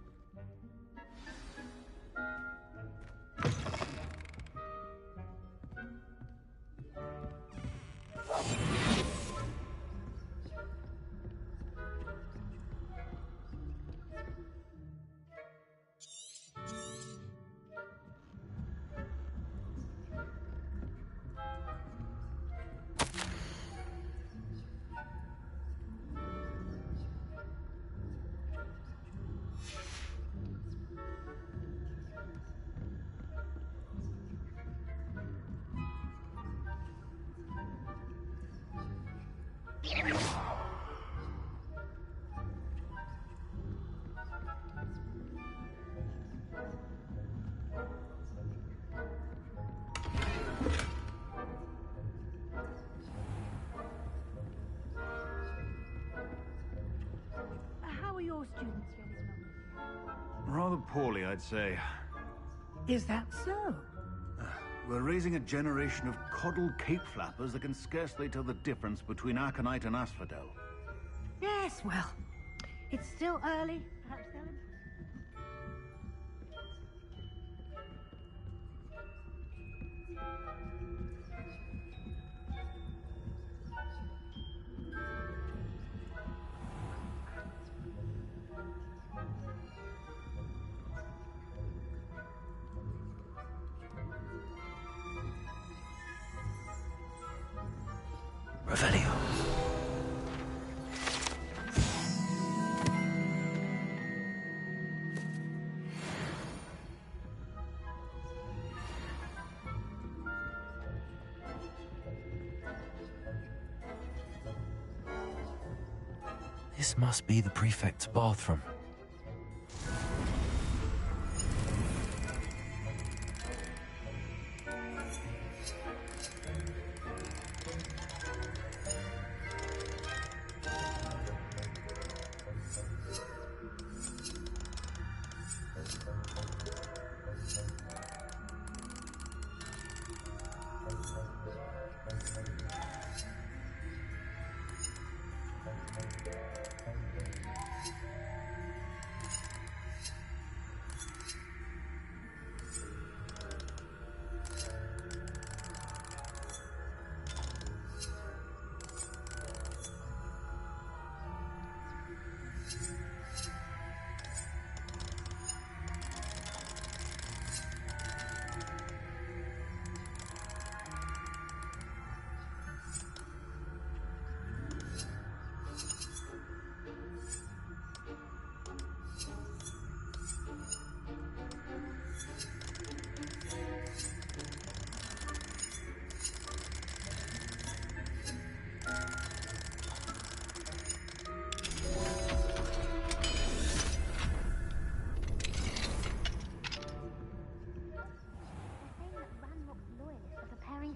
How are your students getting on? Rather poorly, I'd say. Is that so? We're raising a generation of coddled cape flappers that can scarcely tell the difference between aconite and asphodel. Yes, well, it's still early. Perhaps they'll Revelio. This must be the prefect's bathroom.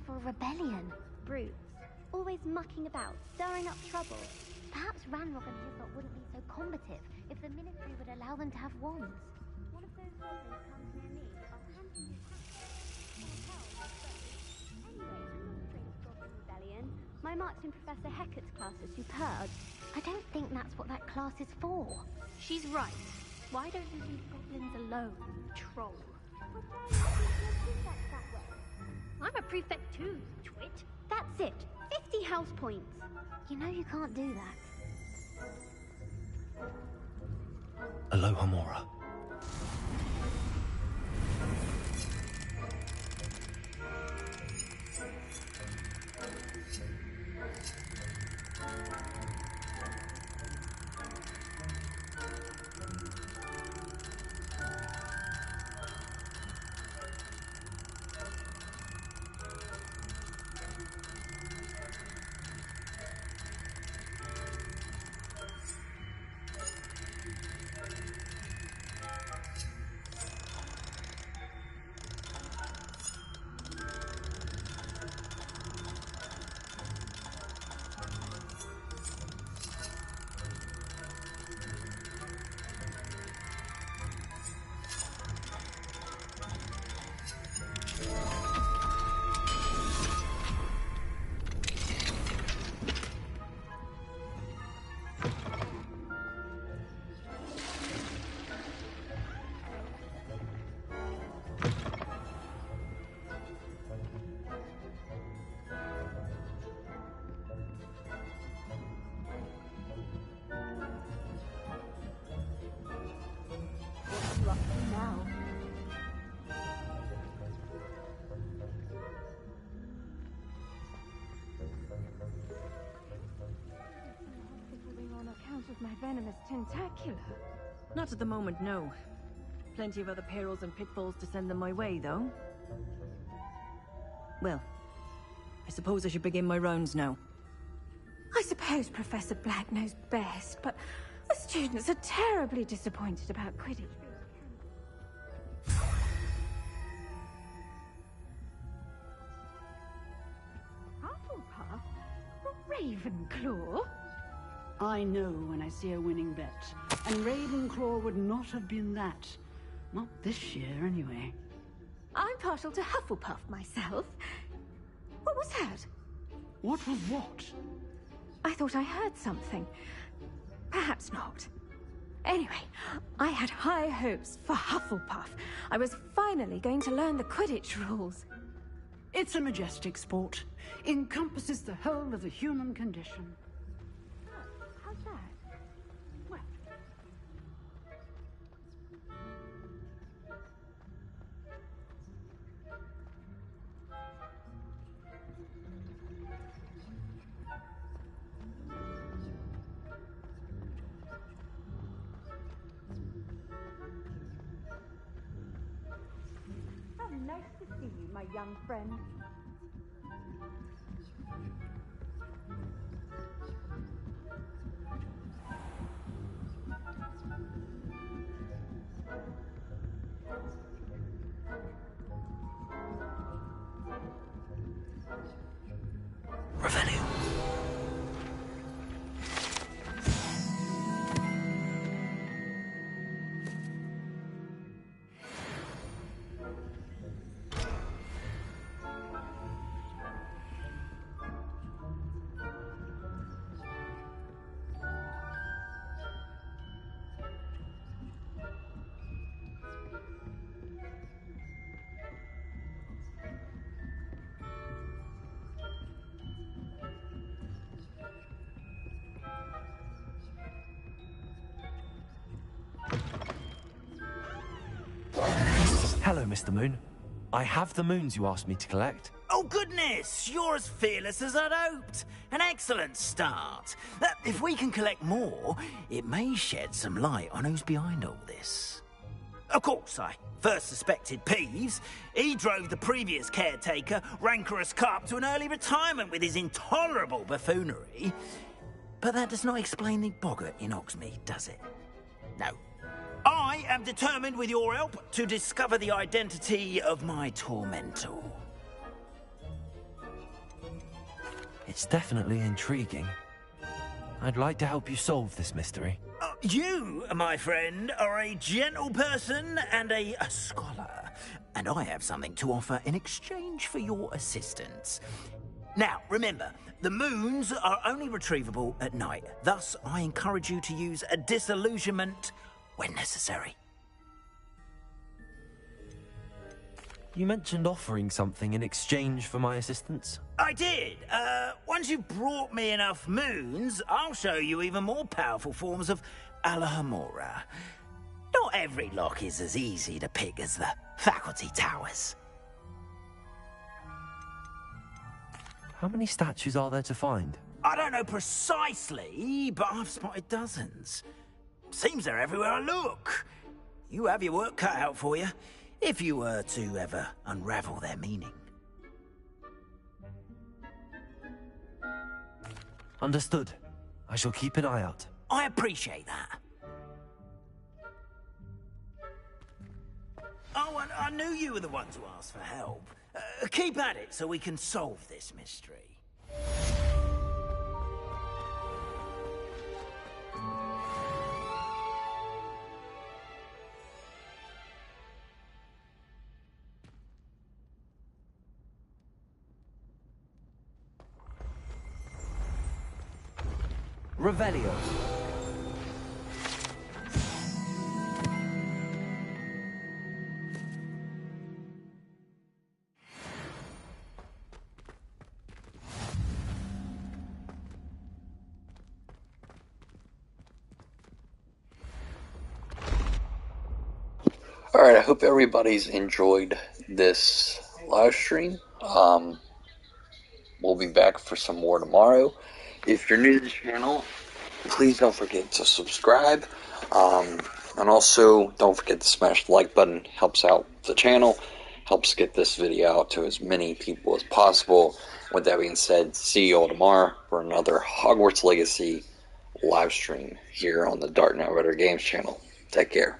For a rebellion. Brutes. Always mucking about, stirring up trouble. Perhaps Ranrock and Hyssop wouldn't be so combative if the Ministry would allow them to have wands. One of those goblins comes near me, I'll hand him his Anyway, I'm not trained for Goblin Rebellion. My marks in Professor Hecat's class are superb. I don't think that's what that class is for. She's right. Why don't you leave goblins alone, troll? I'm a prefect too, twit. That's it. 50 house points. You know you can't do that. Aloha Mora. Now. On account of my venomous tentacular. Not at the moment, no. Plenty of other perils and pitfalls to send them my way, though. Well, I suppose I should begin my rounds now. I suppose Professor Black knows best, but the students are terribly disappointed about Quidditch. Hufflepuff? Ravenclaw? I know when I see a winning bet. And Ravenclaw would not have been that. Not this year, anyway. I'm partial to Hufflepuff myself. What was that? What was what? I thought I heard something. Perhaps not. Anyway, I had high hopes for Hufflepuff. I was finally going to learn the Quidditch rules. It's a majestic sport. Encompasses the whole of the human condition. How's that? Well, Nice to see you, my young friend. Revelio. Hello, Mr. Moon. I have the moons you asked me to collect. Oh, goodness! You're as fearless as I'd hoped. An excellent start. If we can collect more, it may shed some light on who's behind all this. Of course, I first suspected Peeves. He drove the previous caretaker, Rancorous Carp, to an early retirement with his intolerable buffoonery. But that does not explain the boggart in Hogsmeade, does it? No. I am determined, with your help, to discover the identity of my tormentor. It's definitely intriguing. I'd like to help you solve this mystery. You, my friend, are a gentle person and a scholar, and I have something to offer in exchange for your assistance. Now, remember, the moons are only retrievable at night. Thus, I encourage you to use a disillusionment when necessary. You mentioned offering something in exchange for my assistance? I did. Once you've brought me enough moons, I'll show you even more powerful forms of Alohomora. Not every lock is as easy to pick as the faculty towers. How many statues are there to find? I don't know precisely, but I've spotted dozens. Seems they're everywhere I look. You have your work cut out for you, if you were to ever unravel their meaning. Understood. I shall keep an eye out. I appreciate that. Oh, and I knew you were the one to ask for help. Keep at it so we can solve this mystery. Revelio. Alright, I hope everybody's enjoyed this live stream. We'll be back for some more tomorrow. If you're new to the channel, please don't forget to subscribe. And also, don't forget to smash the like button. Helps out the channel. Helps get this video out to as many people as possible. With that being said, see you all tomorrow for another Hogwarts Legacy live stream here on the Dark Knight Rider Games channel. Take care.